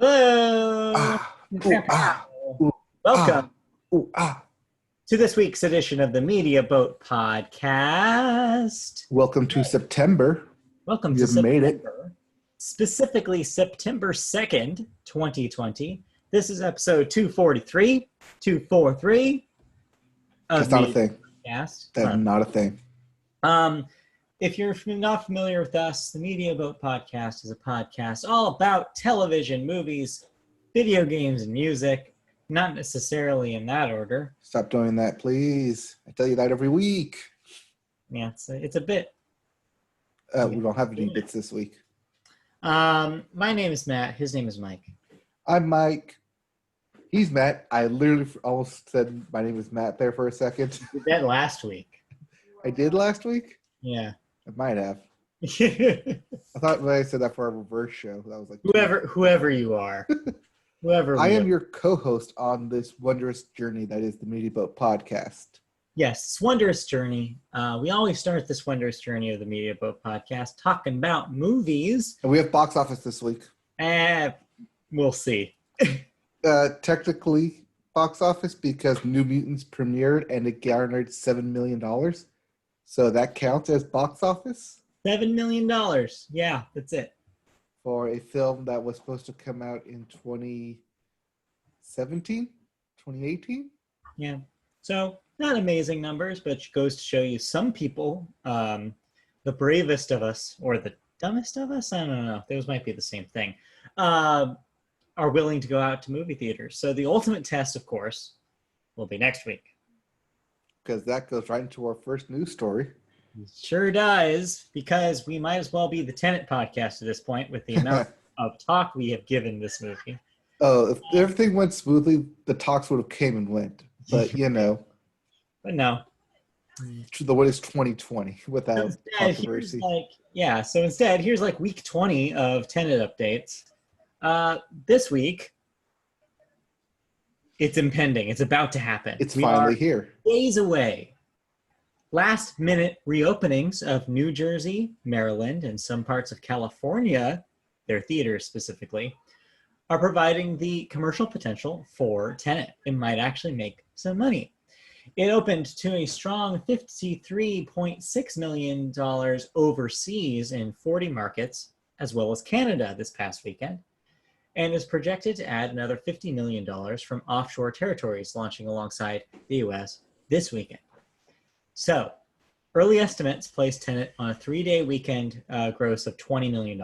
Hello. Ah, ooh, ah, ooh, Welcome ah, ooh, ah. to this week's edition of the Media Boat Podcast. Welcome to September. Welcome to You've made it. September, specifically September 2nd, 2020. This is episode 243 of That's not a Media thing. Podcast. That's not a thing. Um, if you're not familiar with us, the Media Boat Podcast is a podcast all about television, movies, video games, and music. Not necessarily in that order. Stop doing that, please. I tell you that every week. Yeah, it's a bit. We don't have any bits this week. My name is Matt. His name is Mike. I'm Mike. He's Matt. I literally almost said my name is Matt there for a second. You did that last week. I did last week? Yeah. I might have. I thought when I said that for our reverse show, that was like whoever you are. I am your co-host on this wondrous journey that is the Media Boat Podcast. Yes, it's wondrous journey. We always start this wondrous journey of the Media Boat Podcast talking about movies. And we have box office this week. We'll see. Technically box office because New Mutants premiered and it garnered $7 million. So that counts as box office. $7 million. Yeah, that's it. For a film that was supposed to come out in 2017, 2018. Yeah. So not amazing numbers, but it goes to show you some people, the bravest of us or the dumbest of us, I don't know. Those might be the same thing. Are willing to go out to movie theaters. So the ultimate test, of course, will be next week. Because that goes right into our first news story. It sure does, because we might as well be the Tenet podcast at this point with the amount of talk we have given this movie. Oh, if everything went smoothly, the talks would have came and went. But, you know. But no. What is 2020 without instead, controversy? So instead, here's like week 20 of Tenet updates. This week, it's impending. It's about to happen. It's finally here. Days away. Last minute reopenings of New Jersey, Maryland, and some parts of California, their theaters specifically, are providing the commercial potential for Tenet. It might actually make some money. It opened to a strong $53.6 million overseas in 40 markets, as well as Canada this past weekend, and is projected to add another $50 million from offshore territories launching alongside the U.S. this weekend. So, early estimates place Tenet on a 3-day weekend gross of $20 million.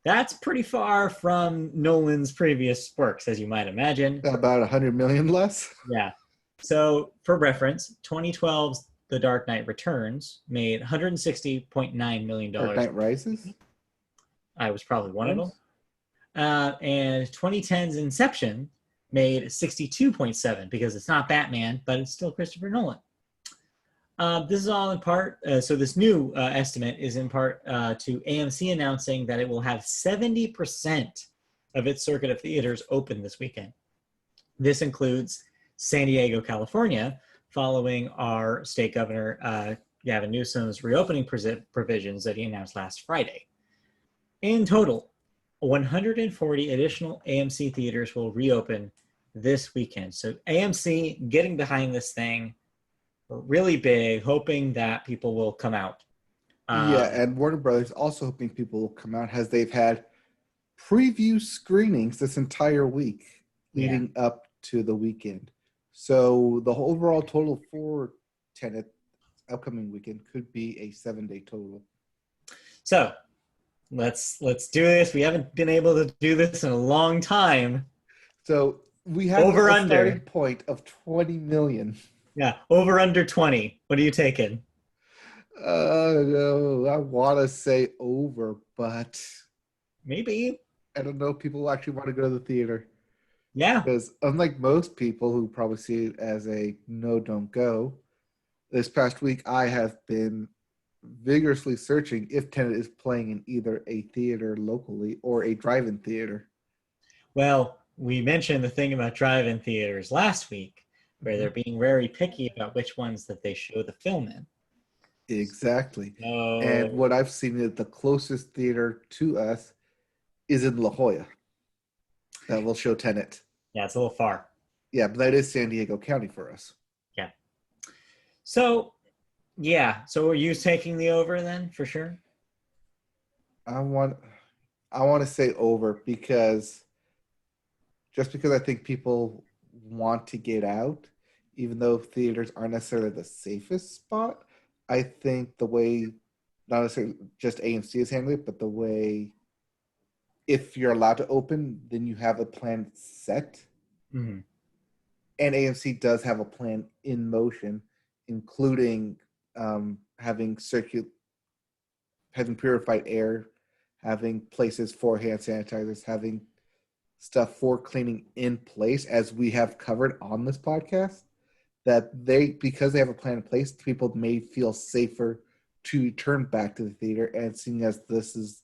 That's pretty far from Nolan's previous works, as you might imagine. About $100 million less? Yeah. So, for reference, 2012's The Dark Knight Returns made $160.9 million. Dark Knight Rises? I was probably one of them. And 2010's Inception made 62.7 because it's not Batman, but it's still Christopher Nolan. This is all in part, so this new estimate is in part to AMC announcing that it will have 70% of its circuit of theaters open this weekend. This includes San Diego, California, following our state governor Gavin Newsom's reopening provisions that he announced last Friday. In total, 140 additional AMC theaters will reopen this weekend. So AMC getting behind this thing really big, hoping that people will come out. And Warner Brothers also hoping people will come out as they've had preview screenings this entire week leading up to the weekend. So the overall total for Tenet upcoming weekend could be a 7-day total. So let's do this. We haven't been able to do this in a long time. So we have a starting point of 20 million. Yeah, over under 20. What are you taking? No, I want to say over, but maybe. I don't know. People actually want to go to the theater. Yeah. Because unlike most people who probably see it as a no, don't go, this past week I have been vigorously searching if Tenet is playing in either a theater locally or a drive-in theater. Well, we mentioned the thing about drive-in theaters last week, where they're being very picky about which ones that they show the film in. Exactly. So, and what I've seen is the closest theater to us is in La Jolla. That will show Tenet. Yeah, it's a little far. Yeah, but that is San Diego County for us. Yeah. So, yeah. So are you taking the over then, for sure? I want to say over because I think people want to get out, even though theaters aren't necessarily the safest spot. I think the way, not necessarily just AMC is handling it, but the way, if you're allowed to open, then you have a plan set. Mm-hmm. And AMC does have a plan in motion, including having purified air, having places for hand sanitizers, having stuff for cleaning in place, as we have covered on this podcast. That because they have a plan in place, people may feel safer to return back to the theater. And seeing as this is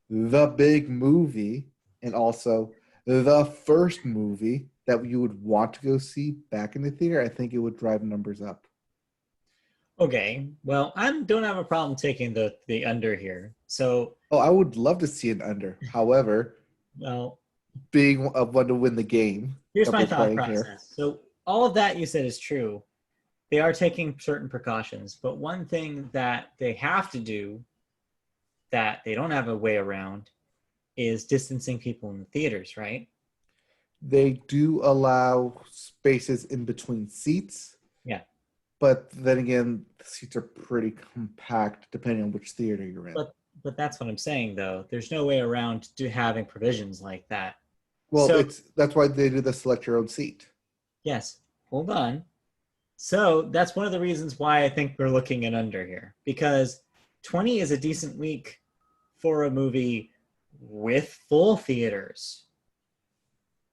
the big movie, and also the first movie that you would want to go see back in the theater, I think it would drive numbers up. Okay. Well, I don't have a problem taking the under here. So. Oh, I would love to see an under. However, well, being one to win the game. Here's my thought process. Here. So all of that you said is true. They are taking certain precautions, but one thing that they have to do that they don't have a way around is distancing people in the theaters, right? They do allow spaces in between seats. Yeah. But then again, the seats are pretty compact depending on which theater you're in. But that's what I'm saying, though. There's no way around having provisions like that. Well, that's why they do the select your own seat. Yes. Hold on. So that's one of the reasons why I think we're looking at under here. Because 20 is a decent week for a movie with full theaters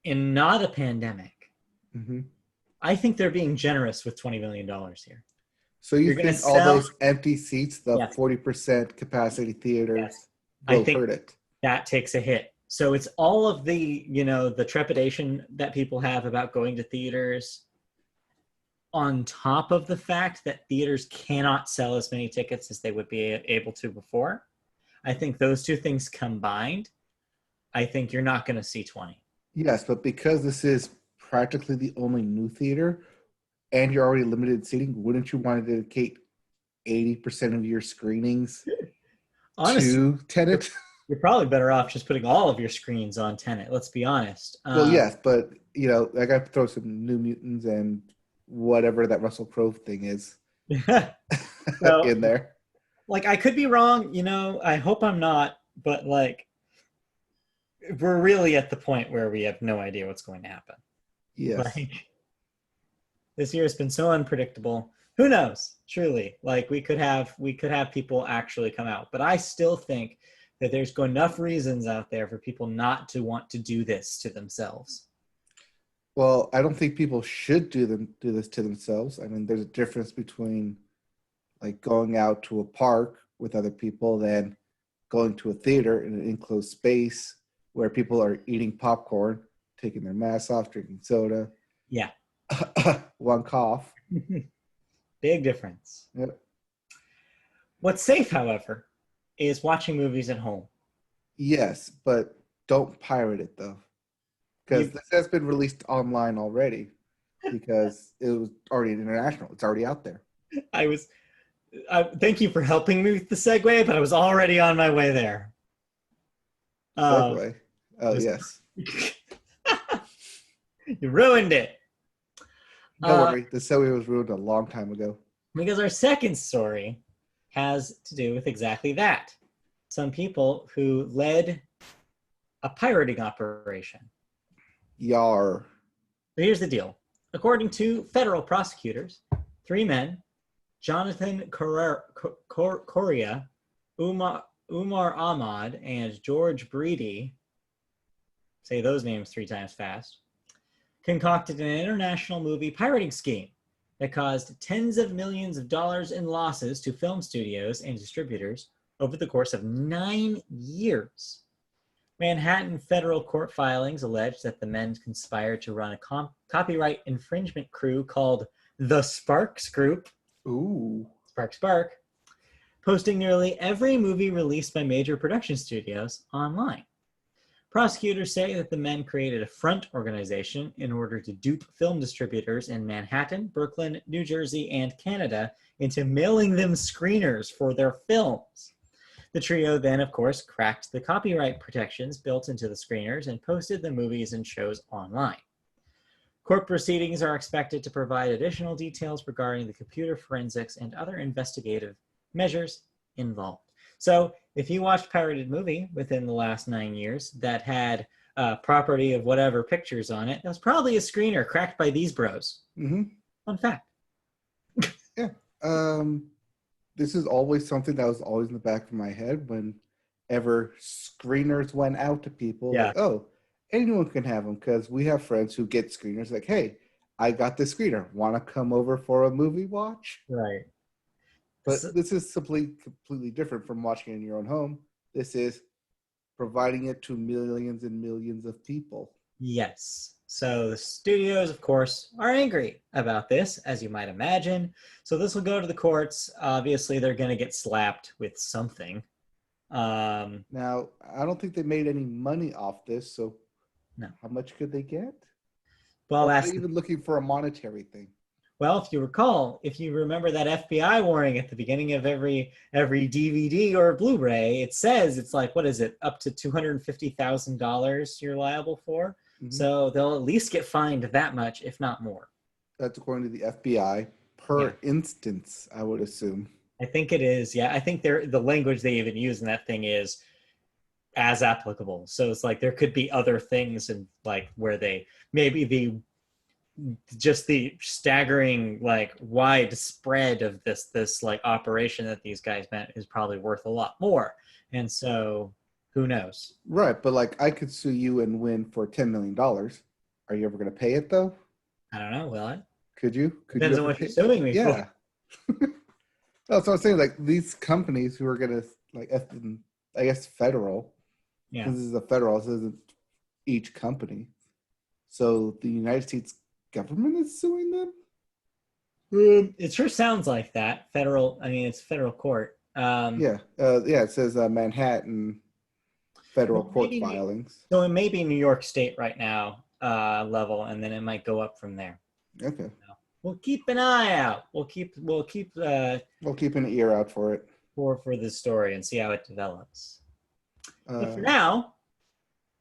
and not a pandemic. Mm-hmm. I think they're being generous with $20 million here. So you think all those empty seats, the 40% capacity theaters, will hurt it? That takes a hit. So it's all of the, the trepidation that people have about going to theaters, on top of the fact that theaters cannot sell as many tickets as they would be able to before. I think those two things combined, I think you're not going to see 20. Yes, but because this is practically the only new theater and you're already limited seating, wouldn't you want to dedicate 80% of your screenings to Tenet? You're probably better off just putting all of your screens on Tenet, let's be honest. Well, yes, but, I got to throw some New Mutants and whatever that Russell Crowe thing is in there. Like, I could be wrong, I hope I'm not, but, we're really at the point where we have no idea what's going to happen. Yes. This year has been so unpredictable. Who knows? Truly, we could have people actually come out, but I still think that there's enough reasons out there for people not to want to do this to themselves. Well, I don't think people should do this to themselves. I mean, there's a difference between going out to a park with other people than going to a theater in an enclosed space where people are eating popcorn, taking their masks off, drinking soda. Yeah. One cough. Big difference. Yep. What's safe, however, is watching movies at home. Yes, but don't pirate it, though. Because this has been released online already because it was already international. It's already out there. Thank you for helping me with the segue, but I was already on my way there. Segue? Yes. You ruined it. Don't worry. The segue was ruined a long time ago. Because our second story has to do with exactly that. Some people who led a pirating operation. Yar. So here's the deal. According to federal prosecutors, 3 men, Jonathan Correa, Umar Ahmad, and George Breedy, say those names 3 times fast, concocted an international movie pirating scheme that caused tens of millions of dollars in losses to film studios and distributors over the course of 9 years. Manhattan federal court filings allege that the men conspired to run a copyright infringement crew called the Sparks Group. Ooh. Spark. Posting nearly every movie released by major production studios online. Prosecutors say that the men created a front organization in order to dupe film distributors in Manhattan, Brooklyn, New Jersey, and Canada into mailing them screeners for their films. The trio then, of course, cracked the copyright protections built into the screeners and posted the movies and shows online. Court proceedings are expected to provide additional details regarding the computer forensics and other investigative measures involved. So if you watched a pirated movie within the last 9 years that had property of whatever pictures on it, that was probably a screener cracked by these bros. Mm-hmm. Fun fact. Yeah. This is always something that was always in the back of my head whenever screeners went out to people. Yeah. Like, oh, anyone can have them, because we have friends who get screeners like, hey, I got this screener. Want to come over for a movie watch? Right. But this is simply completely different from watching it in your own home. This is providing it to millions and millions of people. Yes. So the studios, of course, are angry about this, as you might imagine. So this will go to the courts. Obviously, they're going to get slapped with something. Now, I don't think they made any money off this, so no. How much could they get? Well, that's even looking for a monetary thing. Well, if you remember that FBI warning at the beginning of every DVD or Blu-ray, it says it's like, what is it, up to $250,000 you're liable for? Mm-hmm. So they'll at least get fined that much, if not more. That's according to the FBI per instance, I would assume. I think it is. Yeah, I think the language they even use in that thing is as applicable. So it's like there could be other things, and like where they maybe the staggering like widespread of this like operation that these guys meant is probably worth a lot more. And so who knows? Right, but like I could sue you and win for $10 million. Are you ever going to pay it though? I don't know. Will I? Could you? Depends on what you're suing me for. That's what I'm saying. Like these companies who are going to like, I guess federal. Yeah. This is a federal. This isn't each company. So the United States government is suing them? It sure sounds like that. Federal, I mean, it's federal court. It says Manhattan federal court filings. So it may be New York State right now level, and then it might go up from there. Okay. We'll keep an eye out. We'll keep an ear out for it. For this story and see how it develops. But for now,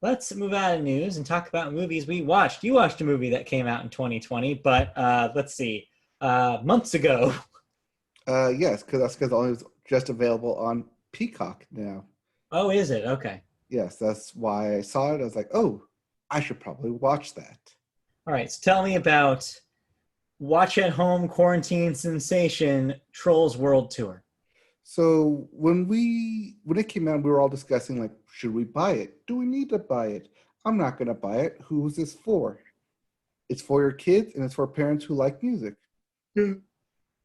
let's move out of news and talk about movies we watched. You watched a movie that came out in 2020, but let's see, months ago. Yes, because it was just available on Peacock now. Oh, is it? Okay. Yes, that's why I saw it. I was like, oh, I should probably watch that. All right, so tell me about watch-at-home quarantine sensation Trolls World Tour. So when it came out, we were all discussing, like, should we buy it? Do we need to buy it? I'm not going to buy it. Who is this for? It's for your kids, and it's for parents who like music. Mm.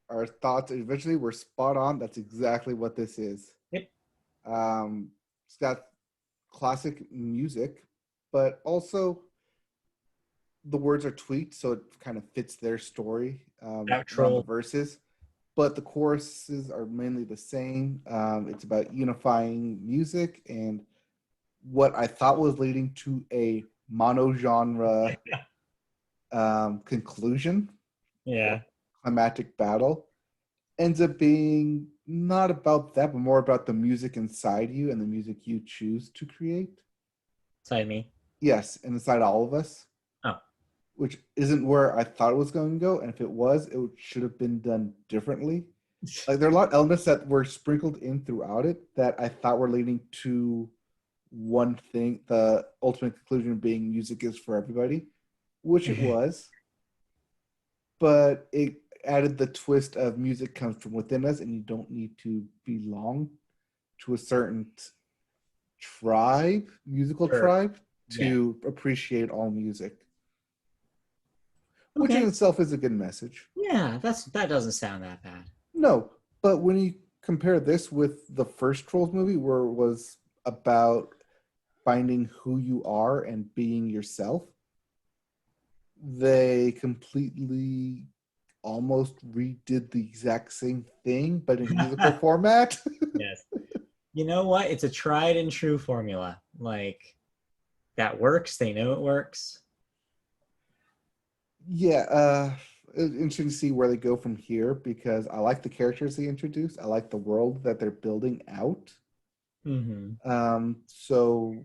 Our thoughts eventually were spot on. That's exactly what this is. Yep. It's got classic music, but also the words are tweaked, so it kind of fits their story around the verses. But the choruses are mainly the same. It's about unifying music and what I thought was leading to a mono-genre conclusion. Yeah. Climatic battle ends up being not about that, but more about the music inside you and the music you choose to create. Inside me? Yes, and inside all of us. Oh. Which isn't where I thought it was going to go, and if it was, it should have been done differently. Like there are a lot of elements that were sprinkled in throughout it that I thought were leading to one thing, the ultimate conclusion being music is for everybody, which it was. But it added the twist of music comes from within us, and you don't need to belong to a certain musical tribe, to appreciate all music. Which in itself is a good message. Yeah, that doesn't sound that bad. No, but when you compare this with the first Trolls movie, where it was about finding who you are and being yourself, they completely almost redid the exact same thing, but in musical format. Yes. You know what? It's a tried and true formula. Like, that works. They know it works. Yeah, it's interesting to see where they go from here because I like the characters they introduce. I like the world that they're building out. So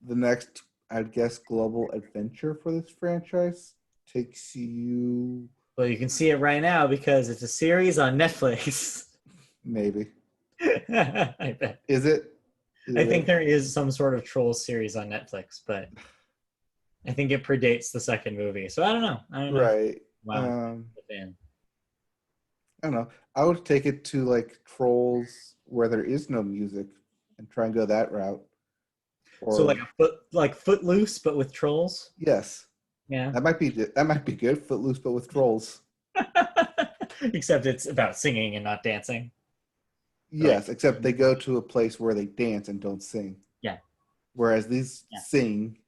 the next, I'd guess, global adventure for this franchise takes you Well, you can see it right now because it's a series on Netflix. maybe. I bet. Is it? I think there is some sort of Trolls series on Netflix, but I think it predates the second movie. So I don't know. Right. Wow. Fan. I don't know. I would take it to like Trolls where there is no music and try and go that route. Or, so like Footloose, but with trolls. Yes. Yeah. That might be good. Footloose, but with trolls. Except it's about singing and not dancing. Yes, except they go to a place where they dance and don't sing. Yeah. Whereas these sing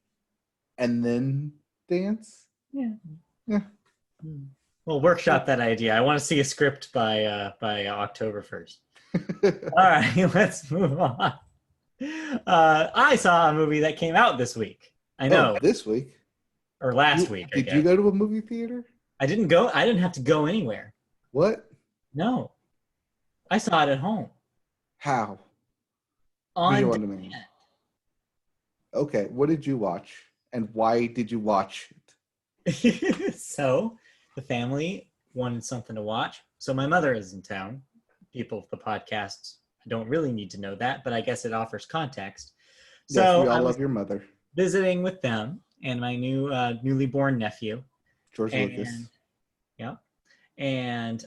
and then dance. Yeah. Yeah. Well, workshop that idea. I want to see a script by October 1st. All right, let's move on. I saw a movie that came out this week. I know. This week? Or last week, I guess. Did you go to a movie theater? I didn't go. I didn't have to go anywhere. What? No. I saw it at home. How? On demand. Okay, what did you watch? And why did you watch it? So, the family wanted something to watch. So my mother is in town. People of the podcast don't really need to know that, but I guess it offers context. Yes, so we all love your mother. Visiting with them and my newly born nephew. George Lucas. Yeah. And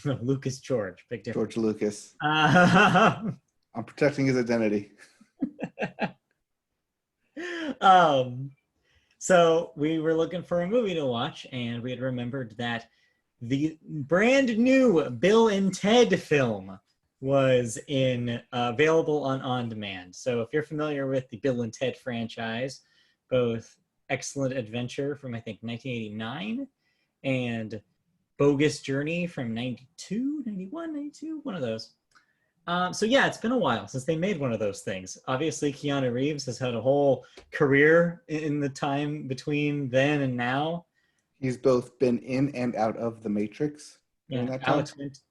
Lucas George. Big difference. George Lucas. I'm protecting his identity. So we were looking for a movie to watch, and we had remembered that the brand new Bill and Ted film was available on demand. So if you're familiar with the Bill and Ted franchise, both Excellent Adventure from I think 1989 and Bogus Journey from 92, 91, 92, one of those. So yeah, it's been a while since they made one of those things. Obviously, Keanu Reeves has had a whole career in the time between then and now. He's both been in and out of The Matrix. Yeah,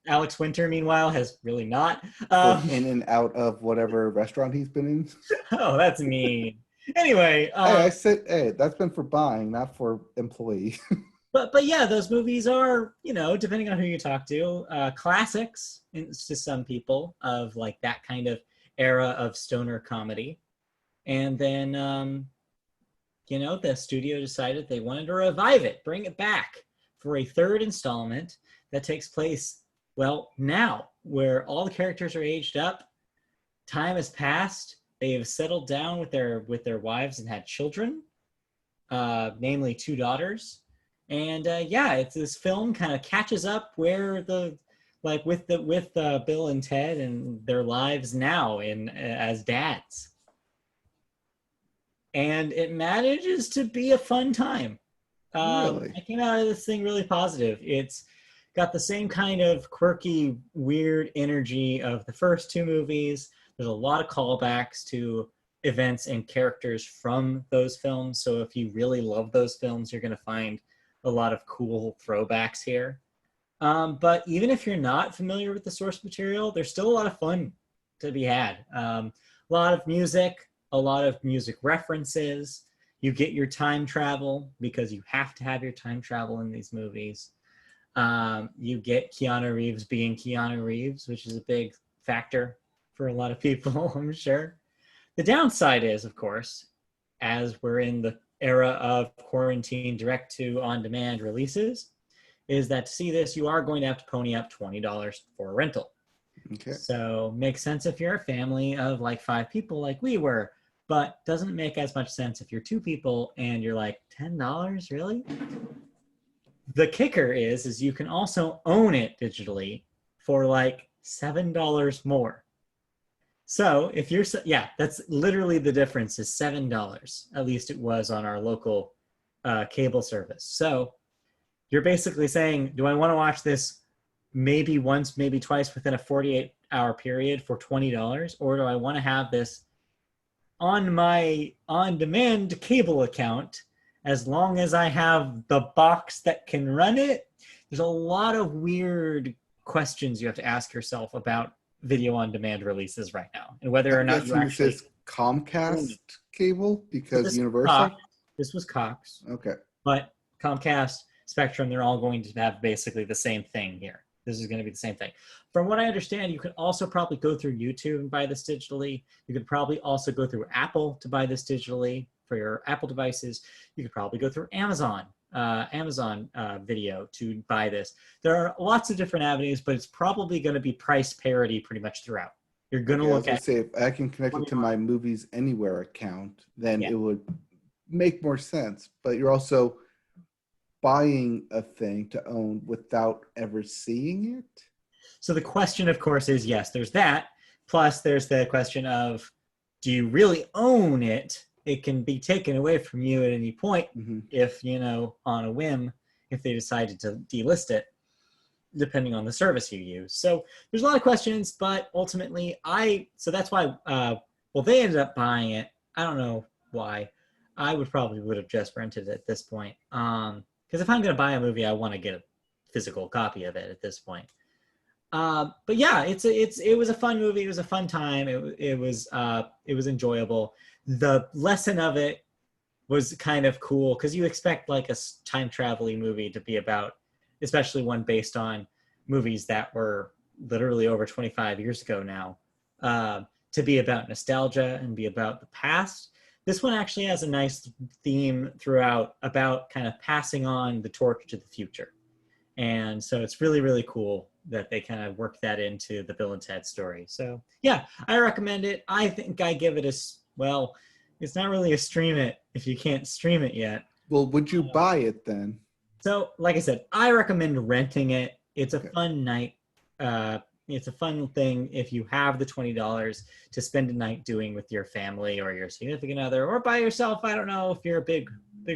Alex Winter, meanwhile, has really not. Both in and out of whatever restaurant he's been in. Oh, that's mean. Anyway. I said, that's been for buying, not for employee. But yeah, those movies are, depending on who you talk to, classics to some people of like that kind of era of stoner comedy. And then, the studio decided they wanted to revive it, bring it back for a third installment that takes place, well, now, where all the characters are aged up, time has passed, they have settled down with their wives and had children, namely 2 daughters. And it's this film kind of catches up where with Bill and Ted and their lives now as dads, and it manages to be a fun time. Really? I came out of this thing really positive. It's got the same kind of quirky, weird energy of the first 2 movies. There's a lot of callbacks to events and characters from those films. So if you really love those films, you're going to find a lot of cool throwbacks here. But even if you're not familiar with the source material, there's still a lot of fun to be had. A lot of music, a lot of music references. You get your time travel because you have to have your time travel in these movies. You get Keanu Reeves being Keanu Reeves, which is a big factor for a lot of people, I'm sure. The downside is, of course, as we're in the era of quarantine direct to on-demand releases, is that to see this, you are going to have to pony up $20 for a rental. Okay. So makes sense if you're a family of like 5 people like we were, but doesn't make as much sense if you're 2 people and you're like, $10, really? The kicker is you can also own it digitally for like $7 more. So if you're, that's literally the difference is $7. At least it was on our local cable service. So you're basically saying, do I want to watch this maybe once, maybe twice within a 48-hour period for $20? Or do I want to have this on my on-demand cable account, as long as I have the box that can run it. There's a lot of weird questions you have to ask yourself about video on demand releases right now, and whether or not you actually. This is Comcast cable So because Universal. This was Cox. Okay. But Comcast, Spectrum, they're all going to have basically the same thing here. This is going to be the same thing. From what I understand, you could also probably go through YouTube and buy this digitally. You could probably also go through Apple to buy this digitally for your Apple devices. You could probably go through Amazon Video to buy this. There are lots of different avenues, but it's probably going to be price parity pretty much throughout. You're going to look at. Say if I can connect it to my Movies Anywhere account, then it would make more sense. But you're also buying a thing to own without ever seeing it. So the question, of course, is yes, there's that. Plus, there's the question of, do you really own it? It can be taken away from you at any point if, on a whim, if they decided to delist it, depending on the service you use. So there's a lot of questions, but ultimately so that's why, they ended up buying it. I don't know why. I would have just rented it at this point. Because if I'm going to buy a movie, I want to get a physical copy of it at this point. But yeah, it was a fun movie. It was a fun time. It was enjoyable. The lesson of it was kind of cool because you expect like a time traveling movie to be about, especially one based on movies that were literally over 25 years ago now, to be about nostalgia and be about the past. This one actually has a nice theme throughout about kind of passing on the torch to the future. And so it's really, really cool that they kind of work that into the Bill and Ted story. So yeah, I recommend it. I think I give it it's not really a stream it if you can't stream it yet. Well, would you buy it then? So like I said, I recommend renting it. It's a fun night. It's a fun thing if you have the $20 to spend a night doing with your family or your significant other or by yourself. I don't know if you're a big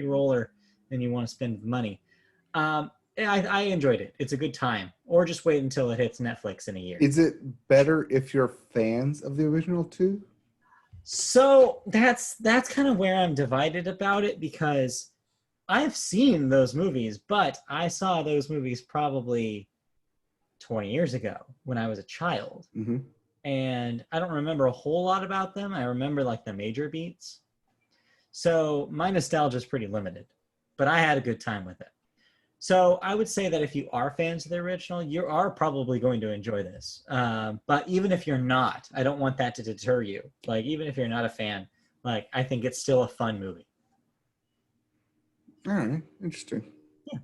roller and you want to spend money. I enjoyed it. It's a good time. Or just wait until it hits Netflix in a year. Is it better if you're fans of the original two? So that's kind of where I'm divided about it because I've seen those movies, but I saw those movies probably 20 years ago when I was a child. Mm-hmm. And I don't remember a whole lot about them. I remember like the major beats. So my nostalgia is pretty limited, but I had a good time with it. So I would say that if you are fans of the original, you are probably going to enjoy this. But even if you're not, I don't want that to deter you. Like, even if you're not a fan, like, I think it's still a fun movie. All right. Interesting. Yeah.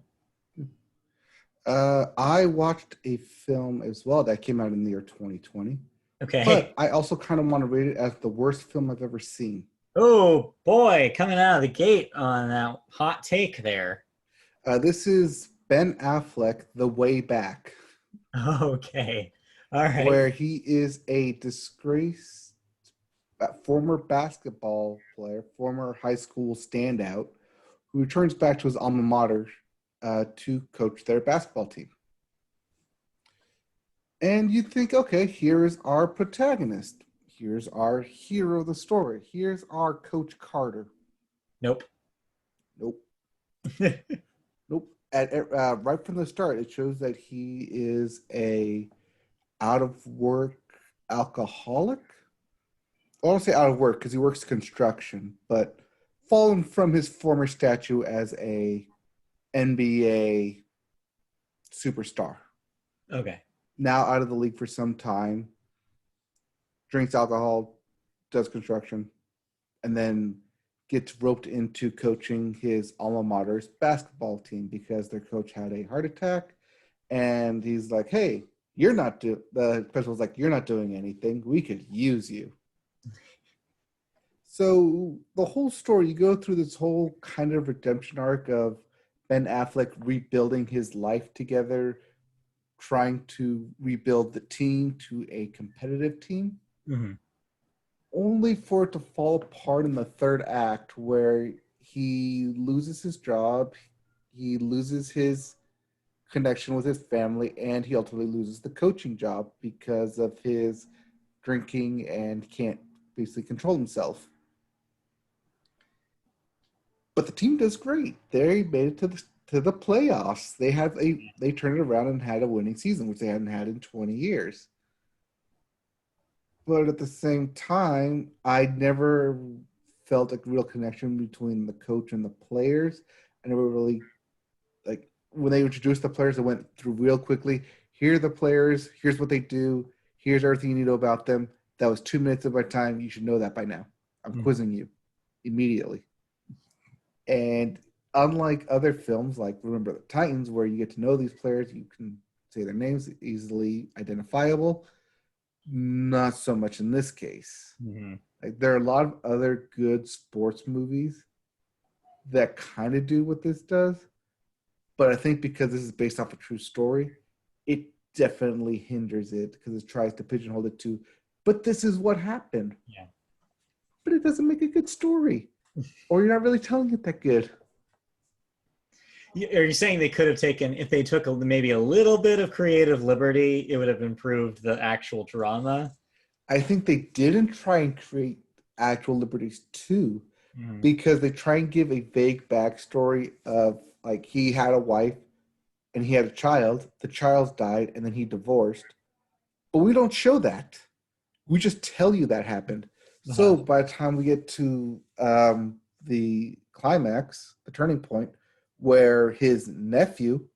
I watched a film as well that came out in the year 2020. Okay. But I also kind of want to rate it as the worst film I've ever seen. Oh, boy. Coming out of the gate on that hot take there. This is Ben Affleck, The Way Back. Okay. All right. Where he is a disgraced former basketball player, former high school standout, who returns back to his alma mater to coach their basketball team. And you think, okay, here's our protagonist. Here's our hero of the story. Here's our Coach Carter. Nope. Nope. Right from the start, it shows that he is a out-of-work alcoholic. I don't say out of work because he works construction, but fallen from his former stature as a NBA superstar. Okay. Now out of the league for some time, drinks alcohol, does construction, and then gets roped into coaching his alma mater's basketball team because their coach had a heart attack. And he's like, hey, the principal's like, you're not doing anything. We could use you. So the whole story, you go through this whole kind of redemption arc of Ben Affleck rebuilding his life together, trying to rebuild the team to a competitive team. Mm-hmm. Only for it to fall apart in the third act where he loses his job, he loses his connection with his family, and he ultimately loses the coaching job because of his drinking and can't basically control himself. But the team does great. They made it to the playoffs. They turned it around and had a winning season, which they hadn't had in 20 years. But at the same time, I never felt a real connection between the coach and the players. I never really like when they introduced the players, it went through real quickly. Here are the players. Here's what they do. Here's everything you need to know about them. That was 2 minutes of my time. You should know that by now. I'm quizzing you immediately. And unlike other films like Remember the Titans, where you get to know these players, you can say their names, easily identifiable. Not so much in this case. Mm-hmm. Like there are a lot of other good sports movies that kind of do what this does, but I think because this is based off a true story, it definitely hinders it because it tries to pigeonhole it to, but this is what happened. Yeah. But it doesn't make a good story, or you're not really telling it that good. Are you saying they could have taken, if they took maybe a little bit of creative liberty, it would have improved the actual drama? I think they didn't try and create actual liberties too, because they try and give a vague backstory of like he had a wife and he had a child. The child died and then he divorced. But we don't show that. We just tell you that happened. So by the time we get to the climax, the turning point, where his nephew,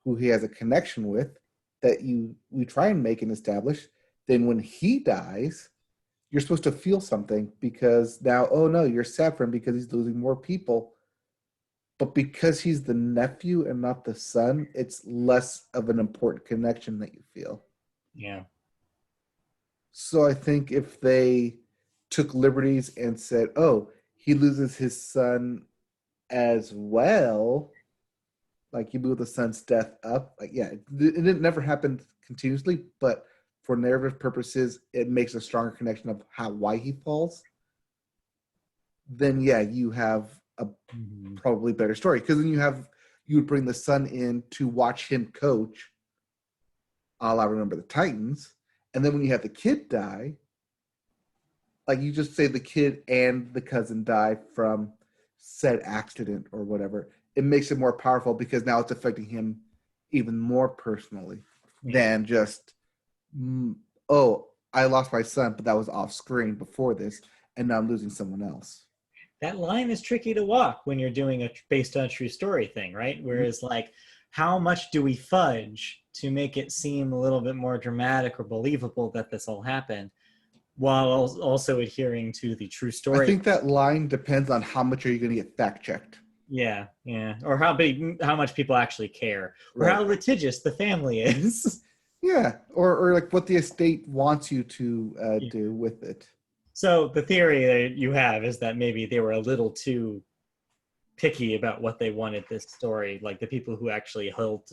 who he has a connection with, that we try and make and establish, then when he dies, you're supposed to feel something because now, oh no, you're sad for him because he's losing more people. But because he's the nephew and not the son, it's less of an important connection that you feel. Yeah. So I think if they took liberties and said, oh, he loses his son as well, like you move the son's death up, like yeah, it never happened continuously, but for narrative purposes, it makes a stronger connection of why he falls. Then yeah, you have a probably better story because then you would bring the son in to watch him coach, a la Remember the Titans, and then when you have the kid die, like you just say the kid and the cousin die from said accident or whatever, it makes it more powerful because now it's affecting him even more personally than just, oh, I lost my son, but that was off screen before this, and now I'm losing someone else. That line is tricky to walk when you're doing a based on a true story thing, right? Whereas like, how much do we fudge to make it seem a little bit more dramatic or believable that this all happened, while also adhering to the true story? I think that line depends on how much are you going to get fact checked. Yeah, or how much people actually care, or how litigious the family is. Yeah, or like what the estate wants you to do with it. So the theory that you have is that maybe they were a little too picky about what they wanted this story, like the people who actually held,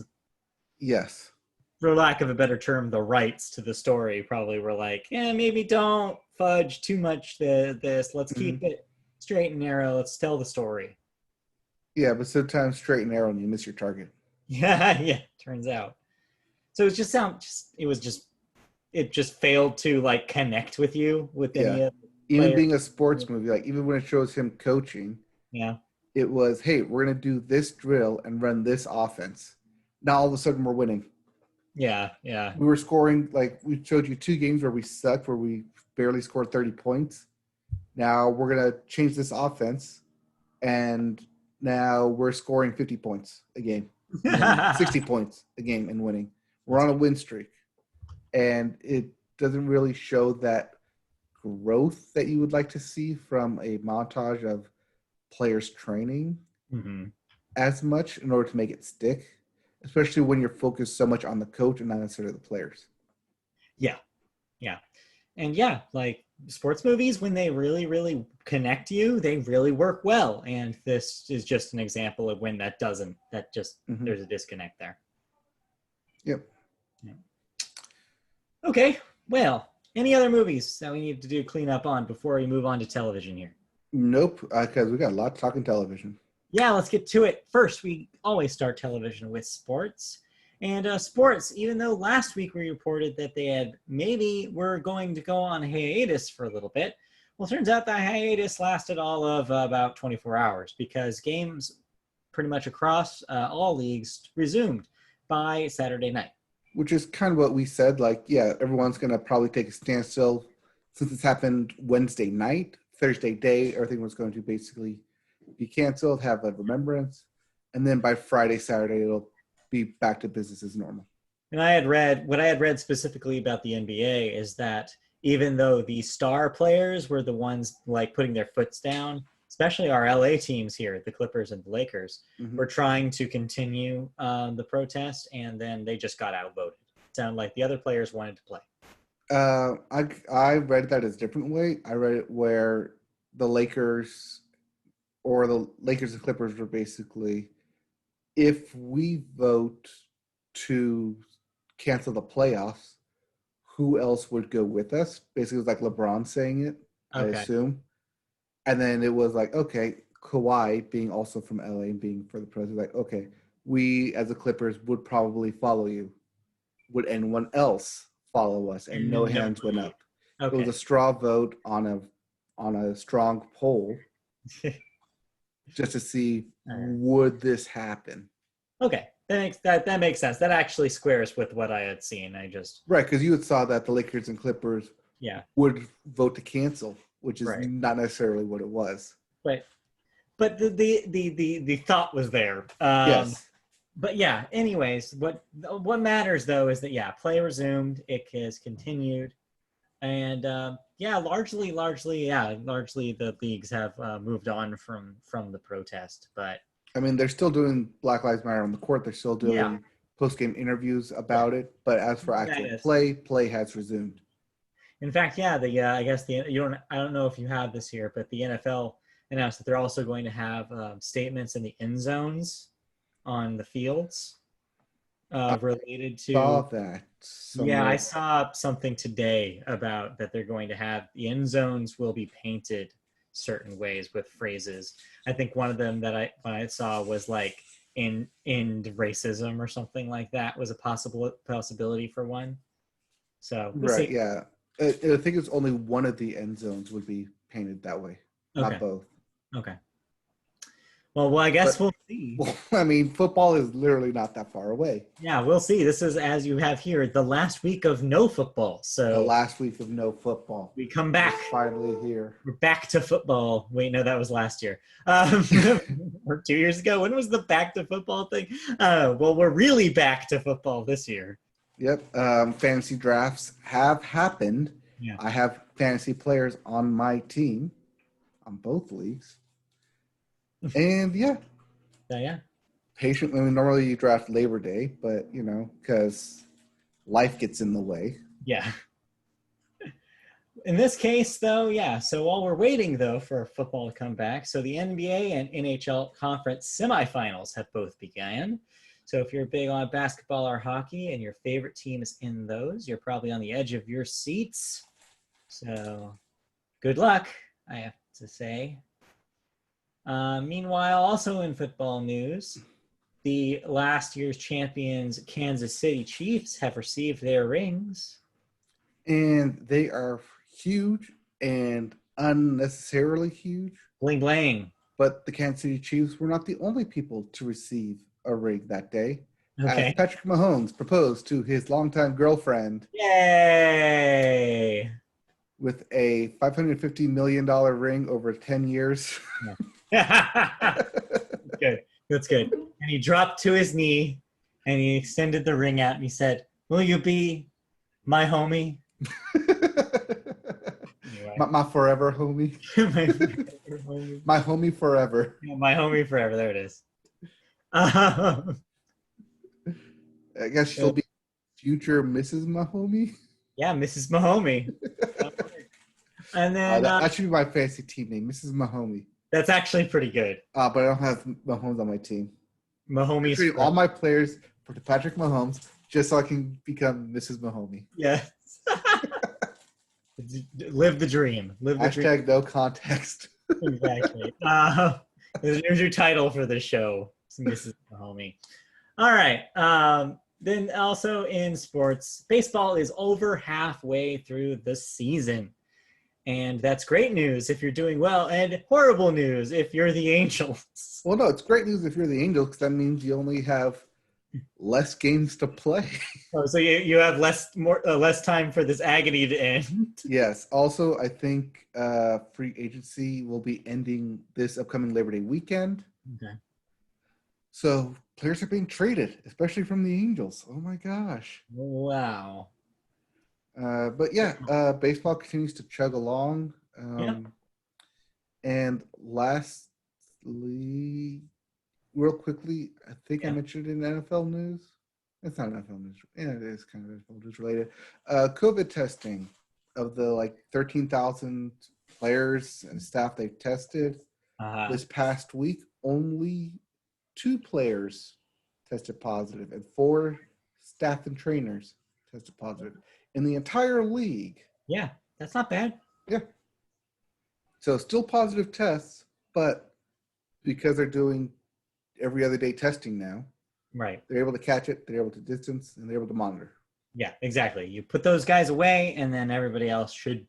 yes, for lack of a better term, the rights to the story probably were like, yeah, maybe don't fudge too much this. Let's keep it straight and narrow. Let's tell the story. Yeah, but sometimes straight and narrow and you miss your target. Yeah, turns out. So it just failed to like connect with you with any of the even players. Being a sports movie, like even when it shows him coaching, it was, hey, we're gonna do this drill and run this offense. Now all of a sudden we're winning. Yeah. We were scoring, like we showed you 2 games where we sucked, where we barely scored 30 points. Now we're gonna change this offense, and now we're scoring 50 points a game, 60 points a game and winning. We're on a win streak. And it doesn't really show that growth that you would like to see from a montage of players training as much in order to make it stick, especially when you're focused so much on the coach and not necessarily the players. Yeah. And yeah, like sports movies, when they really, really connect you, they really work well. And this is just an example of when that doesn't, there's a disconnect there. Yep. Yeah. Okay, well, any other movies that we need to do clean up on before we move on to television here? Nope, because we got a lot to talk in television. Yeah, let's get to it. First, we always start television with sports. And sports, even though last week we reported that they were going to go on hiatus for a little bit, Well, it turns out the hiatus lasted all of about 24 hours because games pretty much across all leagues resumed by Saturday night. Which is kind of what we said. Like, yeah, everyone's going to probably take a standstill since it's happened Wednesday night, Thursday day. Everything was going to basically be canceled, have a remembrance. And then by Friday, Saturday, it'll be back to business as normal. And what I had read specifically about the NBA is that even though the star players were the ones like putting their foots down, especially our LA teams here, the Clippers and the Lakers, were trying to continue the protest, and then they just got outvoted. It sounded like the other players wanted to play. I read that as a different way. I read it where the Lakers and Clippers were basically, if we vote to cancel the playoffs, who else would go with us? Basically, it was like LeBron saying it, I assume. And then it was like, okay, Kawhi being also from LA and being for the president, like, okay, we as the Clippers would probably follow you. Would anyone else follow us? And no hands went up. Okay. It was a straw vote on a strong poll just to see would this happen. Okay. That makes sense. That actually squares with what I had seen. Right, because you had saw that the Lakers and Clippers would vote to cancel, which is not necessarily what it was. Right, but the thought was there. Yes. But yeah. Anyways, what matters though is that play resumed. It has continued, and largely the leagues have moved on from the protest, but. I mean, they're still doing Black Lives Matter on the court. They're still doing post-game interviews about it. But as for actual play has resumed. In fact, I don't know if you have this here, but the NFL announced that they're also going to have statements in the end zones on the fields related to. I saw that. Somewhere. Yeah, I saw something today about that they're going to have the end zones will be painted certain ways with phrases. I think one of them that I saw was like end racism or something like that was a possibility for one. So we'll see. Yeah. I think it's only one of the end zones would be painted that way, not both. Okay. Well, I guess we'll see. Well, I mean, football is literally not that far away. Yeah, we'll see. This is, as you have here, the last week of no football. So the last week of no football. We come back. We're finally here. We're back to football. Wait, no, that was last year. Or 2 years ago. When was the back to football thing? Well, we're really back to football this year. Yep. Fantasy drafts have happened. Yeah. I have fantasy players on my team, on both leagues. And patient. I mean, normally you draft Labor Day, but because life gets in the way. Yeah. In this case, though, so while we're waiting, though, for football to come back, so the NBA and NHL conference semifinals have both begun. So if you're big on basketball or hockey and your favorite team is in those, you're probably on the edge of your seats. So good luck, I have to say. Meanwhile, also in football news, the last year's champions Kansas City Chiefs have received their rings. And they are huge and unnecessarily huge. Bling, bling. But the Kansas City Chiefs were not the only people to receive a ring that day. Okay. As Patrick Mahomes proposed to his longtime girlfriend. Yay! With a $550 million ring over 10 years. Good. That's good. And he dropped to his knee and he extended the ring out and he said, "Will you be my homie?" Anyway. My forever homie. My homie forever. My homie forever. There it is. I guess she'll be future Mrs. Mahomie. Yeah, Mrs. Mahomie. And then that should be my fantasy team name, Mrs. Mahomie. That's actually pretty good. But I don't have Mahomes on my team. Mahomie's treat all my players for Patrick Mahomes just so I can become Mrs. Mahomie. Yes. Live the dream. Hashtag no context. Exactly. There's your title for the show, Mrs. Mahomie. All right. Then also in sports, baseball is over halfway through the season. And that's great news if you're doing well, and horrible news if you're the Angels. Well, no, it's great news if you're the Angels, because that means you only have less games to play. Oh, so you have less time for this agony to end. Yes. Also, I think free agency will be ending this upcoming Labor Day weekend. Okay. So players are being traded, especially from the Angels. Oh my gosh. Wow. But yeah, baseball continues to chug along. Yep. And lastly, real quickly, I think I mentioned it in NFL news. It's not NFL news. Yeah, it is kind of NFL news related. COVID testing of the 13,000 players and staff they've tested this past week. Only 2 players tested positive, and 4 staff and trainers tested positive in the entire league. Yeah, that's not bad. Yeah. So still positive tests, but because they're doing every other day testing now, right, they're able to catch it, they're able to distance, and they're able to monitor. Yeah, exactly. You put those guys away, and then everybody else should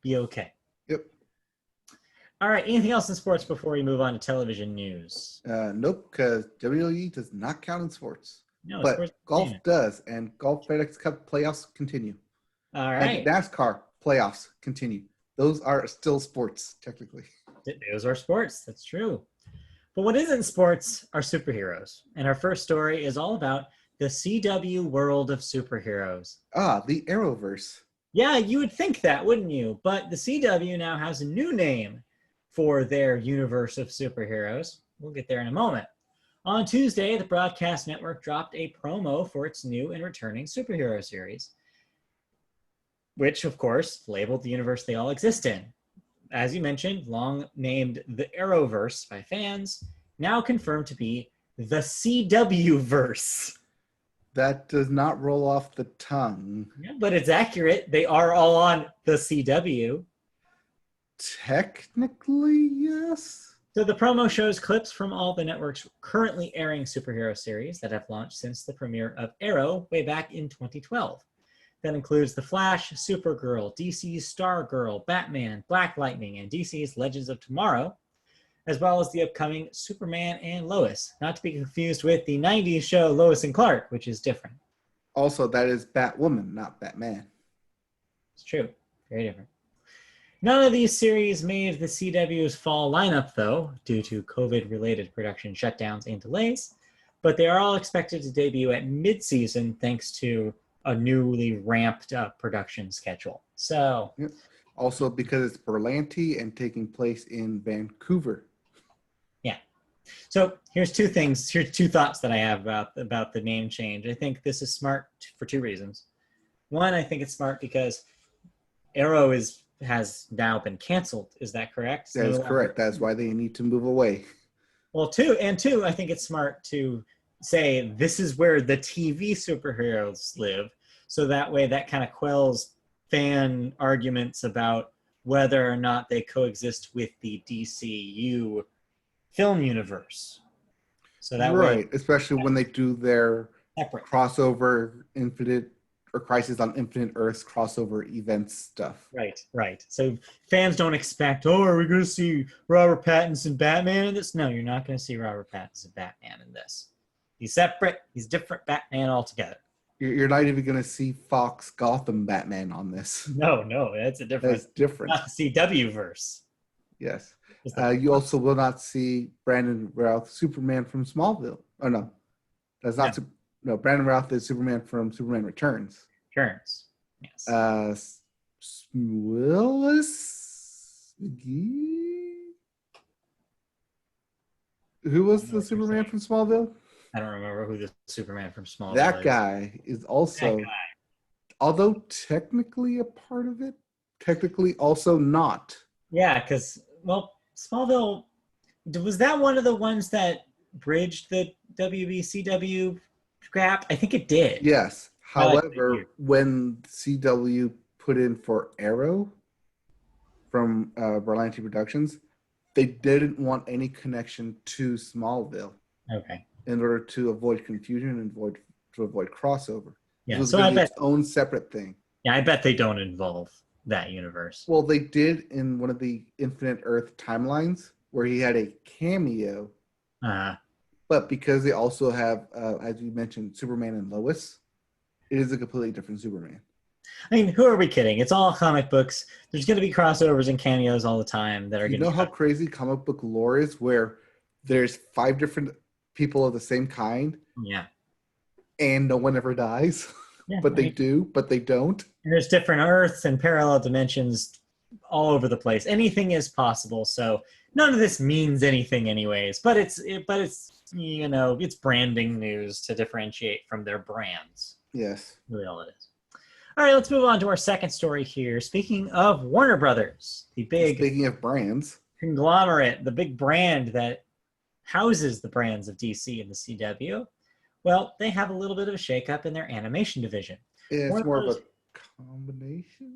be okay. Yep. All right. Anything else in sports before we move on to television news? Nope, because WWE does not count in sports. No, but sports golf does, and Golf FedEx Cup playoffs continue. All right. And NASCAR playoffs continue. Those are still sports, technically. Those are sports. That's true. But what isn't sports are superheroes. And our first story is all about the CW world of superheroes. The Arrowverse. Yeah, you would think that, wouldn't you? But the CW now has a new name for their universe of superheroes. We'll get there in a moment. On Tuesday, the broadcast network dropped a promo for its new and returning superhero series, which, of course, labeled the universe they all exist in. As you mentioned, long named the Arrowverse by fans, now confirmed to be the CW-verse. That does not roll off the tongue. Yeah, but it's accurate. They are all on the CW. Technically, yes. So the promo shows clips from all the network's currently airing superhero series that have launched since the premiere of Arrow way back in 2012. That includes The Flash, Supergirl, DC's Stargirl, Batman, Black Lightning, and DC's Legends of Tomorrow, as well as the upcoming Superman and Lois, not to be confused with the 90s show Lois and Clark, which is different. Also, that is Batwoman, not Batman. It's true. Very different. None of these series made the CW's fall lineup, though, due to COVID-related production shutdowns and delays, but they are all expected to debut at mid-season thanks to a newly ramped up production schedule. So, yep. Also because it's Berlanti and taking place in Vancouver. Yeah. So here's 2 things. Here's 2 thoughts that I have about the name change. I think this is smart for 2 reasons. One, I think it's smart because Arrow has now been canceled. Is that correct? That is correct. That's why they need to move away. Well, two, I think it's smart to say this is where the TV superheroes live. So that way that kind of quells fan arguments about whether or not they coexist with the DCU film universe. So that way, especially when they do their separate crossover Infinite or Crisis on Infinite Earths crossover events stuff. Right. So fans don't expect, are we going to see Robert Pattinson Batman in this? No, you're not going to see Robert Pattinson Batman in this. He's separate. He's different Batman altogether. You're not even going to see Fox Gotham Batman on this. No, that's a different. That's different. Not the CW verse. Yes. You also will not see Brandon Routh, Superman from Smallville. Oh, no. That's not. No, Brandon Routh is Superman from Superman Returns. Yes. Willis McGee? Who was the Superman from Smallville? I don't remember who the Superman from Smallville that is. Guy is also, although technically a part of it, technically also not. Yeah, because, Smallville, was that one of the ones that bridged the WBCW gap? I think it did. Yes. However, when CW put in for Arrow from Berlanti Productions, they didn't want any connection to Smallville. Okay. In order to avoid confusion and avoid crossover. Yeah, it was so I bet its own separate thing. Yeah, I bet they don't involve that universe. Well, they did in one of the Infinite Earth timelines where he had a cameo, but because they also have, as you mentioned, Superman and Lois, it is a completely different Superman. I mean, who are we kidding? It's all comic books. There's going to be crossovers and cameos all the time that are going to. You know how crazy comic book lore is, where there's 5 different people of the same kind, yeah, and no one ever dies, yeah, but they do, but they don't. And there's different Earths and parallel dimensions all over the place. Anything is possible. So none of this means anything, anyways. But it's it's branding news to differentiate from their brands. Yes, Really, all it is. All right, let's move on to our second story here. Speaking of Warner Brothers, the big speaking of brands, conglomerate, the big brand that houses the brands of DC and the CW, well, they have a little bit of a shakeup in their animation division. it's Warner more Brothers, of a combination.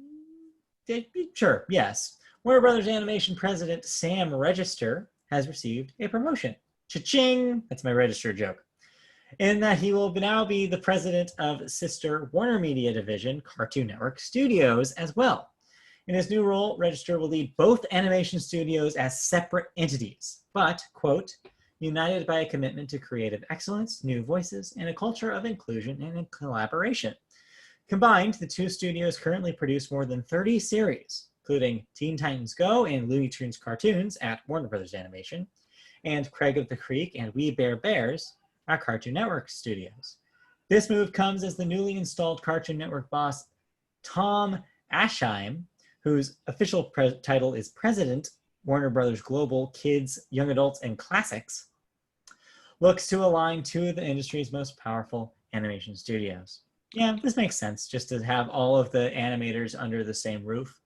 Sure, yes. Warner Brothers Animation president Sam Register has received a promotion. Cha-ching! That's my Register joke. In that he will now be the president of sister Warner Media division, Cartoon Network Studios, as well. In his new role, Register will lead both animation studios as separate entities, but, quote, united by a commitment to creative excellence, new voices, and a culture of inclusion and collaboration. Combined, the two studios currently produce more than 30 series, including Teen Titans Go and Looney Tunes cartoons at Warner Brothers Animation, and Craig of the Creek and We Bare Bears at Cartoon Network Studios. This move comes as the newly installed Cartoon Network boss, Tom Ascheim, whose official title is President, Warner Brothers Global, Kids, Young Adults, and Classics, looks to align two of the industry's most powerful animation studios. Yeah, this makes sense, just to have all of the animators under the same roof.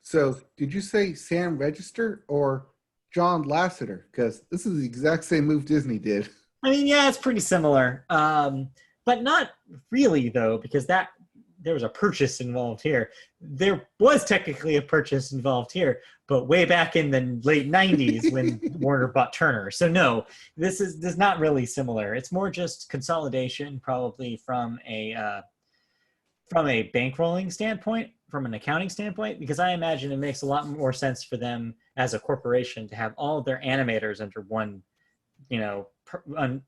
So, did you say Sam Register or John Lasseter? Because this is the exact same move Disney did. I mean, yeah, it's pretty similar, but not really, though, because there was a purchase involved here. There was technically a purchase involved here, but way back in the late 90s when Warner bought Turner. So no, this is not really similar. It's more just consolidation, probably from a bankrolling standpoint, from an accounting standpoint, because I imagine it makes a lot more sense for them as a corporation to have all of their animators under one,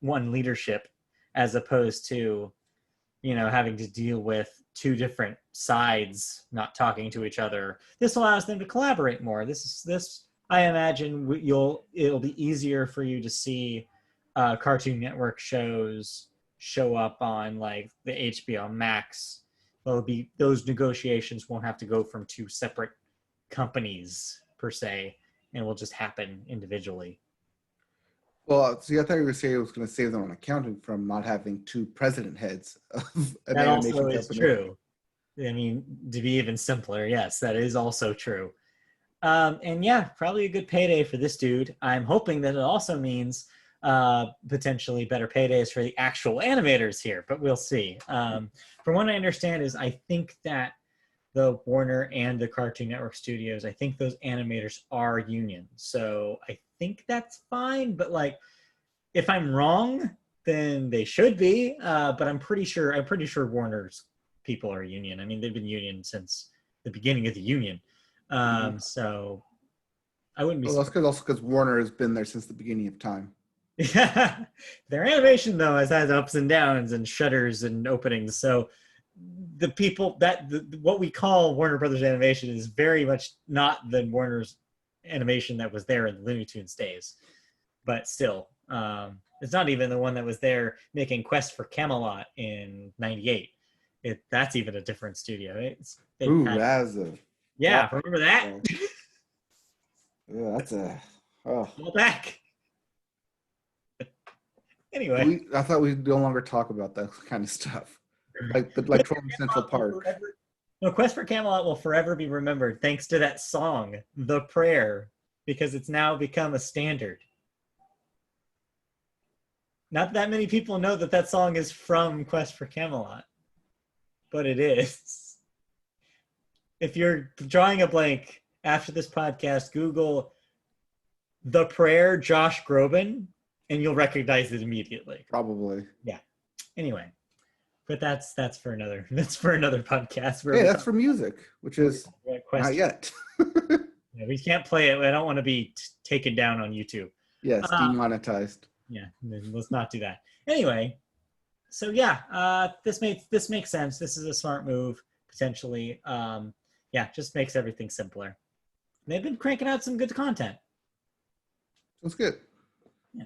one leadership, as opposed to, having to deal with two different sides not talking to each other. This allows them to collaborate more. This I imagine it'll be easier for you to see Cartoon Network shows show up on like the HBO Max. Those negotiations won't have to go from two separate companies per se, and will just happen individually. Well, see, I thought you were saying it was going to save them on accounting from not having two president heads of an that animation also is company. true. I mean, to be even simpler, yes, that is also true. And yeah, probably a good payday for this dude. I'm hoping that it also means potentially better paydays for the actual animators here, but we'll see. From what I understand is I think that the Warner and the Cartoon Network studios, I think those animators are union. So I think that's fine, but like, if I'm wrong, then they should be. But I'm pretty sure Warner's people are union. I mean, they've been union since the beginning of the union. So I wouldn't be. Well, that's also because Warner has been there since the beginning of time. Yeah, their animation though has had ups and downs and shutters and openings. So the people what we call Warner Brothers Animation is very much not the Warner's animation that was there in the Looney Tunes days, but still, it's not even the one that was there making Quest for Camelot in '98. That's even a different studio. Remember that? Yeah, that's Well, back. Anyway, I thought we'd no longer talk about that kind of stuff. Like 12 Central Park. No, Quest for Camelot will forever be remembered thanks to that song, The Prayer, because it's now become a standard. Not that many people know that song is from Quest for Camelot, but it is. If you're drawing a blank after this podcast, Google The Prayer, Josh Groban, and you'll recognize it immediately. Probably. Yeah. Anyway. But that's for another podcast. Where Hey, we that's talk for music, which is about not questions. yet. Yeah, we can't play it. I don't want to be taken down on YouTube. Yes, demonetized. Yeah, let's not do that. Anyway, so yeah, this makes sense. This is a smart move potentially. Yeah, just makes everything simpler. They've been cranking out some good content. That's good. Yeah.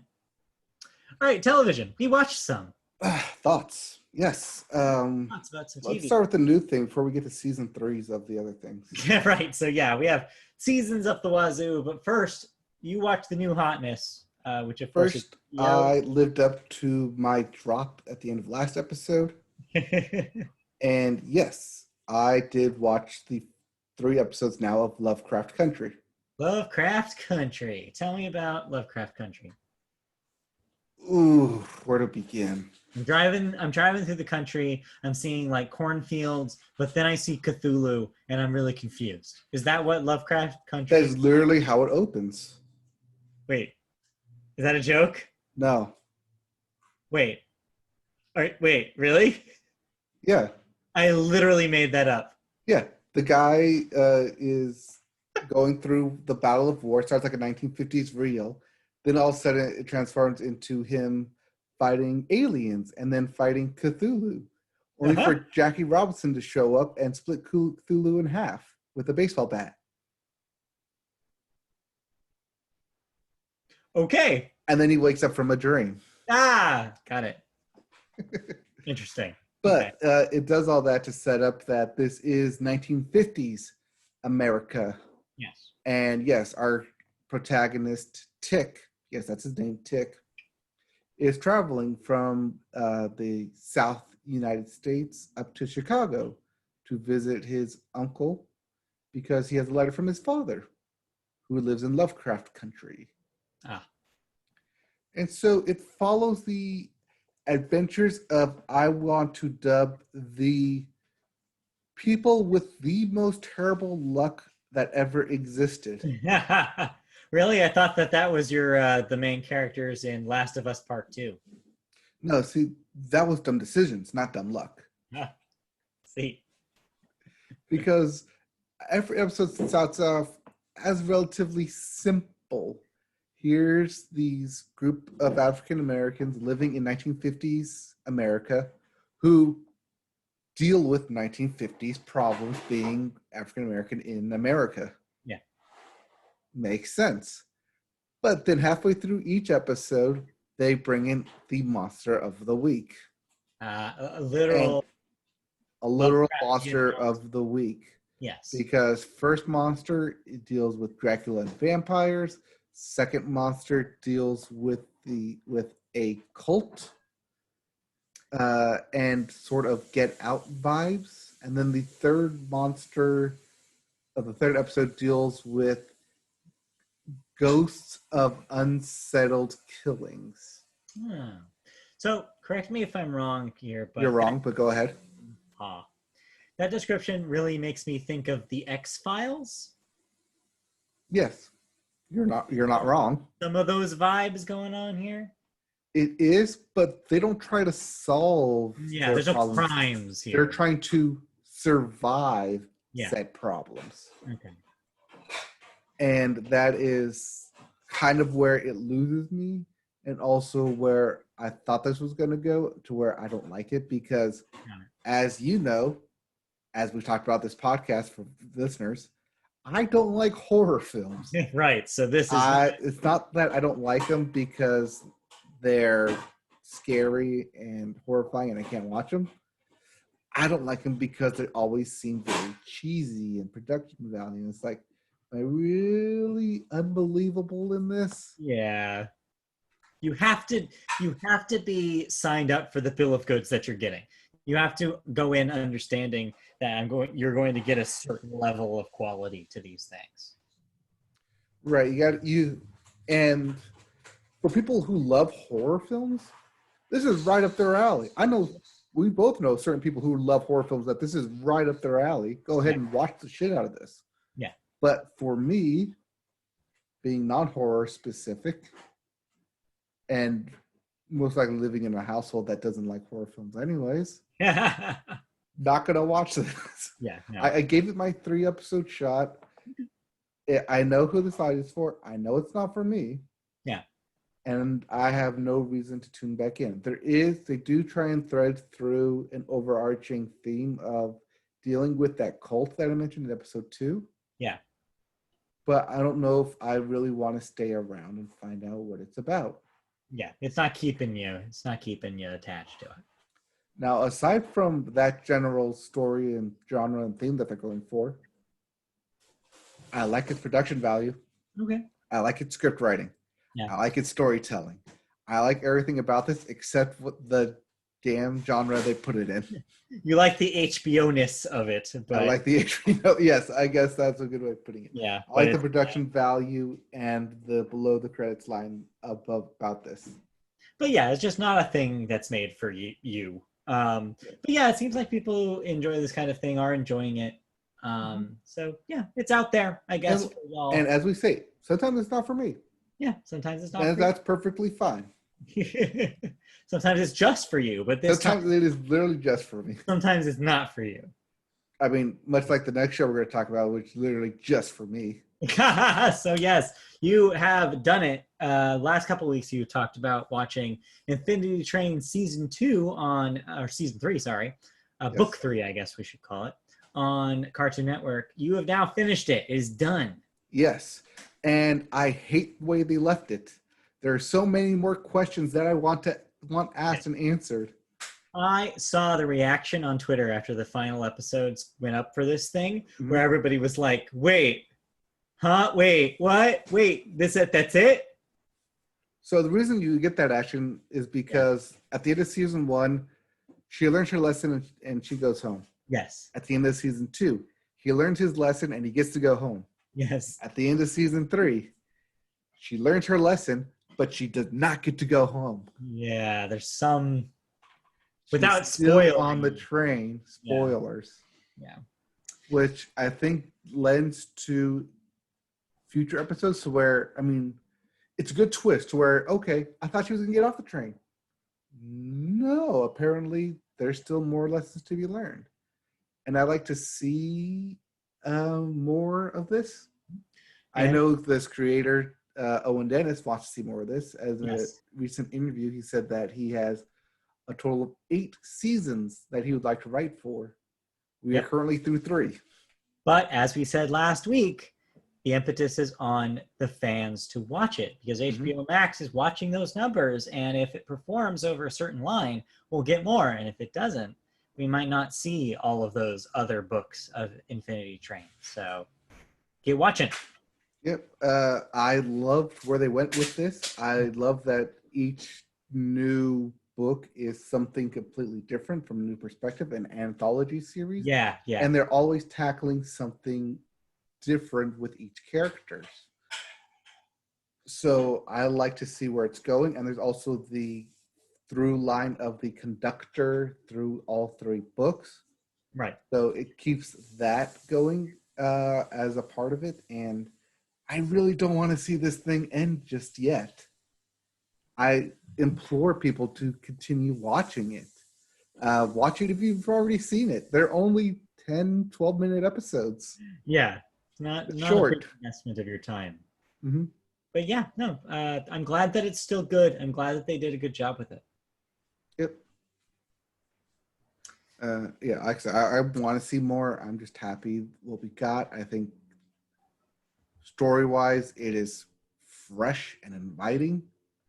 All right, television. We watched some. Thoughts? Yes. Thoughts about some Let's TV. start with the new thing before we get to season 3s of the other things. Yeah, right. So yeah, we have seasons up the wazoo. But first, you watch the new hotness, which of course First, I lived up to my drop at the end of last episode. And yes, I did watch the 3 episodes now of Lovecraft Country. Lovecraft Country. Tell me about Lovecraft Country. Ooh, where to begin? I'm driving through the country. I'm seeing like cornfields, but then I see Cthulhu, and I'm really confused. Is that what Lovecraft Country? That is literally how it opens. Wait, is that a joke? No. Wait, wait, really? Yeah. I literally made that up. Yeah. The guy is going through the Battle of War. It starts like a 1950s reel. Then all of a sudden it transforms into him fighting aliens and then fighting Cthulhu. Only for Jackie Robinson to show up and split Cthulhu in half with a baseball bat. Okay. And then he wakes up from a dream. Got it. Interesting. But it does all that to set up that this is 1950s America. Yes. And yes, our protagonist, Tick, yes, that's his name, Tick, is traveling from the South United States up to Chicago to visit his uncle because he has a letter from his father, who lives in Lovecraft Country. And so it follows the adventures of, I want to dub, the people with the most terrible luck that ever existed. Really? I thought that was your the main characters in Last of Us Part 2. No, see, that was dumb decisions, not dumb luck. See? Because every episode starts off as relatively simple. Here's these group of African Americans living in 1950s America who deal with 1950s problems being African American in America. Yeah. Makes sense. But then halfway through each episode, they bring in the monster of the week. A literal monster of the week. Yes. Because first monster deals with Dracula and vampires. Second monster deals with a cult and sort of Get Out vibes. And then the third monster of the third episode deals with ghosts of unsettled killings. So correct me if I'm wrong here, but you're wrong, but go ahead. That description really makes me think of the X-Files. Yes. You're not wrong. Some of those vibes going on here. It is, but they don't try to solve. Yeah, there's no crimes here. They're trying to survive said problems. Okay. And that is kind of where it loses me, and also where I thought this was going to go to where I don't like it because, as you know, as we talked about this podcast for listeners, I don't like horror films. Right. So this is it's not that I don't like them because they're scary and horrifying and I can't watch them. I don't like them because they always seem very cheesy and production value. And it's like, am I really unbelievable in this? Yeah. You have to be signed up for the bill of goods that you're getting. You have to go in understanding that you're going to get a certain level of quality to these things. Right. And for people who love horror films, this is right up their alley. I know we both know certain people who love horror films that this is right up their alley. Go ahead and watch the shit out of this. Yeah. But for me, being non-horror specific and most likely living in a household that doesn't like horror films anyways. Yeah, Not gonna watch this. no. I gave it my 3-episode shot. I know who this audience is for. I know it's not for me. Yeah. And I have no reason to tune back in. They do try and thread through an overarching theme of dealing with that cult that I mentioned in episode 2. Yeah. But I don't know if I really want to stay around and find out what it's about. Yeah, it's not keeping you attached to it. Now, aside from that general story and genre and theme that they're going for, I like its production value. Okay. I like its script writing. Yeah. I like its storytelling. I like everything about this except what the damn genre they put it in. You like the HBO-ness of it, but I like the HBO. Yes, I guess that's a good way of putting it. yeah, I like the production value and the below the credits line about this. But yeah, it's just not a thing that's made for you. But yeah, it seems like people who enjoy this kind of thing are enjoying it. So yeah, it's out there, I guess. And, for y'all. and as we say, sometimes it's not for me. Yeah, sometimes it's not. And for that's perfectly fine. you. Sometimes it's just for you, but this sometimes it is literally just for me. Sometimes it's not for you. I mean, much like the next show we're going to talk about, which is literally just for me. So yes, you have done it. Last couple of weeks you talked about watching Infinity Train season 3, sorry. Yes. Book 3, I guess we should call it, on Cartoon Network. You have now finished it. It is done. Yes. And I hate the way they left it. There are so many more questions that I want asked and answered. I saw the reaction on Twitter after the final episodes went up for this thing, where everybody was like, wait, huh? Wait, what? Wait, that's it? So the reason you get that action is because at the end of season 1, she learns her lesson and she goes home. Yes. At the end of season 2, he learns his lesson and he gets to go home. Yes. At the end of season 3, she learned her lesson, but she does not get to go home. Yeah, there's some... She's Without still spoiling. on the train. Spoilers. Yeah. Which I think lends to future episodes where, I mean, it's a good twist where, okay, I thought she was going to get off the train. No, apparently there's still more lessons to be learned. And I'd like to see more of this. I know this creator, Owen Dennis, wants to see more of this. As in a recent interview, he said that he has a total of 8 seasons that he would like to write for. We are currently through 3. But as we said last week, the impetus is on the fans to watch it because HBO Max is watching those numbers. And if it performs over a certain line, we'll get more. And if it doesn't, we might not see all of those other books of Infinity Train. So get watching. Yep. I loved where they went with this. I love that each new book is something completely different from a new perspective, an anthology series. Yeah. And they're always tackling something different with each character. So I like to see where it's going. And there's also the through line of the conductor through all 3 books. Right. So it keeps that going as a part of it. And I really don't want to see this thing end just yet. I implore people to continue watching it. Watch it if you've already seen it. They're only 10, 12-minute episodes. Yeah. Not short. A big investment of your time. Mm-hmm. But yeah, no, I'm glad that it's still good. I'm glad that they did a good job with it. Yep. Like I said, I want to see more. I'm just happy what we got. I think story-wise, it is fresh and inviting.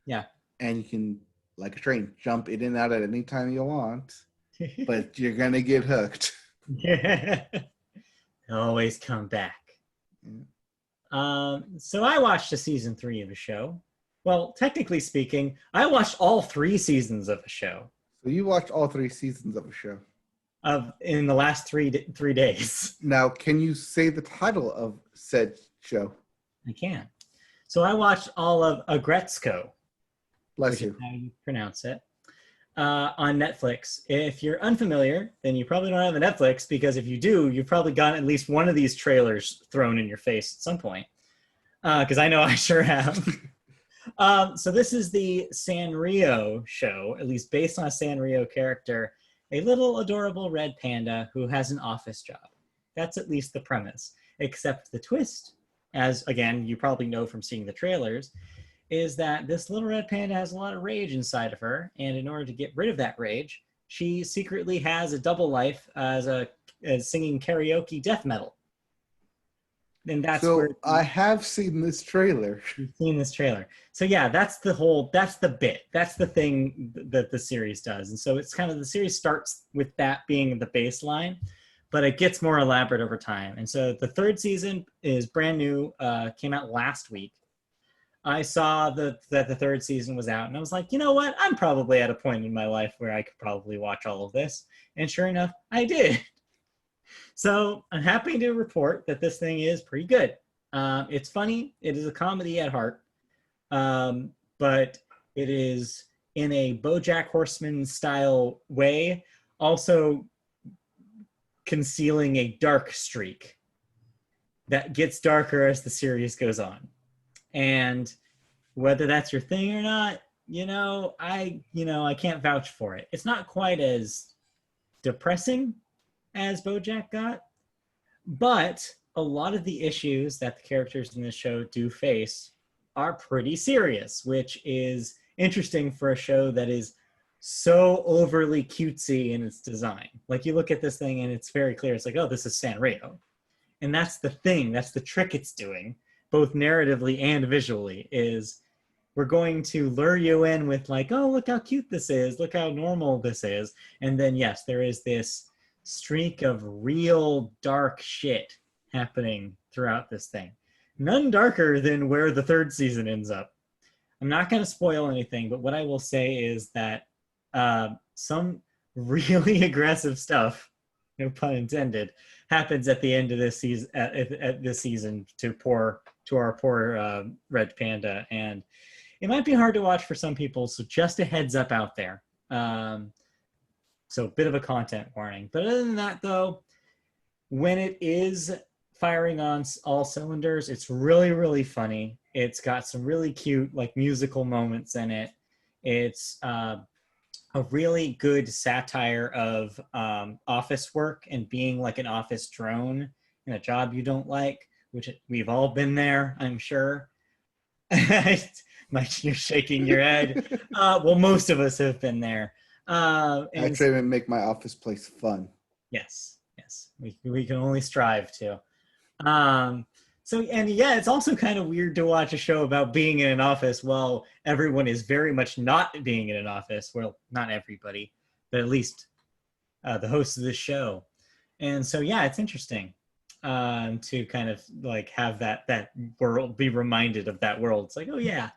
Yeah. And you can, like a train, jump in and out at any time you want, but you're going to get hooked. Yeah. Always come back. Yeah. So I watched a season 3 of a show. Well, technically speaking, I watched all 3 seasons of a show. So you watched all 3 seasons of a show? In the last 3 days. Now, can you say the title of said show? I can. So I watched all of Agretzko. Bless you. How you pronounce it. On Netflix. If you're unfamiliar, then you probably don't have a Netflix, because if you do, you've probably gotten at least one of these trailers thrown in your face at some point. Because I know I sure have. So this is the Sanrio show, at least based on a Sanrio character, a little adorable red panda who has an office job. That's at least the premise. Except the twist, as again, you probably know from seeing the trailers, is that this little red panda has a lot of rage inside of her. And in order to get rid of that rage, she secretly has a double life as singing karaoke death metal. And that's where I have seen this trailer. you've seen this trailer. So yeah, that's the bit. That's the thing that the series does. And so it's kind of, the series starts with that being the baseline, but it gets more elaborate over time. And so the third season is brand new, came out last week. I saw that the third season was out, and I was like, you know what? I'm probably at a point in my life where I could probably watch all of this. And sure enough, I did. So I'm happy to report that this thing is pretty good. It's funny. It is a comedy at heart, but it is in a BoJack Horseman style way, also concealing a dark streak that gets darker as the series goes on. And whether that's your thing or not, I can't vouch for it. It's not quite as depressing as BoJack got, but a lot of the issues that the characters in this show do face are pretty serious, which is interesting for a show that is so overly cutesy in its design. Like, you look at this thing and it's very clear. It's like, oh, this is Sanrio. And that's the thing. That's the trick it's doing, both narratively and visually, is we're going to lure you in with like, oh, look how cute this is. Look how normal this is. And then, yes, there is this streak of real dark shit happening throughout this thing. None darker than where the third season ends up. I'm not going to spoil anything, but what I will say is that some really aggressive stuff, no pun intended, happens at the end of this season. At this season to our poor red panda, and it might be hard to watch for some people. So just a heads up out there. So a bit of a content warning. But other than that, though, when it is firing on all cylinders, it's really, really funny. It's got some really cute, like, musical moments in it. It's a really good satire of office work and being like an office drone in a job you don't like, which we've all been there, I'm sure. Mike, you're shaking your head. Well, most of us have been there. I try to make my office place fun. Yes. We can only strive to. So, and yeah, it's also kind of weird to watch a show about being in an office while everyone is very much not being in an office. Well, not everybody, but at least the hosts of this show. And so, yeah, it's interesting to kind of like have that world, be reminded of that world. It's like, oh yeah,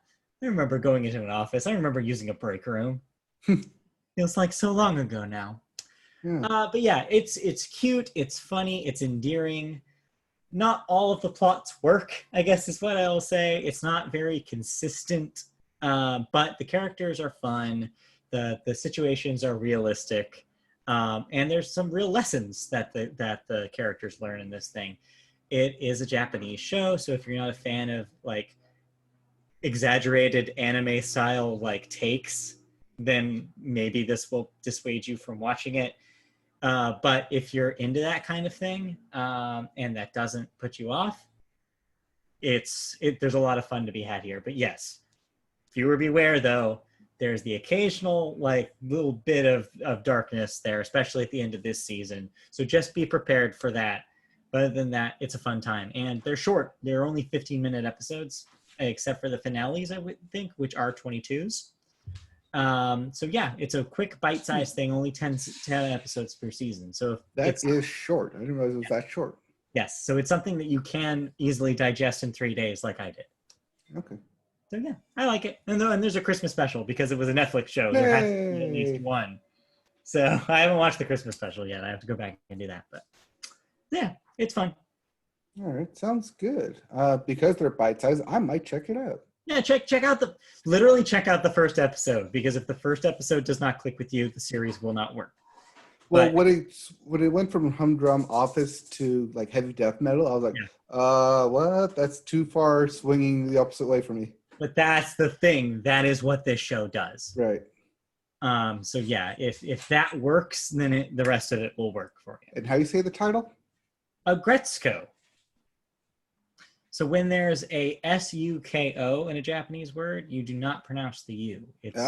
I remember going into an office. I remember using a break room. Feels like so long ago now. Yeah. But yeah, it's cute, it's funny, it's endearing. Not all of the plots work, I guess is what I will say. It's not very consistent, but the characters are fun. The situations are realistic, and there's some real lessons that the characters learn in this thing. It is a Japanese show, so if you're not a fan of like exaggerated anime style like takes, then maybe this will dissuade you from watching it. But if you're into that kind of thing, and that doesn't put you off, there's a lot of fun to be had here. But yes, viewer beware though. There's the occasional like little bit of darkness there, especially at the end of this season. So just be prepared for that. But other than that, it's a fun time. And they're short. They're only 15-minute episodes, except for the finales, I would think, which are 22s. So yeah, it's a quick bite-sized thing, only 10 episodes per season. So that is short. I didn't realize it was that short. Yes, so it's something that you can easily digest in 3 days like I did. Okay. So yeah, I like it. And there's a Christmas special because it was a Netflix show. There has to be at least one. So I haven't watched the Christmas special yet. I have to go back and do that. But yeah, it's fun. All right, sounds good. Because they're bite-sized, I might check it out. Yeah, check out the first episode, because if the first episode does not click with you, the series will not work. Well, when it went from humdrum office to like heavy death metal, I was like, what? That's too far swinging the opposite way for me. But that's the thing. That is what this show does. Right. So yeah, if that works, then the rest of it will work for you. And how you say the title? Agretsuko. So when there's a S-U-K-O in a Japanese word, you do not pronounce the U. It's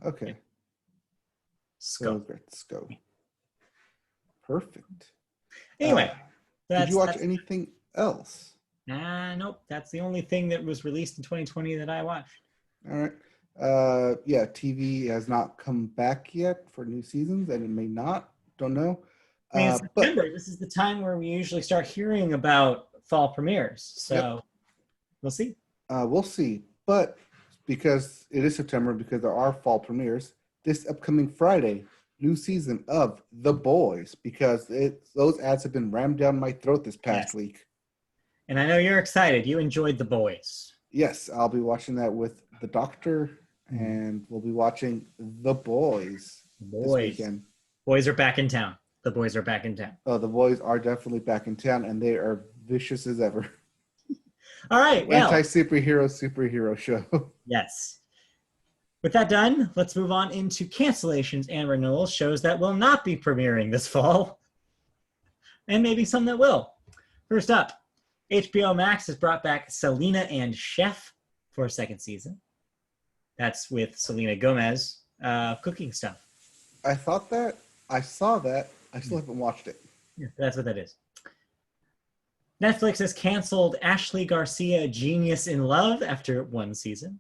okay. Sko. Go. Perfect. Anyway, did you watch anything else? Nope. That's the only thing that was released in 2020 that I watched. All right. Yeah, TV has not come back yet for new seasons, and it may not. Don't know. I mean, it's September. This is the time where we usually start hearing about fall premieres. So we'll see. We'll see. But because it is September, because there are fall premieres, this upcoming Friday, new season of The Boys, because those ads have been rammed down my throat this past week. And I know you're excited. You enjoyed The Boys. Yes, I'll be watching that with the doctor, and we'll be watching The Boys this weekend. Boys are back in town. The boys are back in town. Oh, the boys are definitely back in town, and they are vicious as ever. All right, well. Anti-superhero show. Yes. With that done, let's move on into cancellations and renewals, shows that will not be premiering this fall, and maybe some that will. First up, HBO Max has brought back Selena and Chef for a second season. That's with Selena Gomez cooking stuff. I thought that. I saw that. I still haven't watched it. Yeah, that's what that is. Netflix has canceled Ashley Garcia Genius in Love after one season.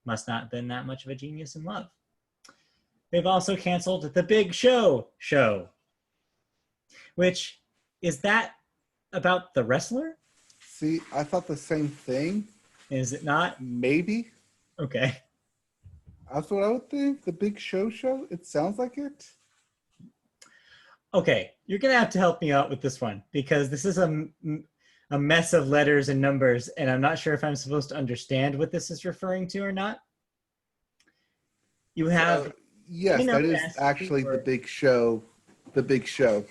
Must not have been that much of a genius in love. They've also canceled The Big Show, which is that about the wrestler? See, I thought the same thing. Is it not? Maybe. Okay. That's what I would think. The Big Show. It sounds like it. Okay, you're going to have to help me out with this one because this is a mess of letters and numbers, and I'm not sure if I'm supposed to understand what this is referring to or not. You have... yes, that is actually The Big Show. The Big Show.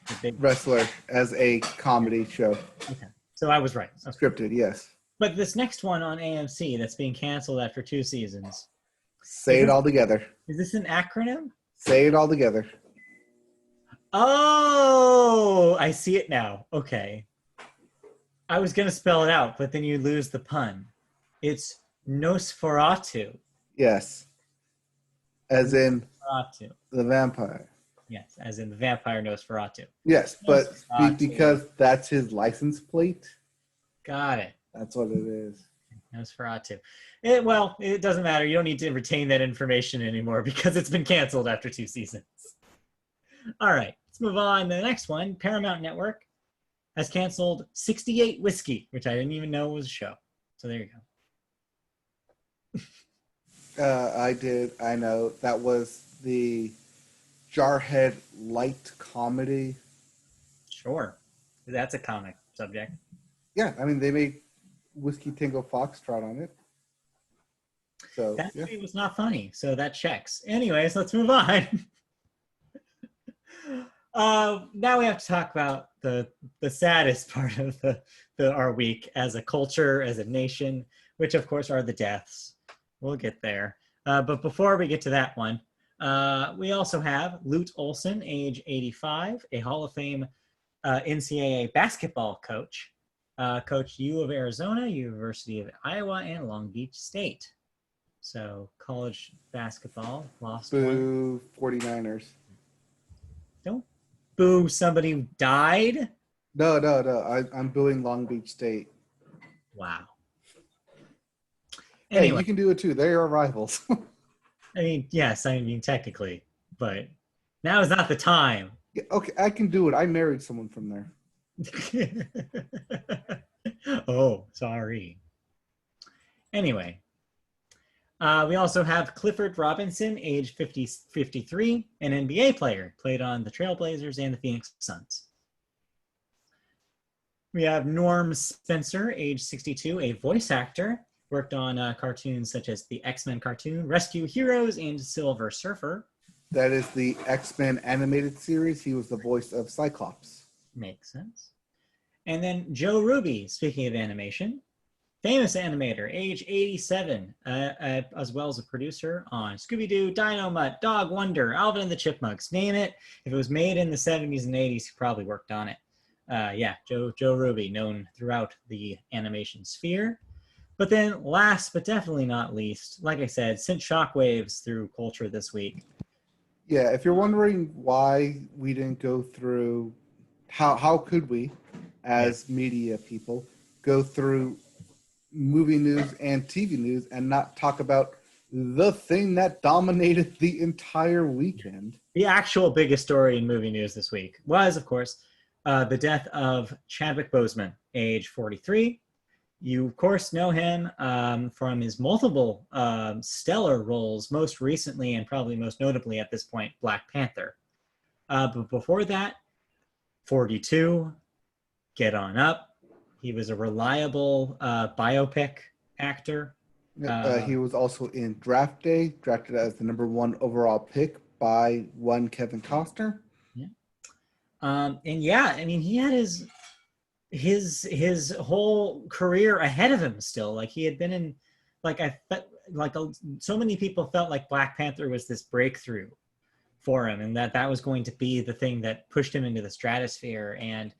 The Big Wrestler as a comedy show. Okay, so I was right. Okay. Scripted, yes. But this next one on AMC that's being canceled after 2 seasons. Say it all together. Is this an acronym? Say it all together. Oh, I see it now. Okay. I was going to spell it out, but then you lose the pun. It's Nosferatu. Yes. As in Nosferatu. The vampire. Yes, as in the vampire Nosferatu. Yes, but because that's his license plate. Got it. That's what it is. Nosferatu. Well, it doesn't matter. You don't need to retain that information anymore because it's been canceled after 2 seasons. All right, let's move on to the next one. Paramount Network has canceled 68 Whiskey, which I didn't even know was a show. So there you go. I did. I know. That was the Jarhead light comedy. Sure. That's a comic subject. Yeah, I mean, they made Whiskey Tango Foxtrot on it. So that movie was not funny, so that checks. Anyways, let's move on. Now we have to talk about the saddest part of our week as a culture, as a nation, which of course are the deaths. We'll get there. But before we get to that one, we also have Lute Olson, age 85, a Hall of Fame NCAA basketball coach. Coached U of Arizona, University of Iowa, and Long Beach State. So college basketball lost. Boo, 49ers. Don't boo somebody who died. No. I'm booing Long Beach State. Wow. Anyway. Hey, you can do it too. They are rivals. I mean, yes, I mean technically, but now is not the time. Yeah, okay, I can do it. I married someone from there. Oh, sorry. Anyway, we also have Clifford Robinson, age 53, an NBA player, played on the Trailblazers and the Phoenix Suns. We have Norm Spencer, age 62, a voice actor, worked on cartoons such as the X-Men cartoon, Rescue Heroes, and Silver Surfer. That is the X-Men animated series. He was the voice of Cyclops. Makes sense. And then Joe Ruby, speaking of animation, famous animator, age 87, as well as a producer on Scooby-Doo, Dynamite, Dog Wonder, Alvin and the Chipmunks, name it. If it was made in the 70s and 80s, he probably worked on it. Joe Ruby, known throughout the animation sphere. But then last but definitely not least, like I said, sent shockwaves through culture this week. Yeah, if you're wondering why we didn't go through, how could we, as media people, go through movie news and TV news and not talk about the thing that dominated the entire weekend? The actual biggest story in movie news this week was, of course, the death of Chadwick Boseman, age 43. You, of course, know him from his multiple stellar roles, most recently and probably most notably at this point, Black Panther. But before that, 42, Get On Up. He was a reliable biopic actor. He was also in Draft Day, drafted as the #1 overall pick by one Kevin Costner. Yeah. He had his whole career ahead of him still. Like he had been in, so many people felt like Black Panther was this breakthrough for him, and that was going to be the thing that pushed him into the stratosphere. And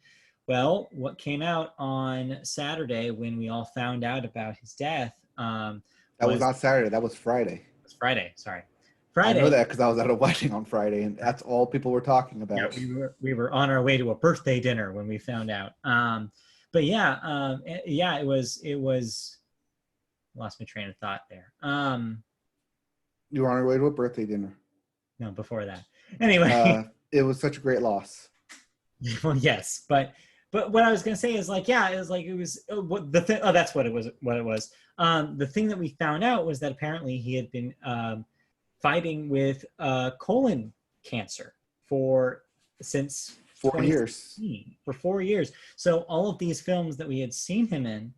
well, what came out on Saturday when we all found out about his death? That was not Saturday. That was Friday. It was Friday. Sorry, Friday. I know that because I was at a wedding on Friday, and that's all people were talking about. Yeah, we were on our way to a birthday dinner when we found out. It was. Lost my train of thought there. You were on your way to a birthday dinner. No, before that. Anyway, it was such a great loss. Well, yes, but what I was gonna say is that's what it was. What it was. The thing that we found out was that apparently he had been fighting with colon cancer since 4 years. For 4 years. So all of these films that we had seen him in,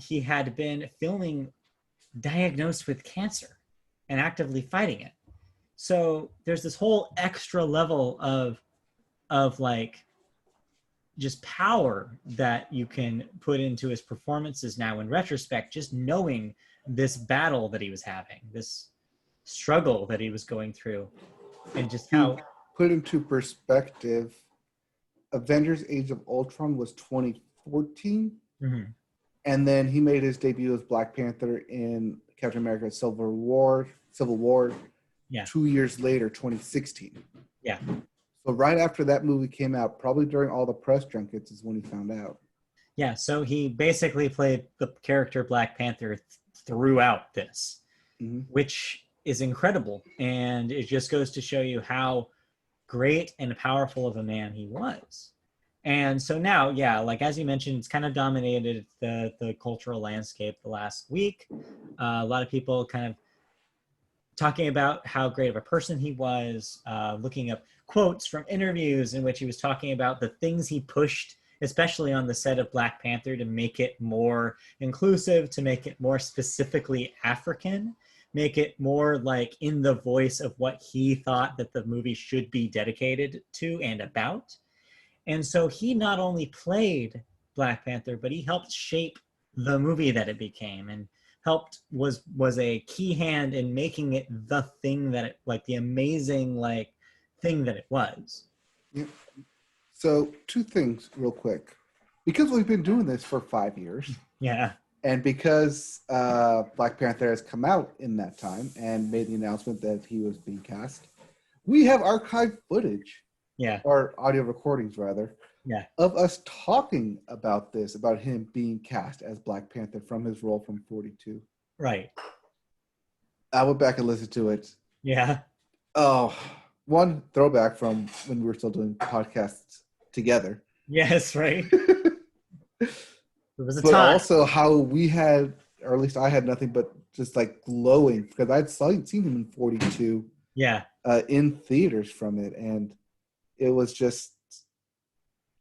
he had been filming diagnosed with cancer and actively fighting it. So there's this whole extra level of like just power that you can put into his performances now in retrospect, just knowing this battle that he was having, this struggle that he was going through, and just how put into perspective, Avengers Age of Ultron was 2014, and then he made his debut as Black Panther in Captain America Civil War 2 years later, 2016. Yeah. So right after that movie came out, probably during all the press junkets is when he found out. Yeah, so he basically played the character Black Panther throughout this, which is incredible. And it just goes to show you how great and powerful of a man he was. And so now, as you mentioned, it's kind of dominated the cultural landscape the last week. A lot of people kind of talking about how great of a person he was, looking up quotes from interviews in which he was talking about the things he pushed, especially on the set of Black Panther, to make it more inclusive, to make it more specifically African, make it more like in the voice of what he thought that the movie should be dedicated to and about. And so he not only played Black Panther, but he helped shape the movie that it became, and was a key hand in making it the thing that it, like the amazing thing that it was. Yeah. So 2 things real quick, because we've been doing this for 5 years. Yeah. And because Black Panther has come out in that time and made the announcement that he was being cast, we have archived footage. Yeah. Or audio recordings, rather. Yeah. Of us talking about this, about him being cast as Black Panther from his role from 42. Right. I went back and listened to it. Yeah. Oh, one throwback from when we were still doing podcasts together. Yes, right. It was a but time. Also how we had, or at least I had nothing but just glowing, because I'd seen him in 42. Yeah. In theaters from it, and it was just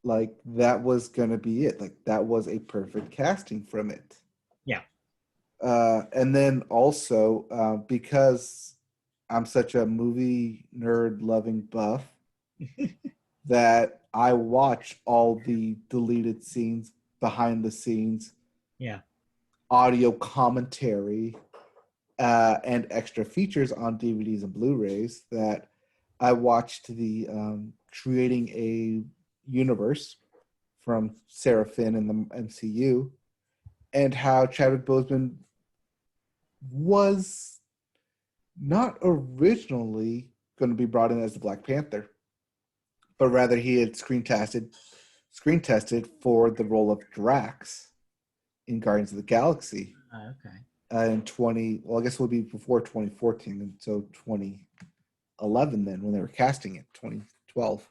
that was gonna be it. That was a perfect casting from it. Yeah. And then also because I'm such a movie nerd loving buff that I watch all the deleted scenes, behind the scenes. Yeah. audio commentary and extra features on DVDs and Blu-rays that I watched the creating a universe from Sarah Finn in the MCU, and how Chadwick Boseman was not originally going to be brought in as the Black Panther, but rather he had screen tested for the role of Drax in Guardians of the Galaxy. Okay. In I guess it would be before 2014, and so 2011 then when they were casting it, 2012.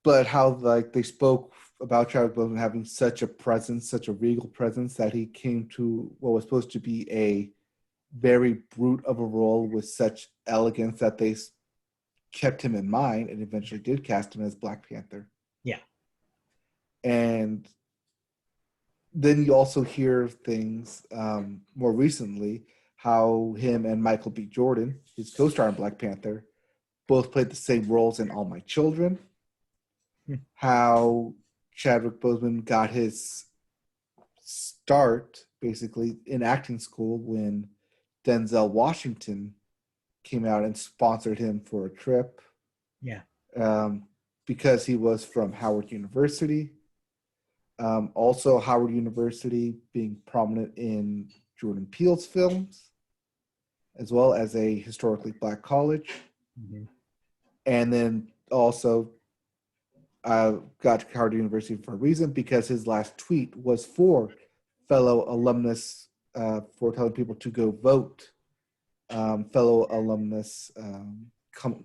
But how they spoke about Chadwick Boseman having such a presence, such a regal presence, that he came to what was supposed to be a very brute of a role with such elegance that they kept him in mind and eventually did cast him as Black Panther. Yeah. And then you also hear things more recently how him and Michael B. Jordan, his co-star in Black Panther, both played the same roles in All My Children. How Chadwick Boseman got his start basically in acting school when Denzel Washington came out and sponsored him for a trip. Yeah. Because he was from Howard University. Also, Howard University being prominent in Jordan Peele's films, as well as a historically Black college. Mm-hmm. And then also got to Howard University for a reason, because his last tweet was for fellow alumnus, for telling people to go vote, fellow alumnus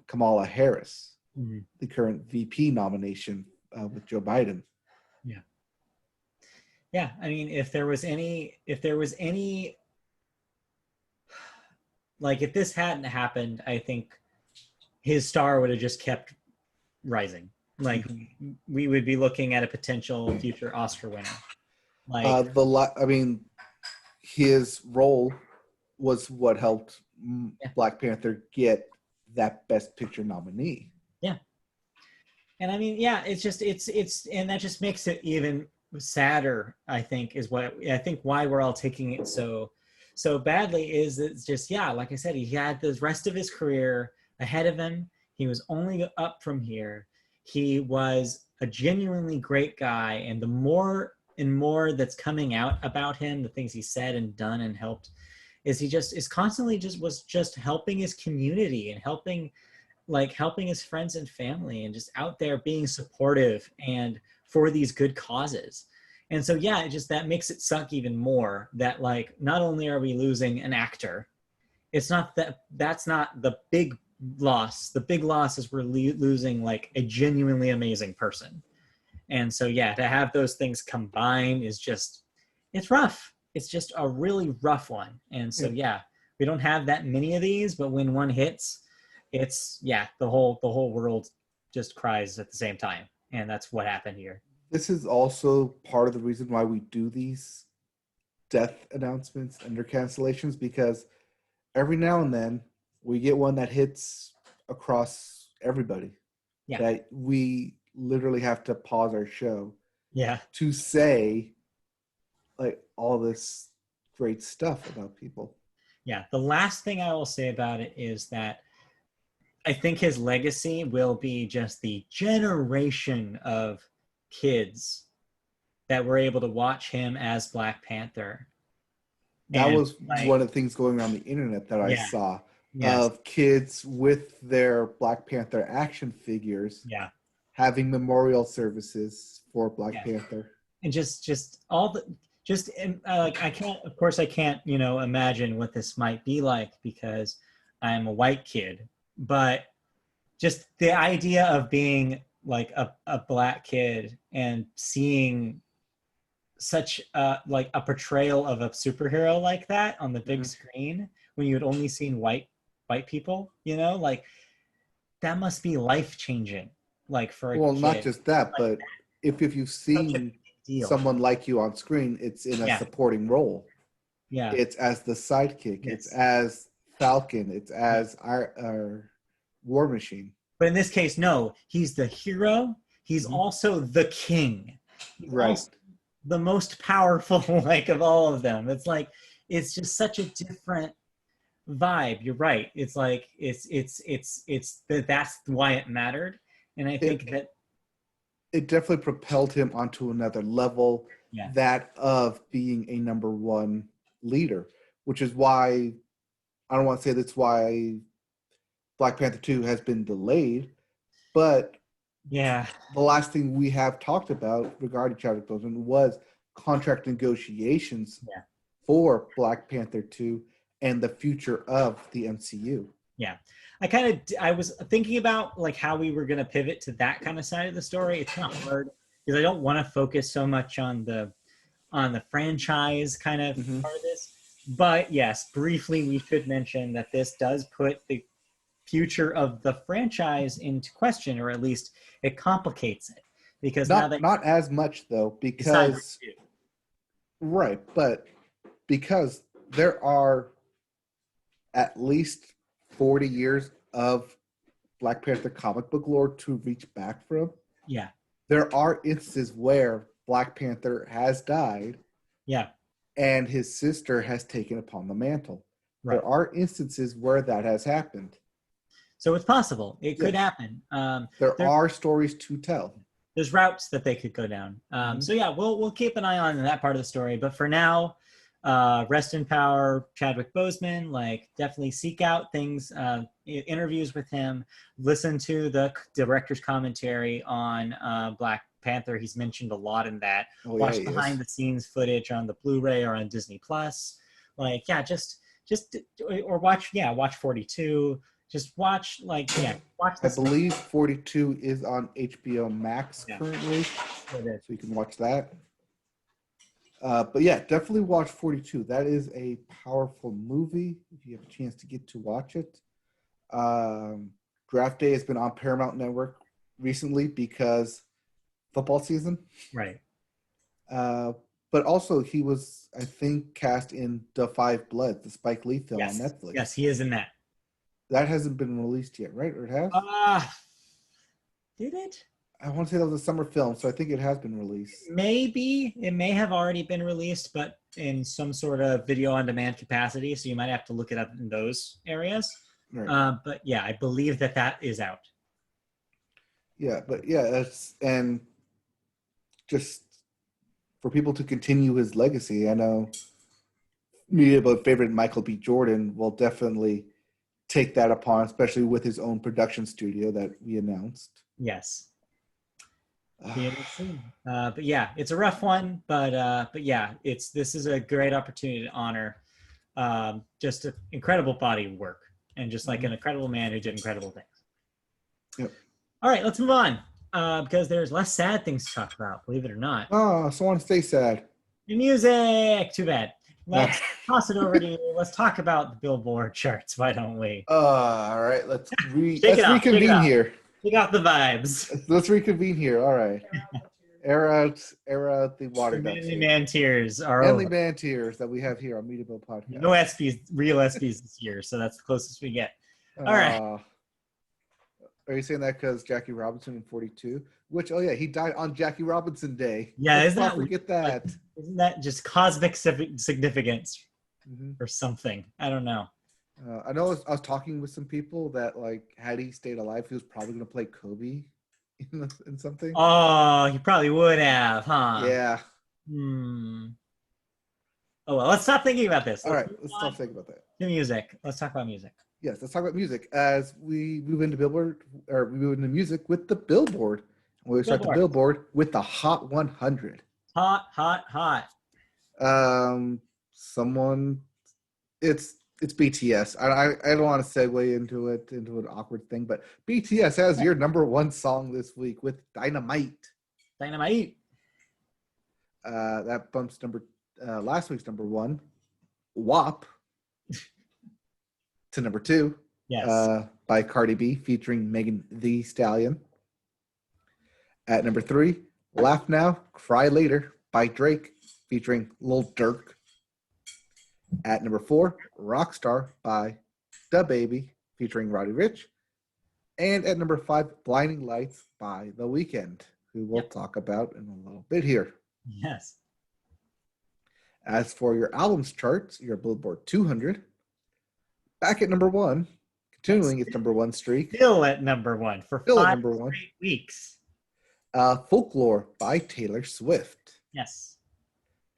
Kamala Harris, mm-hmm. the current VP nomination with Joe Biden. Yeah. Yeah, I mean, if there was any, like, if this hadn't happened, I think his star would have just kept rising. Like, we would be looking at a potential future Oscar winner. Like, his role was what helped Black Panther get that Best Picture nominee. Yeah. And I mean, yeah, it's and that just makes it even sadder, I think, is why we're all taking it so badly, is it's just, yeah, like I said, he had the rest of his career ahead of him. He was only up from here. He was a genuinely great guy, and the more and more that's coming out about him, the things he said and done and helped, is he just is constantly just helping his community and helping his friends and family, and just out there being supportive and for these good causes. And so, yeah, that makes it suck even more that, like, not only are we losing an actor, that's not the big loss. The big loss is we're losing, like, a genuinely amazing person. And so, yeah, to have those things combine is it's rough. It's just a really rough one. And so, yeah, we don't have that many of these, but when one hits, it's, yeah, the whole world just cries at the same time. And that's what happened here. This is also part of the reason why we do these death announcements and their cancellations, because every now and then we get one that hits across everybody. Yeah. That we literally have to pause our show. Yeah. To say, like, all this great stuff about people. Yeah. The last thing I will say about it is that I think his legacy will be just the generation of kids that were able to watch him as Black Panther. That was one of the things going around the internet that I saw, of kids with their Black Panther action figures, having memorial services for Black Panther, and just all the I can't imagine what this might be like, because I'm a white kid, but just the idea of being like a Black kid and seeing such like a portrayal of a superhero like that on the big screen, when you had only seen white people, like, that must be life-changing, like, for a kid. Not just that, like, but if you've seen someone like you on screen, it's in a supporting role. Yeah, it's as the sidekick, it's as Falcon, it's as our War Machine. But in this case, no, he's the hero. He's also the king. He's right. also the most powerful like of all of them. It's like it's just such a different vibe. You're right. It's like it's that's why it mattered. And I think that it definitely propelled him onto another level, yeah. that of being a number one leader, which is why I don't want to say that's why Black Panther 2 has been delayed, but Yeah. the last thing we have talked about regarding Chadwick Boseman was contract negotiations Yeah. for Black Panther 2 and the future of the MCU. Yeah. I was thinking about like how we were going to pivot to that kind of side of the story. It's not hard because I don't want to focus so much on the franchise kind of part of this. But yes, briefly we should mention that this does put the future of the franchise into question, or at least it complicates it, because not as much though, because right, but because there are at least 40 years of Black Panther comic book lore to reach back from. Yeah. There are instances where Black Panther has died. Yeah. And his sister has taken upon the mantle. Right. There are instances where that has happened. So it's possible. It could happen. There are stories to tell. There's routes that they could go down. So yeah, we'll keep an eye on that part of the story. But for now, rest in power, Chadwick Boseman. Like, definitely seek out things, interviews with him. Listen to the director's commentary on Black Panther. He's mentioned a lot in that. Watch behind the scenes footage on the Blu-ray or on Disney Plus. Like, yeah, just or watch 42. Just watch watch I believe 42 is on HBO Max currently, so you can watch that. But yeah, definitely watch 42. That is a powerful movie if you have a chance to get to watch it. Draft Day has been on Paramount Network recently because football season. Right. But also he was, I think, cast in The Five Bloods, the Spike Lee film on Netflix. Yes, he is in that. That hasn't been released yet, right? Or it has? Did it? I want to say that was a summer film, so I think it has been released. Maybe. It may have already been released, but in some sort of video on demand capacity, so you might have to look it up in those areas. Right. But yeah, I believe that is out. Yeah, but yeah, that's, and just for people to continue his legacy, I know me, about favorite Michael B. Jordan will definitely take that upon, especially with his own production studio that we announced. Yes. But yeah, it's a rough one, but yeah, this is a great opportunity to honor just an incredible body of work and just like an incredible man who did incredible things. Yep. All right, let's move on because there's less sad things to talk about, believe it or not. Oh, so I want to stay sad. Music, too bad. Let's toss it over to you. Let's talk about the Billboard charts. Why don't we? All right, let's reconvene here. We got the vibes. Let's reconvene here. All right. Air out the water. Manly Man tears are Manly Man tears that we have here on Media Bill Podcast. No SPs, real SPs this year, so that's the closest we get. All right. Are you saying that because Jackie Robinson in 42? Which, he died on Jackie Robinson Day. Yeah, Let's not forget that. Isn't that just cosmic significance or something? I don't know. I know I was talking with some people that, like, had he stayed alive, he was probably going to play Kobe in something. Oh, he probably would have, huh? Yeah. Oh, well, let's stop thinking about this. All right, let's stop thinking about that. To music. Let's talk about music. Yes, let's talk about music as we move into music with the Billboard. We start the Billboard with the Hot 100. Hot. It's BTS. I don't want to segue into an awkward thing, but BTS has your number one song this week with Dynamite. That bumps last week's number one, WAP, to number two. Yes. By Cardi B featuring Megan Thee Stallion. At number three, Laugh Now, Cry Later by Drake featuring Lil Durk. At number four, Rockstar by DaBaby featuring Roddy Ricch. And at number five, Blinding Lights by The Weeknd, who we'll talk about in a little bit here. Yes. As for your albums charts, your Billboard 200, back at number 1, continuing its number 1 streak. Still at number 1 for Still at 5 number 1. straight weeks. Folklore by Taylor Swift. Yes.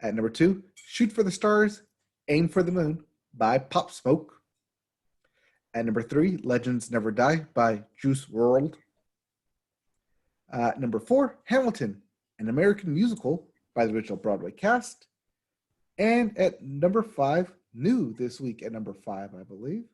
At number 2, Shoot for the Stars, Aim for the Moon by Pop Smoke. At number 3, Legends Never Die by Juice WRLD. Number 4, Hamilton, an American musical by the original Broadway cast. And at number 5, new this week at number 5, I believe,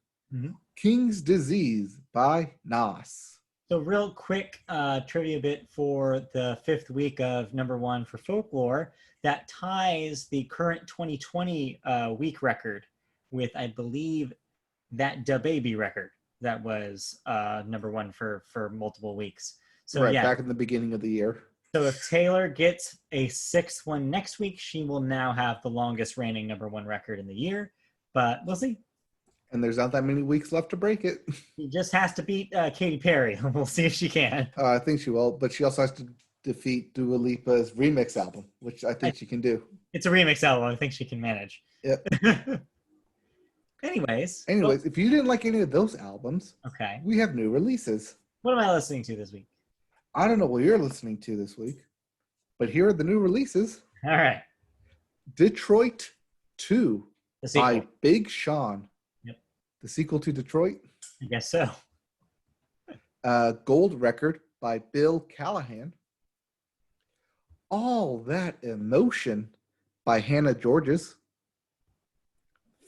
King's Disease by Nas. So real quick trivia bit for the 5th week of number 1 for Folklore that ties the current 2020 week record with, I believe, that Da Baby record that was number 1 for multiple weeks. So right, yeah, back in the beginning of the year. So if Taylor gets a 6th one next week, she will now have the longest reigning number 1 record in the year. But we'll see. And there's not that many weeks left to break it. She just has to beat Katy Perry. We'll see if she can. I think she will, but she also has to defeat Dua Lipa's remix album, which I think she can do. It's a remix album. I think she can manage. Yep. Anyways, if you didn't like any of those albums, okay, we have new releases. What am I listening to this week? I don't know what you're listening to this week, but here are the new releases. All right. Detroit 2 by Big Sean. Yep. The sequel to Detroit. I guess so. Gold Record by Bill Callahan. All That Emotion by Hannah Georges.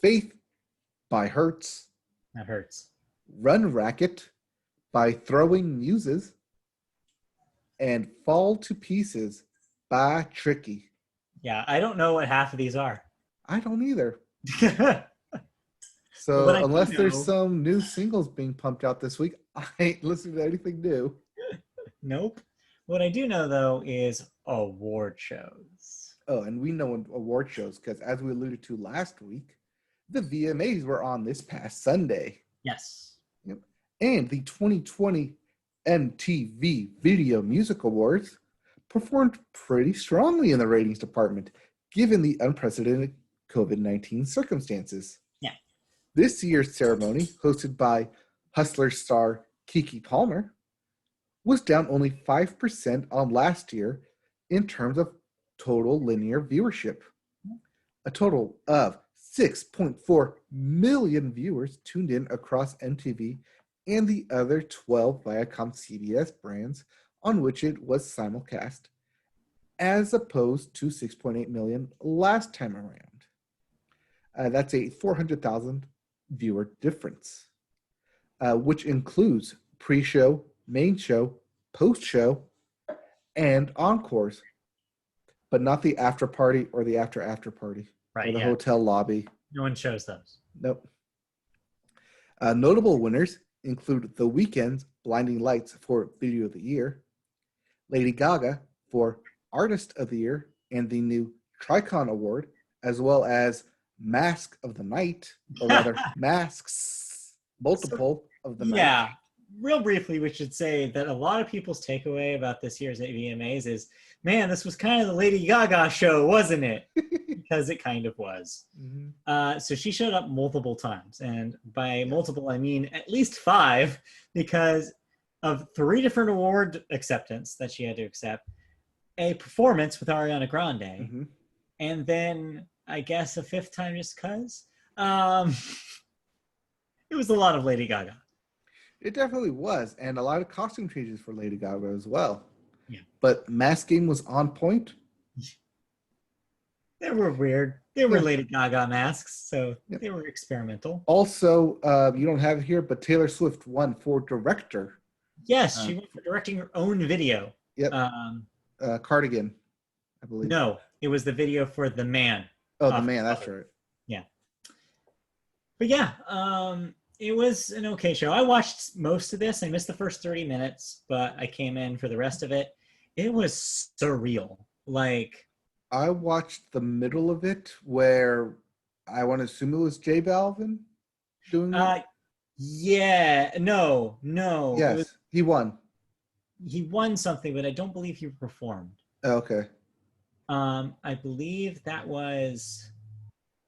Faith by Hertz. That hurts. Run Racket by Throwing Muses. And Fall to Pieces by Tricky. Yeah, I don't know what half of these are. I don't either. So unless there's some new singles being pumped out this week, I ain't listening to anything new. Nope. What I do know, though, is award shows. Oh, and we know award shows because, as we alluded to last week, the VMAs were on this past Sunday. Yes. Yep. And the 2020 MTV Video Music Awards performed pretty strongly in the ratings department, given the unprecedented COVID-19 circumstances. Yeah. This year's ceremony, hosted by Hustler star Keke Palmer, was down only 5% on last year in terms of total linear viewership. A total of 6.4 million viewers tuned in across MTV and the other 12 Viacom CBS brands on which it was simulcast, as opposed to 6.8 million last time around. That's a 400,000 viewer difference, which includes pre-show, main show, post-show, and encores, but not the after party or the after party, right, or the hotel lobby. No one shows those. Nope. Notable winners include The Weeknd's Blinding Lights for Video of the Year, Lady Gaga for Artist of the Year and the new Tricon Award, as well as Mask of the Night, or rather Masks, multiple of the night. Yeah. Real briefly, we should say that a lot of people's takeaway about this year's VMAs is, man, this was kind of the Lady Gaga show, wasn't it? Because it kind of was. Mm-hmm. So she showed up multiple times. And by multiple, I mean at least 5, because of 3 different award acceptance that she had to accept, a performance with Ariana Grande, mm-hmm. and then I guess a 5th time just because. It was a lot of Lady Gaga. It definitely was, and a lot of costume changes for Lady Gaga as well. Yeah. But masking was on point. They were weird. They were Lady Gaga masks, so they were experimental. Also, you don't have it here, but Taylor Swift won for director. Yes, she went for directing her own video. Yep. Cardigan, I believe. No, it was the video for The Man. Oh, The Man, that's right. Yeah. But yeah, it was an okay show. I watched most of this. I missed the first 30 minutes, but I came in for the rest of it. It was surreal. Like, I watched the middle of it where I want to assume it was J Balvin doing it. Yeah. No. Yes, he won. He won something, but I don't believe he performed. Okay. I believe that was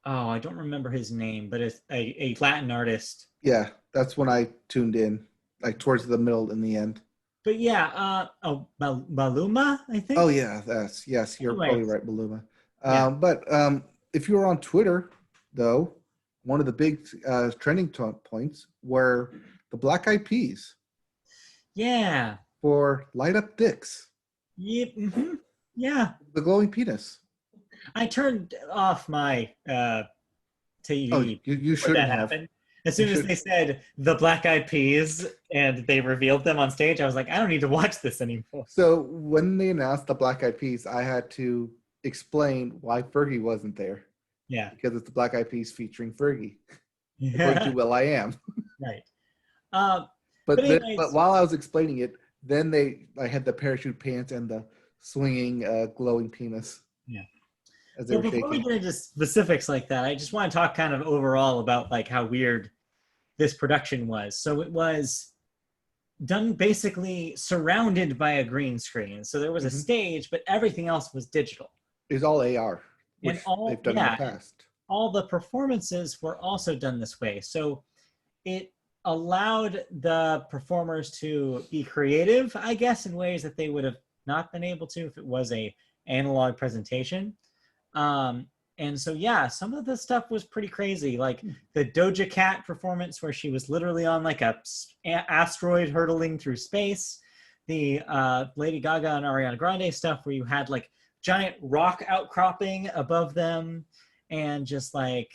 oh, I don't remember his name, but it's a Latin artist. Yeah, that's when I tuned in, like towards the middle in the end. But yeah, Maluma, I Oh think. yeah, yes, you're probably Anyways, right, Maluma. yeah, But if you were on Twitter, though, one of the big trending points were the Black Eyed Peas yeah, for "Light Up Dicks," yeah, yeah. the glowing penis. I turned off my Oh, TV you when that shouldn't have. happened. As You soon as should. they said the Black Eyed Peas and they revealed them on stage, I was like, I don't need to watch this anymore. So when they announced the Black Eyed Peas, I had to explain why Fergie wasn't there Yeah, because it's the Black Eyed Peas featuring Fergie, according to yeah, Will I Am. right. Um, but But anyways, while I was explaining it, then I had the parachute pants and the swinging glowing penis yeah. as they But were before we shaking. get into specifics like that, I just want to talk kind of overall about like how weird this production was. So it was done basically surrounded by a green screen. So there was a Mm-hmm. stage, but everything else was digital. It's all AR, And which they've done in the past. all the performances were also done this way. So it allowed the performers to be creative, I guess, in ways that they would have not been able to if it was a analog presentation. Um, and so yeah, some of the stuff was pretty crazy, like the Doja Cat performance where she was literally on like a asteroid hurtling through space. The Lady Gaga and Ariana Grande stuff where you had like giant rock outcropping above them, and just like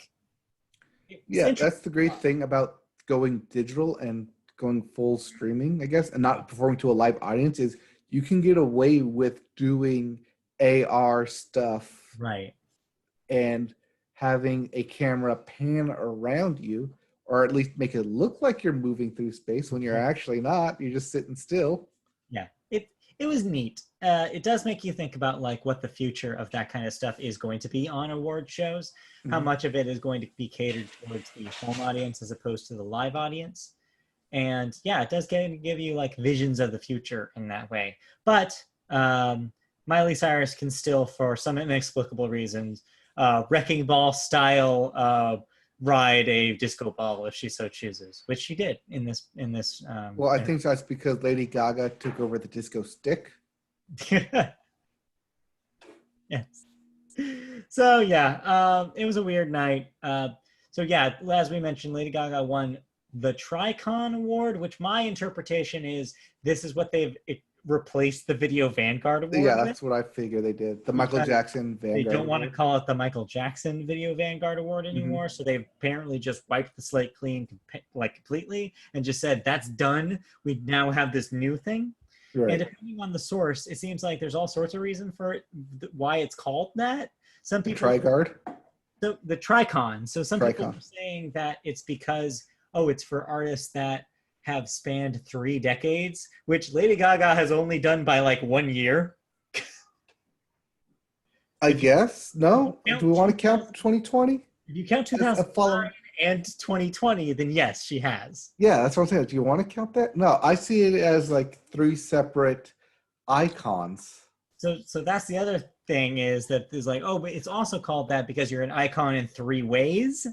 it's Yeah, interesting. that's the great thing about going digital and going full streaming, I guess, and not performing to a live audience is you can get away with doing AR stuff Right. and having a camera pan around you, or at least make it look like you're moving through space when you're actually not. You're just sitting still. Yeah, it was neat. It does make you think about like what the future of that kind of stuff is going to be on award shows. How Mhm. much of it is going to be catered towards the home audience as opposed to the live audience. And yeah, it does give you like visions of the future in that way. But Miley Cyrus can still, for some inexplicable reasons, wrecking ball style ride a disco ball if she so chooses, which she did in this Well, I think that's because Lady Gaga took over the disco stick. yes. So yeah, it was a weird night. So yeah, as we mentioned, Lady Gaga won the Tricon Award, which my interpretation is this is what they've replaced the Video Vanguard Yeah, Award with, that's what I figure they did. The Michael because Jackson they Vanguard don't want to Award. call it the Michael Jackson Video Vanguard Award Mm-hmm. anymore. So they've apparently just wiped the slate clean, like completely, and just said that's done. We now have this new thing. And Right. depending on the source, it seems like there's all sorts of reason for it, why it's called that. Some The people, Triguard. the Tricon. So some people Tricon. are saying that it's because, oh, it's for artists that have spanned 3 decades, which Lady Gaga has only done by like 1 year. I If you guess. No? Do count we want to 2000, count 2020 if you count as a 2009 follow? and 2020, then yes, she has. Yeah, that's what I'm saying. Do you want to count that? No, I see it as like 3 separate icons. So that's the other thing, is that there's like, oh, but it's also called that because you're an icon in 3 ways,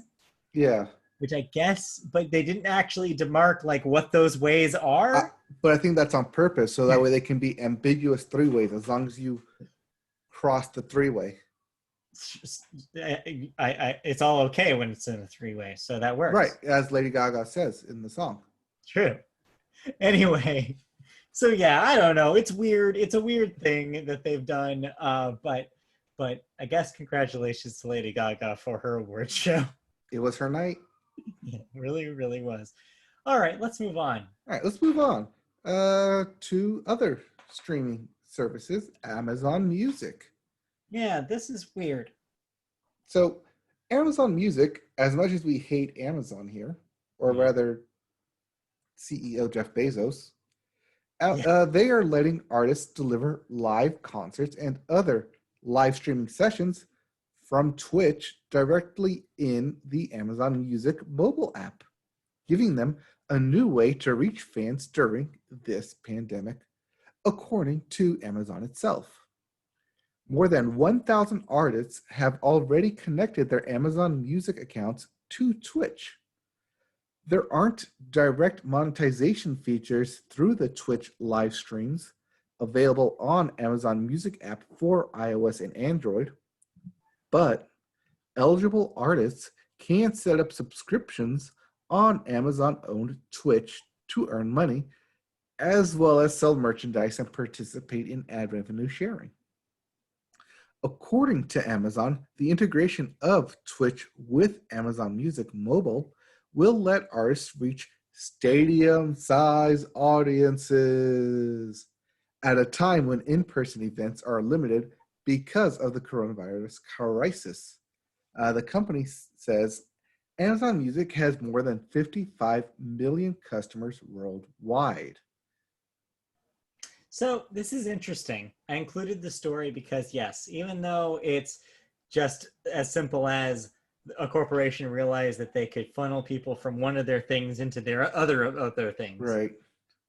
Yeah. which I guess, but they didn't actually demark like what those ways are. But I think that's on purpose, so that way they can be ambiguous 3 ways as long as you cross the 3-way. It's all okay when it's in a 3-way, so that works. Right, as Lady Gaga says in the song. True. Anyway, so yeah, I don't know. It's weird. It's a weird thing that they've done. But I guess congratulations to Lady Gaga for her award show. It was her night. It really, really was. All right, let's move on. All right, let's move on to other streaming services, Amazon Music. Yeah, this is weird. So, Amazon Music, as much as we hate Amazon here, or rather CEO Jeff Bezos, they are letting artists deliver live concerts and other live streaming sessions from Twitch directly in the Amazon Music mobile app, giving them a new way to reach fans during this pandemic, according to Amazon itself. More than 1,000 artists have already connected their Amazon Music accounts to Twitch. There aren't direct monetization features through the Twitch live streams available on Amazon Music app for iOS and Android, but eligible artists can set up subscriptions on Amazon-owned Twitch to earn money, as well as sell merchandise and participate in ad revenue sharing. According to Amazon, the integration of Twitch with Amazon Music Mobile will let artists reach stadium-size audiences at a time when in-person events are limited because of the coronavirus crisis. The company says Amazon Music has more than 55 million customers worldwide. So this is interesting. I included the story because, yes, even though it's just as simple as a corporation realized that they could funnel people from one of their things into their other things, Right.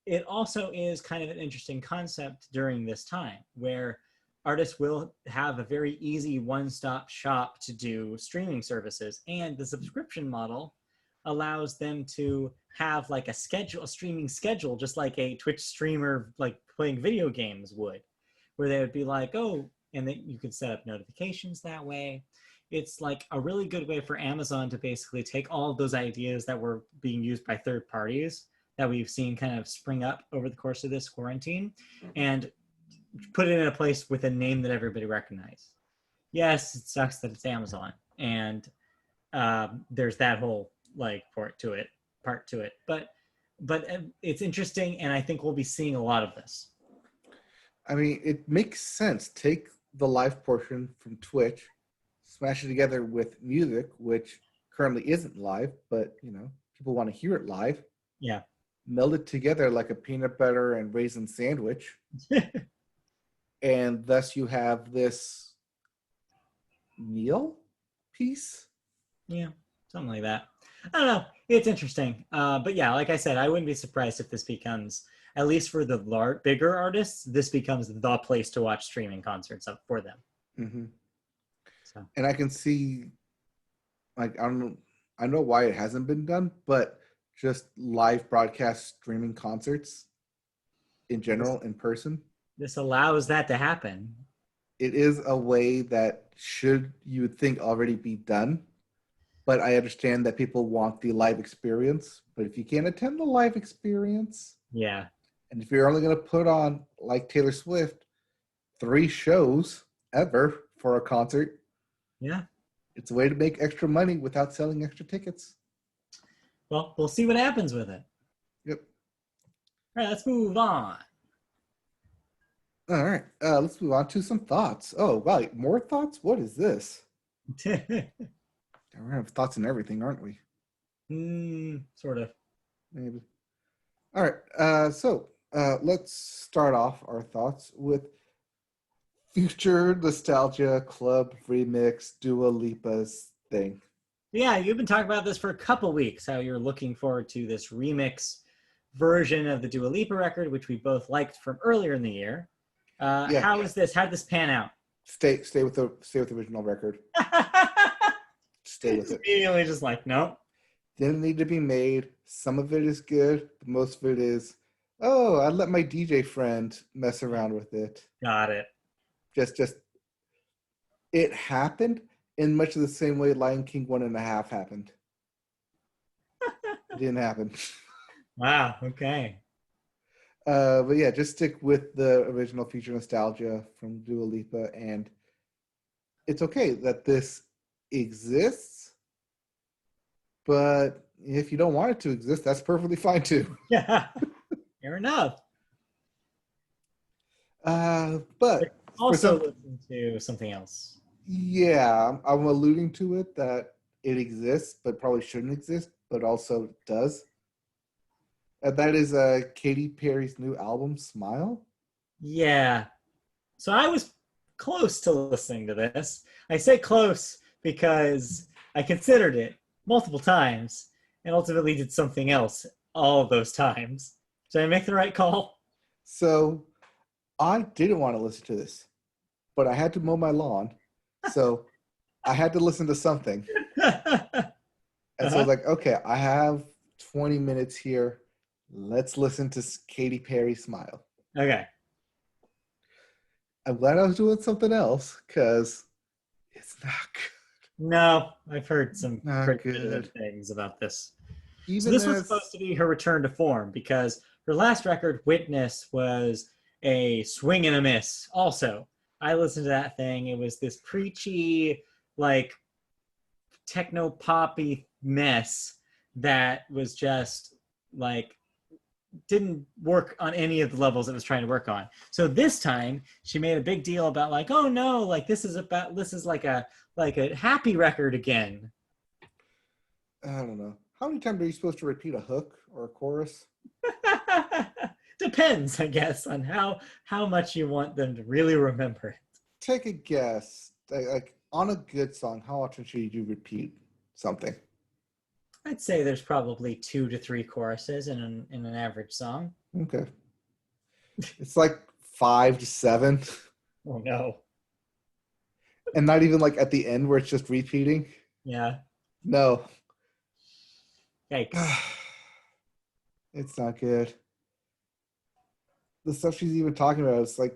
it also is kind of an interesting concept during this time where artists will have a very easy one-stop shop to do streaming services, and the subscription model allows them to have like a streaming schedule, just like a Twitch streamer like playing video games would, where they would be like, oh, and then you could set up notifications that way. It's like a really good way for Amazon to basically take all of those ideas that were being used by third parties that we've seen kind of spring up over the course of this quarantine and put it in a place with a name that everybody recognizes. Yes, it sucks that it's Amazon, and there's that whole like part to it, but it's interesting, and I think we'll be seeing a lot of this. I mean, it makes sense. Take the live portion from Twitch, smash it together with music, which currently isn't live, but you know, people want to hear it live. Yeah. Meld it together like a peanut butter and raisin sandwich. And thus you have this meal piece. Yeah, something like that. I don't know. It's interesting. But yeah, like I said, I wouldn't be surprised if this becomes, at least for the bigger artists, this becomes the place to watch streaming concerts up for them. Mm-hmm. So. And I can see, like, I don't know why it hasn't been done, but just live broadcast streaming concerts in general, in person. This allows that to happen. It is a way that you would think already be done, but I understand that people want the live experience. But if you can't attend the live experience, yeah, and if you're only going to put on, like Taylor Swift, 3 shows ever for a concert, yeah, it's a way to make extra money without selling extra tickets. Well, we'll see what happens with it. Yep. All right, let's move on. All right, let's move on to some thoughts. Oh, wow, more thoughts? What is this? We're going to have thoughts in everything, aren't we? Sort of. Maybe. All right, so let's start off our thoughts with Future Nostalgia Club Remix Dua Lipa's thing. Yeah, you've been talking about this for a couple weeks, how you're looking forward to this remix version of the Dua Lipa record, which we both liked from earlier in the year. How is this? How did this pan out? Stay with the original record. Stay with it. Immediately just like, no. Didn't need to be made. Some of it is good, but most of it is, oh, I let my DJ friend mess around with it. Got it. Just it happened in much of the same way Lion King 1.5 happened. It didn't happen. Wow, okay. But yeah, just stick with the original Future Nostalgia from Dua Lipa, and it's okay that this exists, but if you don't want it to exist, that's perfectly fine too. Yeah, fair enough. But also listen to something else. Yeah, I'm alluding to it that it exists, but probably shouldn't exist, but also does. And that is Katy Perry's new album, Smile. Yeah. So I was close to listening to this. I say close because I considered it multiple times and ultimately did something else all of those times. Did I make the right call? So I didn't want to listen to this, but I had to mow my lawn, so I had to listen to something. And so I was like, okay, I have 20 minutes here. Let's listen to Katy Perry Smile. Okay. I'm glad I was doing something else because it's not good. No, I've heard some Not pretty good. good things about this. Even So this was supposed to be her return to form because her last record, Witness, was a swing and a miss. Also, I listened to that thing. It was this preachy, like techno poppy mess that was just like didn't work on any of the levels it was trying to work on. So this time she made a big deal about like, oh no, like this is like a happy record again. I don't know. How many times are you supposed to repeat a hook or a chorus? Depends, I guess, on how much you want them to really remember it. Take a guess. Like on a good song, how often should you repeat something? I'd say there's probably 2 to 3 choruses in an average song. Okay. It's like 5 to 7. Oh no. And not even like at the end where it's just repeating. Yeah. No. Yikes. It's not good. The stuff she's even talking about, it's like,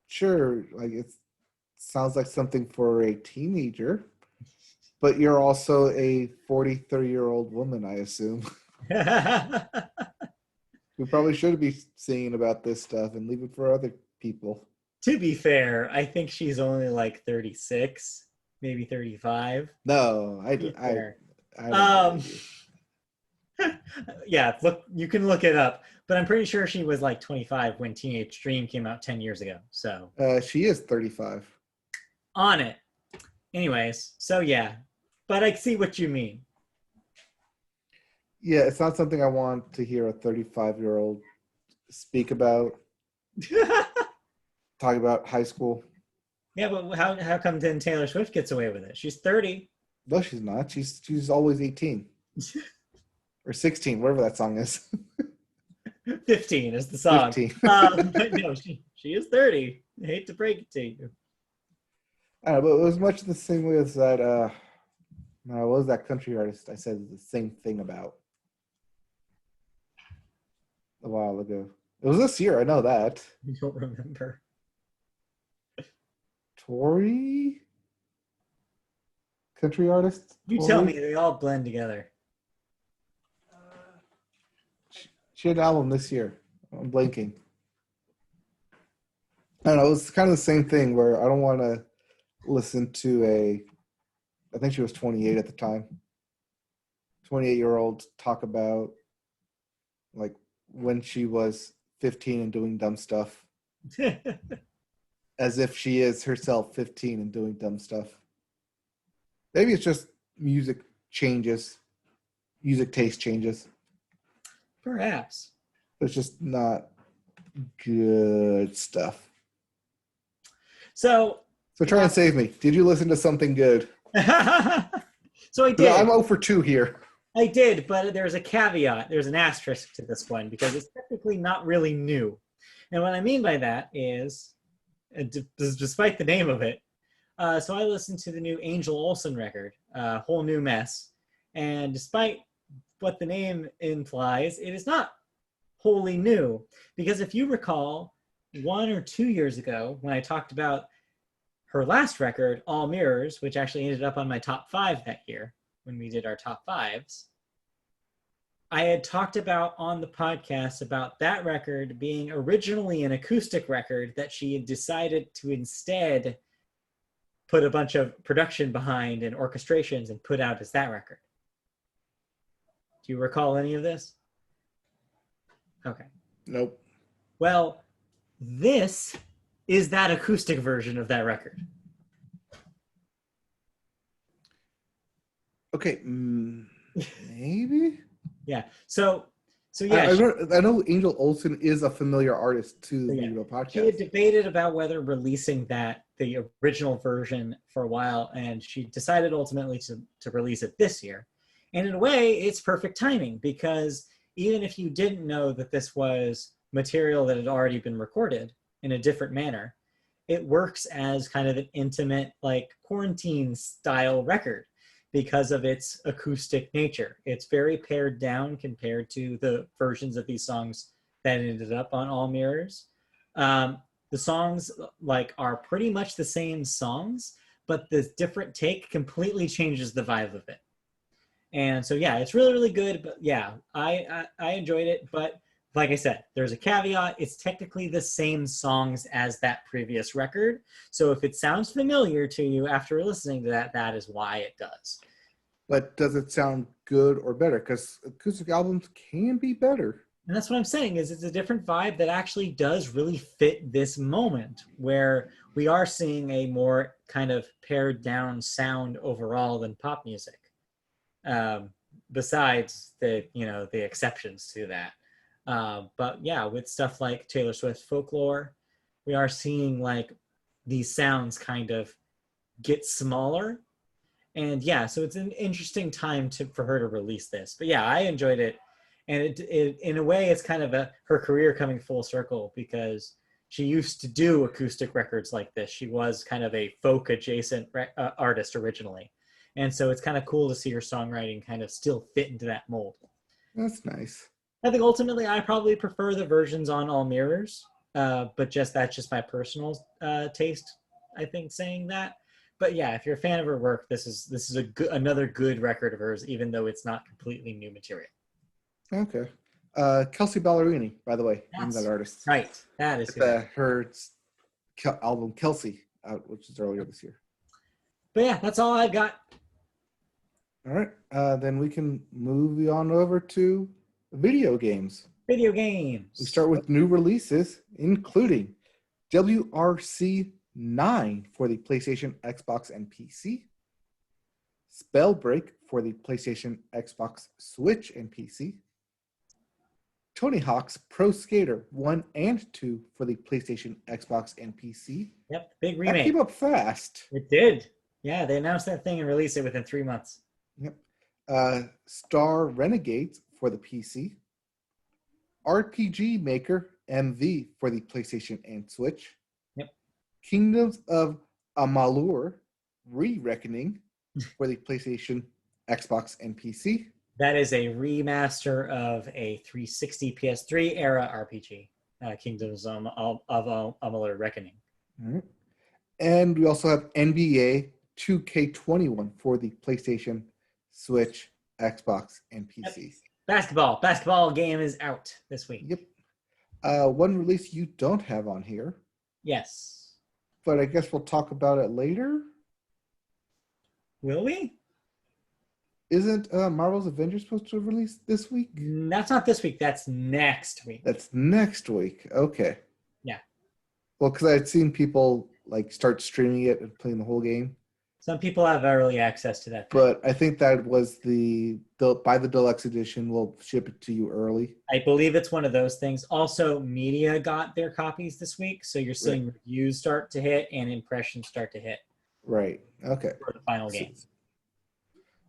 sure, like it sounds like something for a teenager, but you're also a 30-year-old woman, I assume. We probably should be singing about this stuff and leave it for other people. To be fair, I think she's only like 36, maybe 35. No, I don't yeah, look, you can look it up, but I'm pretty sure she was like 25 when Teenage Dream came out 10 years ago. So she is 35. On it. Anyways, so yeah, but I see what you mean. Yeah, it's not something I want to hear a 35-year-old speak about. Talk about high school. Yeah, but how come then Taylor Swift gets away with it? She's 30. No, she's not. She's always 18. Or 16, whatever that song is. 15 is the song. 15. But no, she is 30. I hate to break it to you. I don't know, but it was much the same way as that, what was that country artist I said the same thing about a while ago? It was this year, I know that. I don't remember. Tori? Country artist? You Tori? tell me, they all blend together. She had an album this year. I'm blanking. I don't know. It was kind of the same thing where I don't want to listen to I think she was 28 at the time. 28-year-old talk about like when she was 15 and doing dumb stuff. As if she is herself 15 and doing dumb stuff. Maybe it's just music changes. Music taste changes. Perhaps. It's just not good stuff. So try and save me. Did you listen to something good? So I did. I'm 0 for 2 here. I did, but there's a caveat. There's an asterisk to this one because it's technically not really new. And what I mean by that is, despite the name of it, so I listened to the new Angel Olsen record, Whole New Mess. And despite what the name implies, it is not wholly new. Because if you recall, 1 or 2 years ago, when I talked about her last record, All Mirrors, which actually ended up on my top 5 that year when we did our top 5s, I had talked about on the podcast about that record being originally an acoustic record that she had decided to instead put a bunch of production behind and orchestrations and put out as that record. Do you recall any of this? Okay. Nope. Well, this is that acoustic version of that record. Okay, maybe. Yeah. So yeah. I know Angel Olsen is a familiar artist to the podcast. She had debated about whether releasing the original version for a while, and she decided ultimately to release it this year. And in a way, it's perfect timing because even if you didn't know that this was material that had already been recorded in a different manner, it works as kind of an intimate, like quarantine style record because of its acoustic nature. It's very pared down compared to the versions of these songs that ended up on All Mirrors. The songs like are pretty much the same songs, but the different take completely changes the vibe of it. And so yeah, it's really really good. But yeah, I enjoyed it. But like I said, there's a caveat. It's technically the same songs as that previous record. So if it sounds familiar to you after listening to that, that is why it does. But does it sound good or better? Because acoustic albums can be better. And that's what I'm saying is it's a different vibe that actually does really fit this moment where we are seeing a more kind of pared down sound overall than pop music. Besides the exceptions to that. But yeah, with stuff like Taylor Swift Folklore, we are seeing like these sounds kind of get smaller. And yeah, so it's an interesting time for her to release this. But yeah, I enjoyed it. And it in a way, it's kind of her career coming full circle because she used to do acoustic records like this. She was kind of a folk adjacent artist originally. And so it's kind of cool to see her songwriting kind of still fit into that mold. That's nice. I think ultimately I probably prefer the versions on All Mirrors, but that's just my personal taste, I think, saying that. But yeah, if you're a fan of her work, this is another good record of hers, even though it's not completely new material. Okay. Kelsey Ballerini, by the way, named that artist. Right. That is her album Kelsey out, which is earlier this year. But yeah, that's all I've got. All right. Then we can move on over to video games. Video games. We start with new releases, including WRC 9 for the PlayStation, Xbox, and PC. Spellbreak for the PlayStation, Xbox, Switch, and PC. Tony Hawk's Pro Skater 1 and 2 for the PlayStation, Xbox, and PC. Yep, big remake. That came up fast. It did. Yeah, they announced that thing and released it within 3 months. Yep. Star Renegades for the PC. RPG Maker MV for the PlayStation and Switch. Yep. Kingdoms of Amalur Re-Reckoning for the PlayStation, Xbox, and PC. That is a remaster of a 360 PS3 era RPG, Kingdoms of Amalur Reckoning. All right. And we also have NBA 2K21 for the PlayStation, Switch, Xbox, and PC. Yep. Basketball game is out this week. Yep. One release you don't have on here. Yes. But I guess we'll talk about it later. Will we? Isn't Marvel's Avengers supposed to release this week? That's not this week. That's next week. That's next week. Okay. Yeah. Well, because I had seen people like start streaming it and playing the whole game. Some people have early access to that. But I think that was by the deluxe edition, we'll ship it to you early. I believe it's one of those things. Also, media got their copies this week, so you're seeing reviews start to hit and impressions start to hit. Right. Okay. For the final game.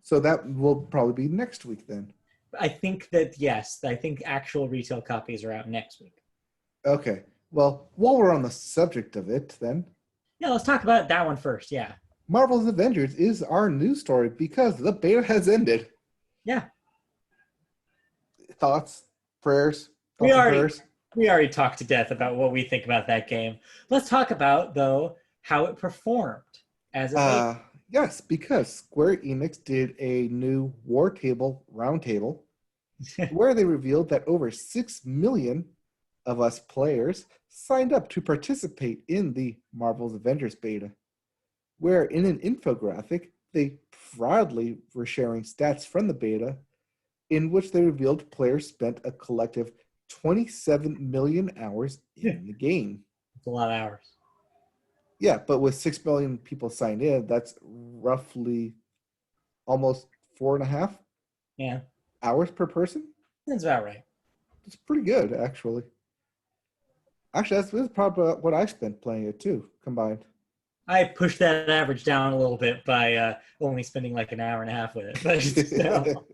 So that will probably be next week then. I think that, yes. I think actual retail copies are out next week. Okay. Well, while we're on the subject of it then. Yeah, let's talk about that one first. Yeah. Marvel's Avengers is our news story because the beta has ended. Yeah. Thoughts? Prayers? We already talked to death about what we think about that game. Let's talk about, though, how it performed as a Yes, because Square Enix did a new War Table Roundtable where they revealed that over 6 million of us players signed up to participate in the Marvel's Avengers beta, where in an infographic, they proudly were sharing stats from the beta in which they revealed players spent a collective 27 million hours in the game. It's a lot of hours. Yeah, but with 6 million people signed in, that's roughly almost 4.5 hours per person. That's about right. It's pretty good, actually. Actually, that's probably what I spent playing it too, combined. I pushed that average down a little bit by only spending like an hour and a half with it. But still.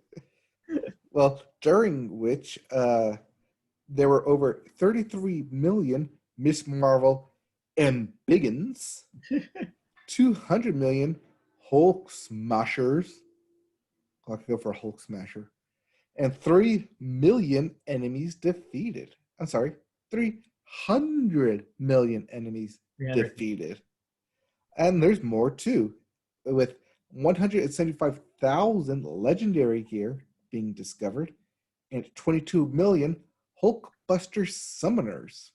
Well, during which there were over 33 million Miss Marvel and Biggins, 200 million Hulk Smashers. I'll go for a Hulk Smasher. And 3 million enemies defeated. I'm sorry, 300 million enemies 300. defeated. And there's more too, with 175,000 legendary gear being discovered and 22 million Hulkbuster summoners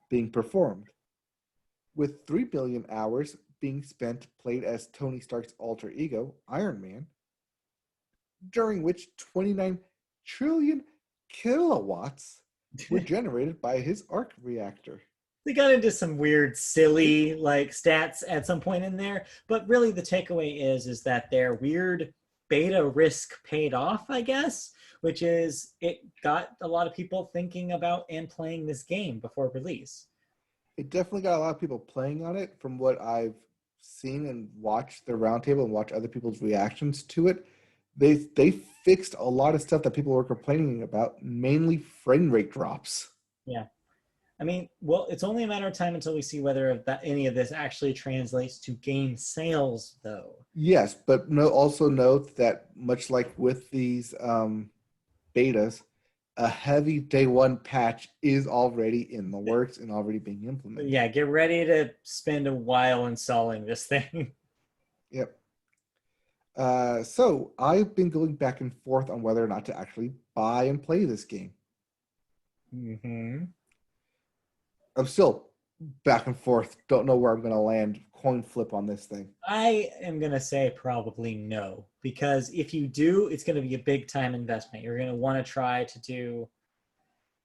being performed, with 3 billion hours being spent played as Tony Stark's alter ego, Iron Man, during which 29 trillion kilowatts were generated by his arc reactor. They got into some weird, silly like stats at some point in there, but really the takeaway is that their weird beta risk paid off, I guess, which is it got a lot of people thinking about and playing this game before release. It definitely got a lot of people playing on it from what I've seen and watched the roundtable and watch other people's reactions to it. They fixed a lot of stuff that people were complaining about, mainly frame rate drops. Yeah. I mean, well, it's only a matter of time until we see whether any of this actually translates to game sales, though. Yes, but also note that much like with these betas, a heavy day one patch is already in the works and already being implemented. Yeah, get ready to spend a while installing this thing. Yep. So I've been going back and forth on whether or not to actually buy and play this game. Mm-hmm. I'm still back and forth. Don't know where I'm going to land. Coin flip on this thing. I am going to say probably no, because if you do, it's going to be a big time investment. You're going to want to try to do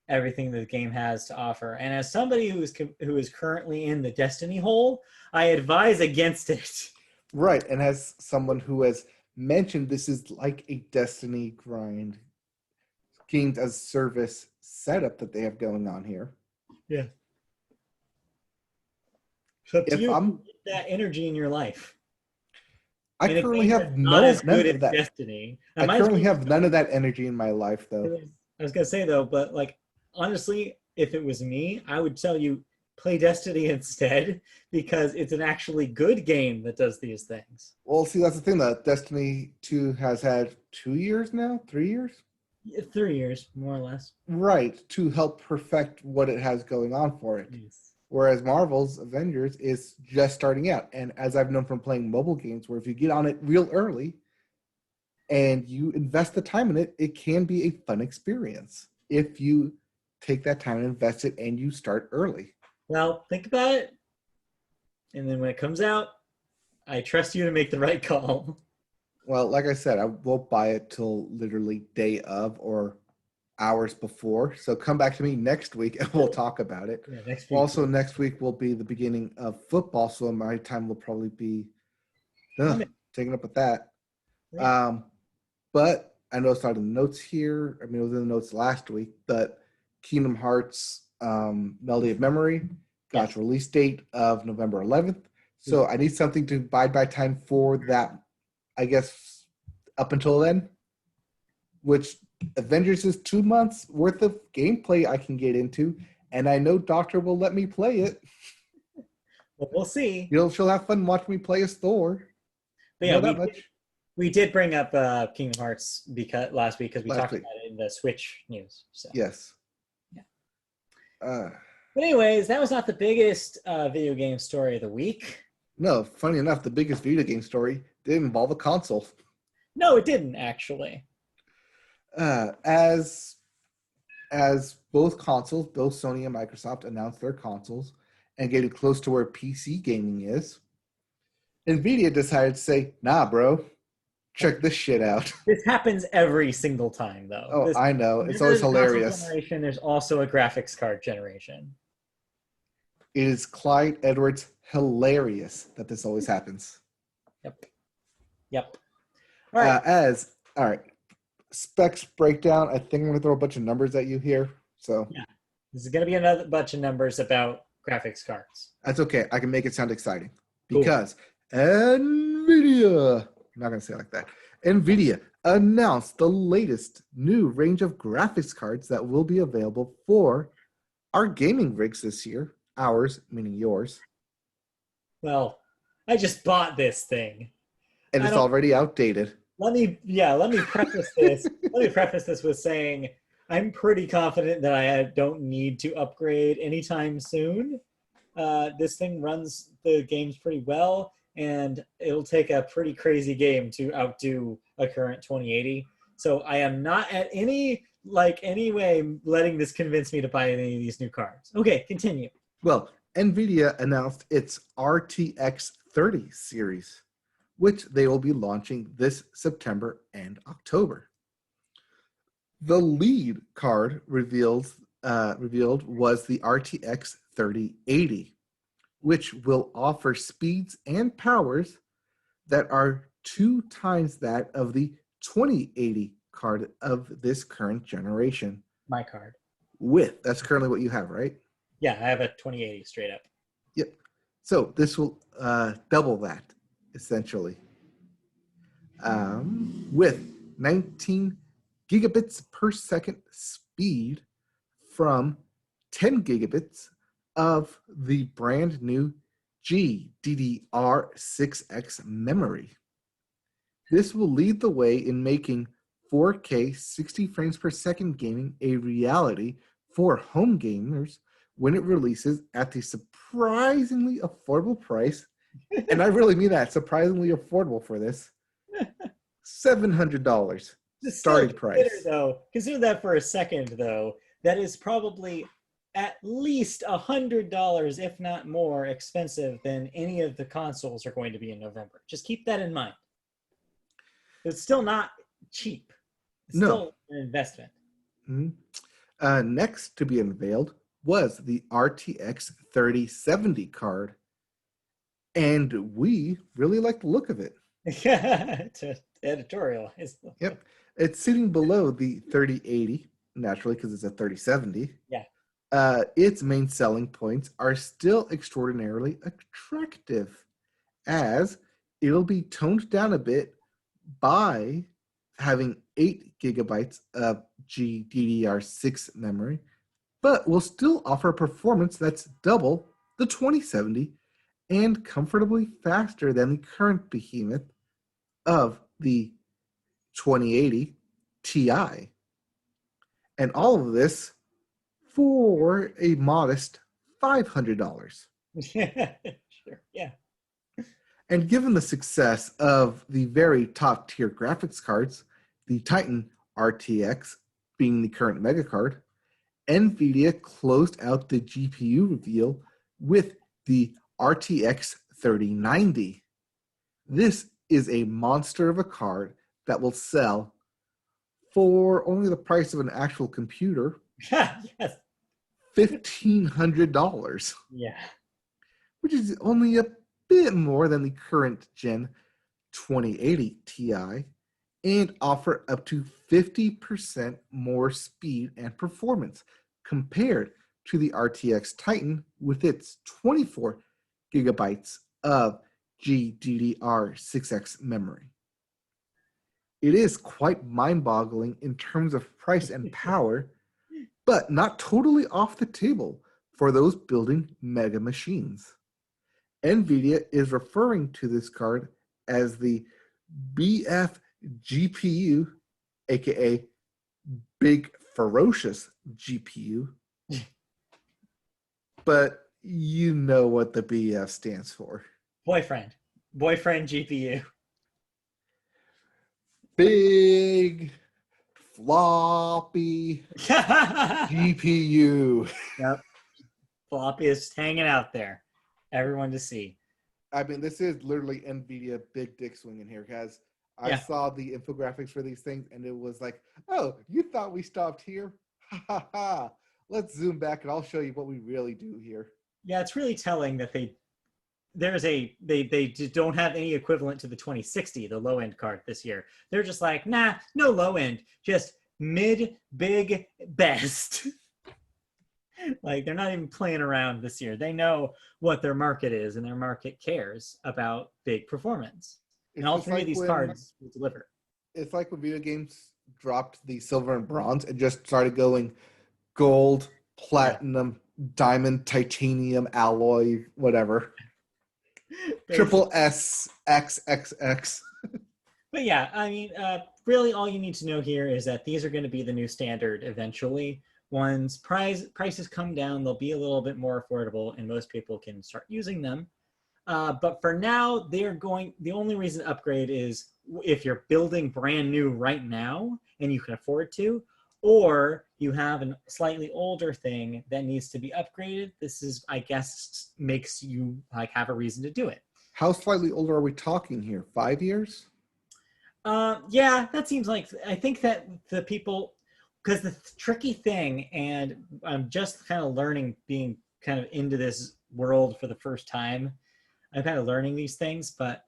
everything that the game has to offer. And as somebody who is currently in the Destiny hole, I advise against it. Right, and as someone who has mentioned this is like a Destiny grind, games as service setup that they have going on here. Yeah. So up to If you I'm- get that energy in your life. I And a currently game have that's not as none good of as that. Destiny. I currently have none of that energy in my life, though. I was gonna say though, but like honestly, if it was me, I would tell you play Destiny instead because it's an actually good game that does these things. Well, see, that's the thing. That Destiny 2 has had 2 years now, 3 years, 3 years, more or less. right, to help perfect what it has going on for it. Yes. Whereas Marvel's Avengers is just starting out. And as I've known from playing mobile games, where if you get on it real early and you invest the time in it, it can be a fun experience if you take that time and invest it and you start early. Well, think about it. And then when it comes out, I trust you to make the right call. Well, like I said, I won't buy it till literally day of or hours before. So come back to me next week and we'll talk about it. Yeah, next week. Also, next week will be the beginning of football, so my time will probably be taken up with that. Yeah. But I know it's not in the notes here. I mean, it was in the notes last week, but Kingdom Hearts Melody of Memory got its release date of November 11th. So I need something to bide by time for that, I guess, up until then, which Avengers is 2 months worth of gameplay I can get into, and I know Doctor will let me play it. Well, we'll see. She'll have fun watching me play as Thor. But yeah, we did bring up Kingdom Hearts last week because we talked about it in the Switch news. So. Yes. Yeah. But anyways, that was not the biggest video game story of the week. No, funny enough, the biggest video game story did involve a console. No, it didn't actually. As both consoles, both Sony and Microsoft announced their consoles and getting close to where PC gaming is, NVIDIA decided to say, nah, bro, check this shit out. This happens every single time, though. Oh, I know. It's always hilarious. Generation, there's also a graphics card generation. It is Clyde Edwards hilarious that this always happens. Yep. All right. All right. Specs breakdown. I think I'm going to throw a bunch of numbers at you here. So yeah, this is going to be another bunch of numbers about graphics cards. That's okay. I can make it sound exciting because NVIDIA, I'm not going to say it like that. NVIDIA announced the latest new range of graphics cards that will be available for our gaming rigs this year ours, meaning yours, Well, I just bought this thing. and I it's don't. already outdated. Let me preface this. Let me preface this with saying I'm pretty confident that I don't need to upgrade anytime soon. This thing runs the games pretty well, and it'll take a pretty crazy game to outdo a current 2080. So I am not at any way letting this convince me to buy any of these new cards. Okay, continue. Well, NVIDIA announced its RTX 30 series, which they will be launching this September and October. The lead card revealed was the RTX 3080, which will offer speeds and powers that are 2 times that of the 2080 card of this current generation. My card. That's currently what you have, right? Yeah, I have a 2080 straight up. Yep. So this will double that, essentially, with 19 gigabits per second speed from 10 gigabits of the brand new GDDR6X memory. This will lead the way in making 4K 60 frames per second gaming a reality for home gamers when it releases at the surprisingly affordable price, and I really mean that, surprisingly affordable for this, $700 starting price. Consider that for a second, though. That is probably at least $100, if not more, expensive than any of the consoles are going to be in November. Just keep that in mind. It's still not cheap. It's still an investment. Mm-hmm. Next to be unveiled was the RTX 3070 card, and we really like the look of it. To editorialize. Yep. It's sitting below the 3080, naturally, because it's a 3070. Yeah. Its main selling points are still extraordinarily attractive, as it'll be toned down a bit by having 8 gigabytes of GDDR6 memory, but will still offer performance that's double the 2070 and comfortably faster than the current behemoth of the 2080 Ti. And all of this for a modest $500. Sure, yeah. And given the success of the very top tier graphics cards, the Titan RTX being the current mega card, NVIDIA closed out the GPU reveal with the RTX 3090. This is a monster of a card that will sell for only the price of an actual computer. Yes. $1,500. Yeah. Which is only a bit more than the current gen 2080 Ti, and offer up to 50% more speed and performance compared to the RTX Titan with its 24 gigabytes of GDDR6X memory. It is quite mind-boggling in terms of price and power, but not totally off the table for those building mega machines. NVIDIA is referring to this card as the BF GPU, aka Big Ferocious GPU, but you know what the BF stands for. Boyfriend GPU. Big floppy GPU. Yep. Floppy is hanging out there. Everyone to see. I mean, this is literally NVIDIA big dick swinging here, guys. I saw the infographics for these things, and it was like, oh, you thought we stopped here? Ha ha ha. Let's zoom back, and I'll show you what we really do here. Yeah, it's really telling that they don't have any equivalent to the 2060, the low end card this year. They're just like, nah, no low end, just mid, big, best. Like, they're not even playing around this year. They know what their market is, and their market cares about big performance. And all three of these cards will deliver. It's like when video games dropped the silver and bronze and just started going gold, platinum, diamond, titanium, alloy, whatever. Triple S, XXX. But yeah, I mean, really all you need to know here is that these are going to be the new standard eventually. Once prices come down, they'll be a little bit more affordable and most people can start using them. But for now, the only reason to upgrade is if you're building brand new right now and you can afford to, or you have a slightly older thing that needs to be upgraded. This is, I guess, makes you like have a reason to do it. How slightly older are we talking here? 5 years? Yeah, that seems like, I think that the people, because the tricky thing, and I'm just kind of learning, being kind of into this world for the first time, I'm kind of learning these things, but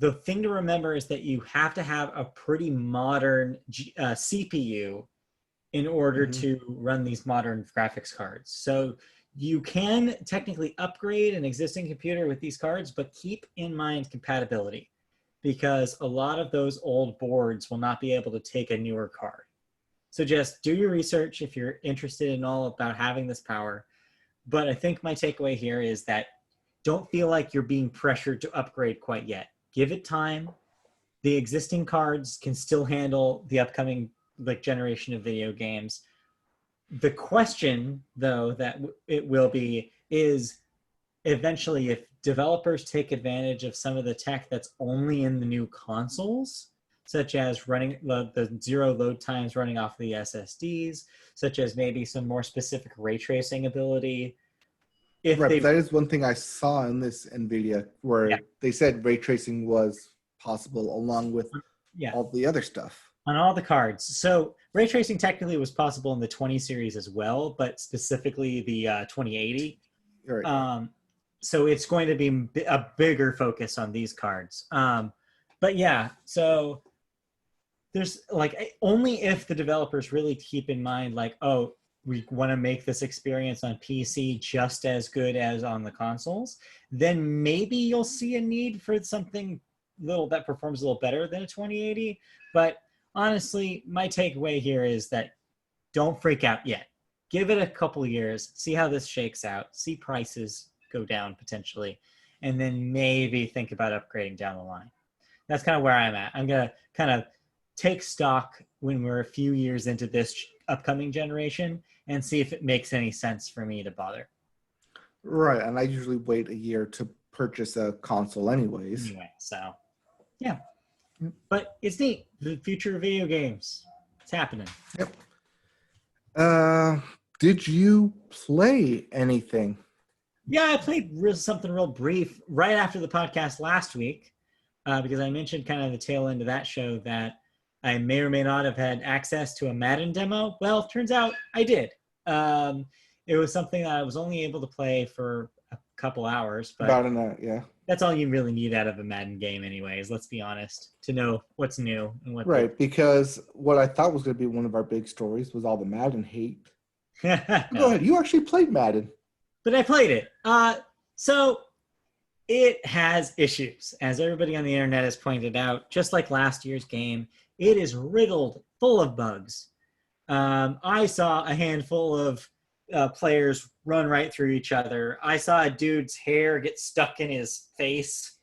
the thing to remember is that you have to have a pretty modern CPU in order to run these modern graphics cards. So you can technically upgrade an existing computer with these cards, but keep in mind compatibility, because a lot of those old boards will not be able to take a newer card. So just do your research if you're interested in all about having this power. But I think my takeaway here is that don't feel like you're being pressured to upgrade quite yet. Give it time. The existing cards can still handle the upcoming generation of video games. The question, though, that it will be is eventually if developers take advantage of some of the tech that's only in the new consoles, such as running the zero load times running off the SSDs, such as maybe some more specific ray tracing ability. That is one thing I saw in this NVIDIA where they said ray tracing was possible along with all the other stuff. On all the cards. So ray tracing technically was possible in the 20 series as well, but specifically the 2080. Right. So it's going to be a bigger focus on these cards. But yeah, so there's like only if the developers really keep in mind like, oh, we want to make this experience on PC just as good as on the consoles, then maybe you'll see a need for something little that performs a little better than a 2080. But honestly, my takeaway here is that don't freak out yet. Give it a couple years, see how this shakes out, see prices go down potentially, and then maybe think about upgrading down the line. That's kind of where I'm at. I'm going to kind of take stock when we're a few years into this upcoming generation and see if it makes any sense for me to bother. Right, and I usually wait a year to purchase a console anyways. Anyway, so yeah. But it's neat. The future of video games. It's happening. Yep. Did you play anything? Yeah, I played something real brief right after the podcast last week because I mentioned kind of the tail end of that show that I may or may not have had access to a Madden demo. Well, turns out I did. It was something that I was only able to play for a couple hours. But about an hour, yeah. That's all you really need out of a Madden game anyways, let's be honest, to know what's new. And what right, because what I thought was going to be one of our big stories was all the Madden hate. No. Go ahead. You actually played Madden. But I played it. So it has issues. As everybody on the internet has pointed out, just like last year's game, it is riddled full of bugs. I saw a handful of players run right through each other. I saw a dude's hair get stuck in his face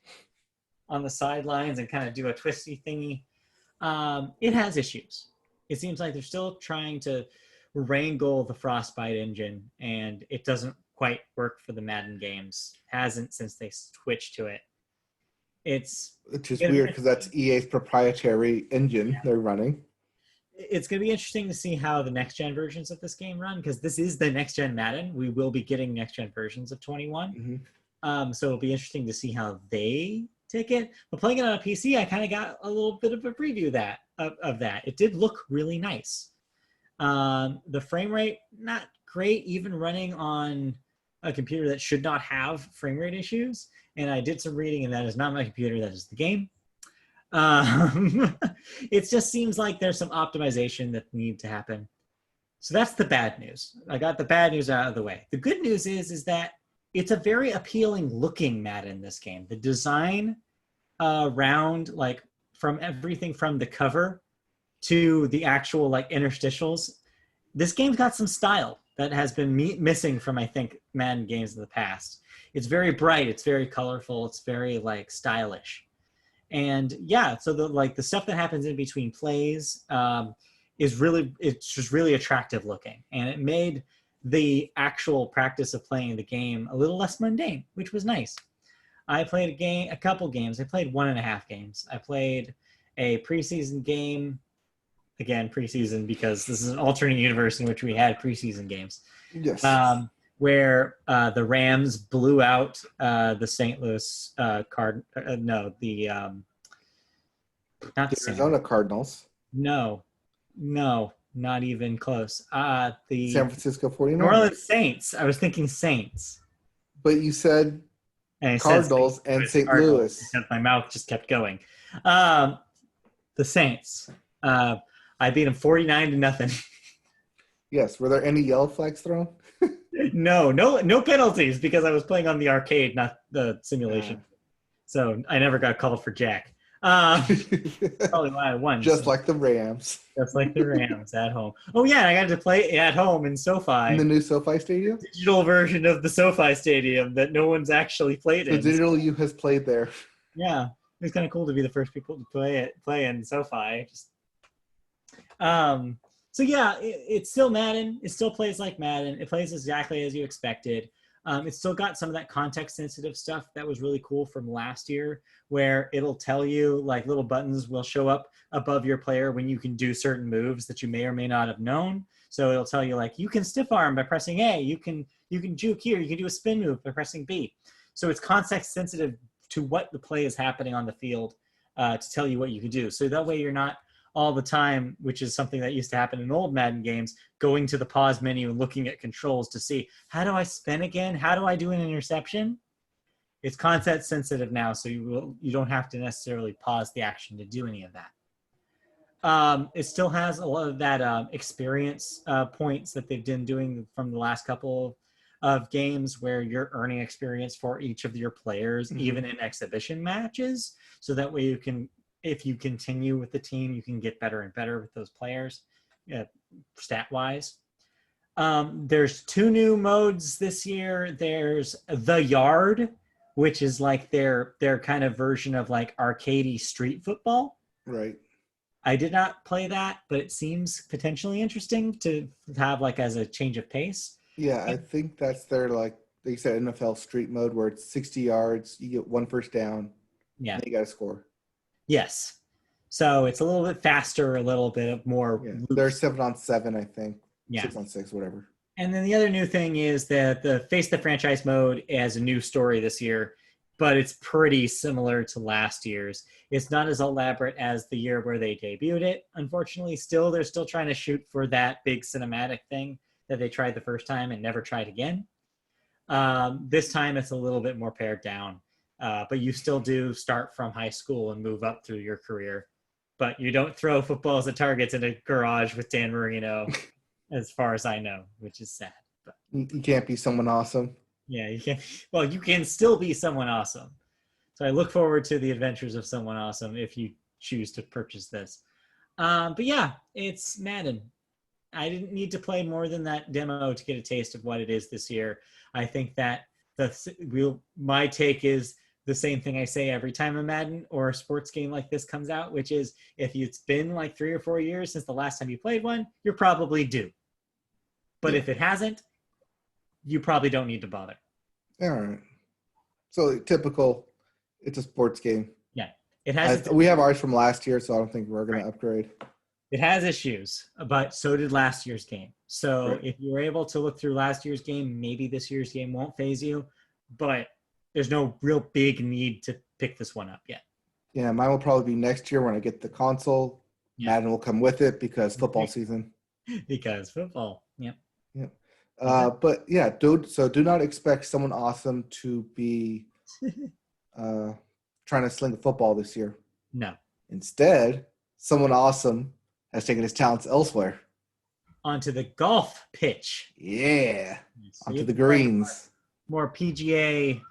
on the sidelines and kind of do a twisty thingy. It has issues. It seems like they're still trying to wrangle the Frostbite engine, and it doesn't quite work for the Madden games. Hasn't since they switched to it. It's just weird because that's EA's proprietary engine they're running. It's going to be interesting to see how the next-gen versions of this game run, because this is the next-gen Madden. We will be getting next-gen versions of 21. Mm-hmm. So it'll be interesting to see how they take it. But playing it on a PC, I kind of got a little bit of a preview of that. It did look really nice. The frame rate, not great, even running on a computer that should not have frame rate issues. And I did some reading, and that is not my computer, that is the game. It just seems like there's some optimization that need to happen. So that's the bad news. I got the bad news out of the way. The good news is that it's a very appealing looking Madden, this game. The design around, like, from everything from the cover to the actual, like, interstitials, this game's got some style. that has been missing from, I think, Madden games in the past. It's very bright, it's very colorful, it's very like stylish. And yeah, so the stuff that happens in between plays it's just really attractive looking, and it made the actual practice of playing the game a little less mundane, which was nice. I played a couple games. I played 1.5 games. I played a preseason game, again preseason because this is an alternate universe in which we had preseason games. Yes. Where the Rams blew out the St. Louis not the Arizona Cardinals. No, not even close. The San Francisco 49ers. New Orleans Saints. I was thinking Saints. But you said Cardinals and St. Louis. Because my mouth just kept going. The Saints. I beat them 49-0. Yes. Were there any yellow flags thrown? No penalties because I was playing on the arcade, not the simulation. So I never got called for jack. Probably why I won. Just like the Rams. Just like the Rams at home. Oh yeah, I got to play at home in SoFi. In the new SoFi Stadium? Digital version of the SoFi Stadium that no one's actually played in. The digital you has played there. Yeah, it's kind of cool to be the first people to play in SoFi. So yeah, it's still Madden. It still plays like Madden. It plays exactly as you expected. It's still got some of that context-sensitive stuff that was really cool from last year, where it'll tell you, like, little buttons will show up above your player when you can do certain moves that you may or may not have known. So it'll tell you, like, you can stiff arm by pressing A. You can juke here. You can do a spin move by pressing B. So it's context-sensitive to what the play is happening on the field to tell you what you can do. So that way you're not all the time, which is something that used to happen in old Madden games, going to the pause menu and looking at controls to see, how do I spin again? How do I do an interception? It's context sensitive now, so you don't have to necessarily pause the action to do any of that. It still has a lot of that experience points that they've been doing from the last couple of games, where you're earning experience for each of your players, even in exhibition matches. So that way you can, if you continue with the team, you can get better and better with those players, stat-wise. There's 2 new modes this year. There's The Yard, which is like their kind of version of like arcadey street football. Right. I did not play that, but it seems potentially interesting to have like as a change of pace. Yeah, I think that's their, like they said, NFL street mode, where it's 60 yards, you get 1 first down, and you got to score. Yes. So it's a little bit faster, a little bit more. Yeah. There's 7-on-7, I think. Yeah. 6-on-6, whatever. And then the other new thing is that the Face the Franchise mode has a new story this year, but it's pretty similar to last year's. It's not as elaborate as the year where they debuted it. Unfortunately, they're still trying to shoot for that big cinematic thing that they tried the first time and never tried again. This time it's a little bit more pared down. But you still do start from high school and move up through your career. But you don't throw footballs at targets in a garage with Dan Marino, as far as I know, which is sad. But you can't be someone awesome. Yeah, you can. Well, you can still be someone awesome. So I look forward to the adventures of someone awesome if you choose to purchase this. But yeah, it's Madden. I didn't need to play more than that demo to get a taste of what it is this year. I think that my take is the same thing I say every time a Madden or a sports game like this comes out, which is, if it's been like 3 or 4 years since the last time you played one, you're probably due. But if it hasn't, you probably don't need to bother. All right. So typical, it's a sports game. Yeah. It has. We have ours from last year, so I don't think we're going to upgrade. It has issues, but so did last year's game. So Right. if you were able to look through last year's game, maybe this year's game won't phase you, but there's no real big need to pick this one up yet. Yeah, mine will probably be next year when I get the console. Yeah. Madden will come with it because football season. Because football. Yep. Yep. But yeah, do not expect someone awesome to be trying to sling a football this year. No. Instead, someone awesome has taken his talents elsewhere. Onto the golf pitch. Yeah. So Onto the greens. More PGA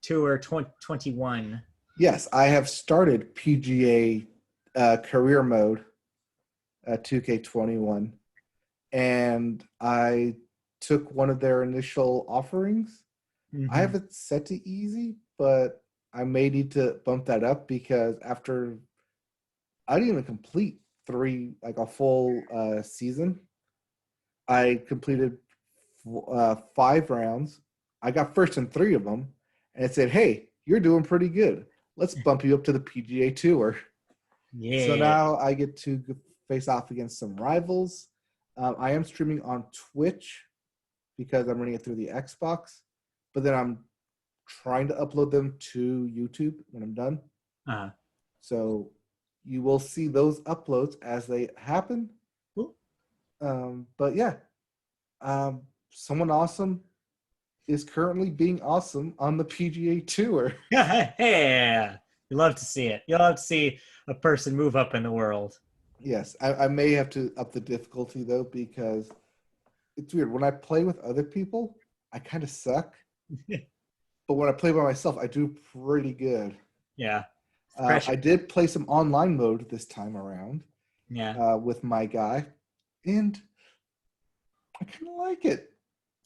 Tour 2021. Yes, I have started PGA career mode 2K21, and I took one of their initial offerings. I have it set to easy, but I may need to bump that up because after I didn't even complete a full season. I completed 5 rounds. I got first in 3 of them, and it said, "Hey, you're doing pretty good. Let's bump you up to the PGA Tour." Yeah. So now I get to face off against some rivals. I am streaming on Twitch because I'm running it through the Xbox, but then I'm trying to upload them to YouTube when I'm done. So you will see those uploads as they happen. Cool. But yeah, someone awesome is currently being awesome on the PGA Tour. Yeah. You love to see it. You love to see a person move up in the world. Yes, I may have to up the difficulty though because it's weird. When I play with other people, I kind of suck. But when I play by myself, I do pretty good. Yeah. I did play some online mode this time around. Yeah. With my guy, and I kind of like it.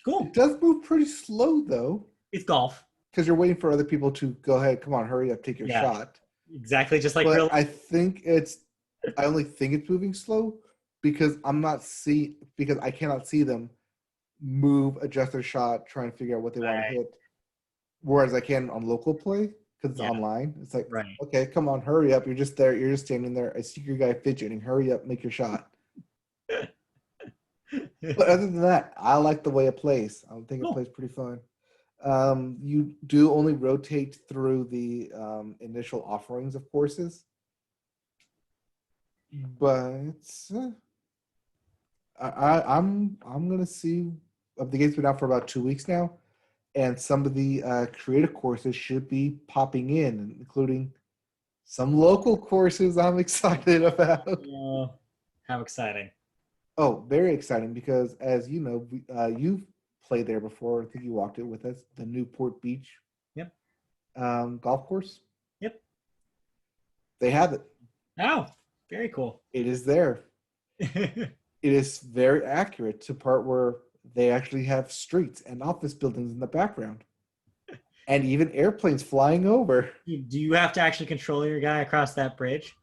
Cool. It does move pretty slow though. It's golf. Because you're waiting for other people to go ahead. Come on, hurry up, take your shot. Exactly, just like but real. I only think it's moving slow because because I cannot see them move, adjust their shot, try and figure out what they want to hit. Whereas I can on local play because it's online. It's like, okay, come on, hurry up. You're just there. You're just standing there. I see your guy fidgeting. Hurry up, make your shot. But other than that, I like the way it plays. I think it plays pretty fun. You do only rotate through the initial offerings of courses, but I'm gonna see. The game's been out for about 2 weeks now, and some of the creative courses should be popping in, including some local courses I'm excited about. Oh, how exciting! Oh, very exciting because, as you know, you've played there before. I think you walked it with us. The Newport Beach. Yep. Golf course. Yep. They have it. Oh, very cool. It is there. It is very accurate to part where they actually have streets and office buildings in the background. And even airplanes flying over. Do you have to actually control your guy across that bridge?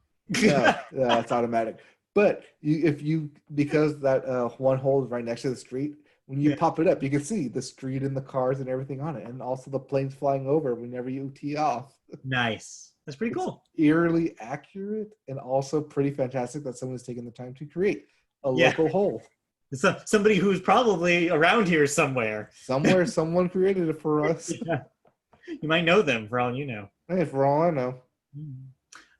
No, it's automatic. But because that one hole is right next to the street, when you pop it up, you can see the street and the cars and everything on it, and also the planes flying over whenever you tee off. Nice. That's pretty cool. Eerily accurate and also pretty fantastic that someone's taken the time to create a local hole. Somebody who's probably around here somewhere. Someone created it for us. Yeah. You might know them for all you know. Hey, for all I know.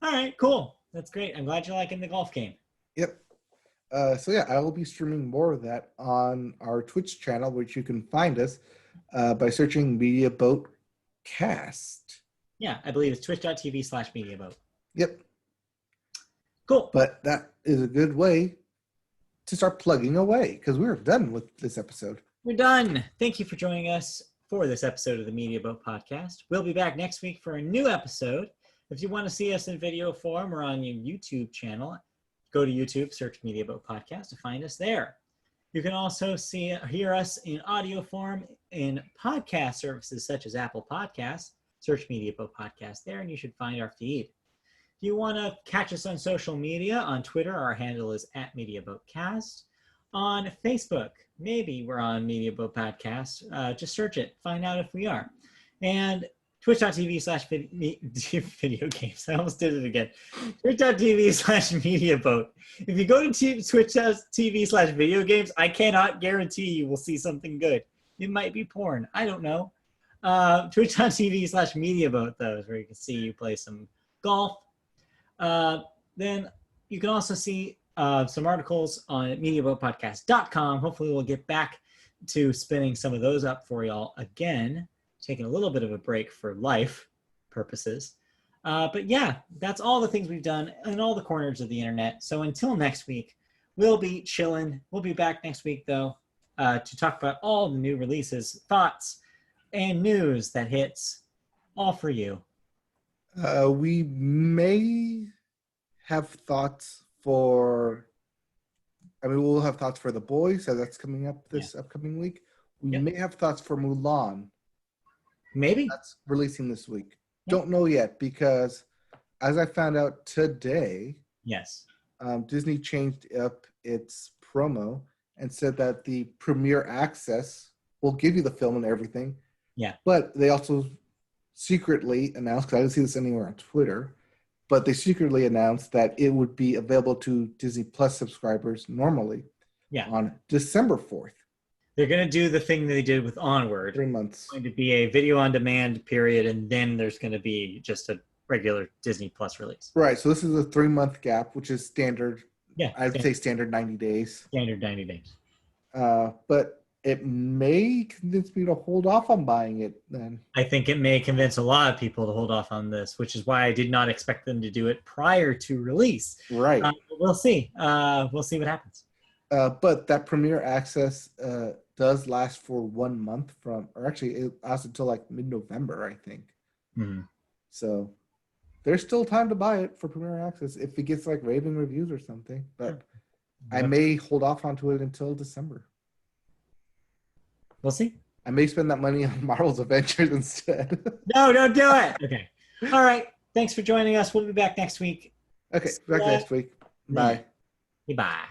All right, cool. That's great. I'm glad you're liking the golf game. Yep. So yeah, I will be streaming more of that on our Twitch channel, which you can find us by searching Media Boat Cast. Yeah, I believe it's twitch.tv/MediaBoat. Yep. Cool. But that is a good way to start plugging away because we're done with this episode. We're done. Thank you for joining us for this episode of the Media Boat Podcast. We'll be back next week for a new episode. If you want to see us in video form or on your YouTube channel, go to YouTube, search Media Boat Podcast to find us there. You can also hear us in audio form in podcast services such as Apple Podcasts. Search Media Boat Podcast there, and you should find our feed. If you want to catch us on social media, on Twitter, our handle is @MediaBoatCast. On Facebook, maybe we're on Media Boat Podcast. Just search it, find out if we are. And twitch.tv/video games. I almost did it again. Twitch.tv/MediaBoat. If you go to twitch.tv/video games, I cannot guarantee you will see something good. It might be porn. I don't know. Twitch.tv/MediaBoat, though, is where you can see you play some golf. Then you can also see some articles on MediaBoatPodcast.com. Hopefully we'll get back to spinning some of those up for y'all again. Taking a little bit of a break for life purposes. But yeah, that's all the things we've done in all the corners of the internet. So until next week, we'll be chilling. We'll be back next week, though, to talk about all the new releases, thoughts, and news that hits all for you. We may have thoughts for I mean, we'll have thoughts for The Boys, so that's coming up this upcoming week. We may have thoughts for Mulan. Maybe. That's releasing this week. Don't know yet because, as I found out today, yes, Disney changed up its promo and said that the premiere access will give you the film and everything. Yeah. But they also secretly announced, because I didn't see this anywhere on Twitter, but they secretly announced that it would be available to Disney Plus subscribers normally on December 4th. They're going to do the thing they did with Onward. 3 months. It's going to be a video on demand period, and then there's going to be just a regular Disney Plus release. Right. So this is a 3-month gap, which is standard. Yeah. I'd say standard 90 days. Standard 90 days. But it may convince me to hold off on buying it then. I think it may convince a lot of people to hold off on this, which is why I did not expect them to do it prior to release. Right. We'll see. We'll see what happens. But that premiere access does last for 1 month or actually it lasts until like mid-November, I think. Mm-hmm. So there's still time to buy it for premiere access if it gets like raving reviews or something. But I may hold off onto it until December. We'll see. I may spend that money on Marvel's Avengers instead. No, don't do it. Okay. All right. Thanks for joining us. We'll be back next week. Okay, back next week. Bye. Goodbye.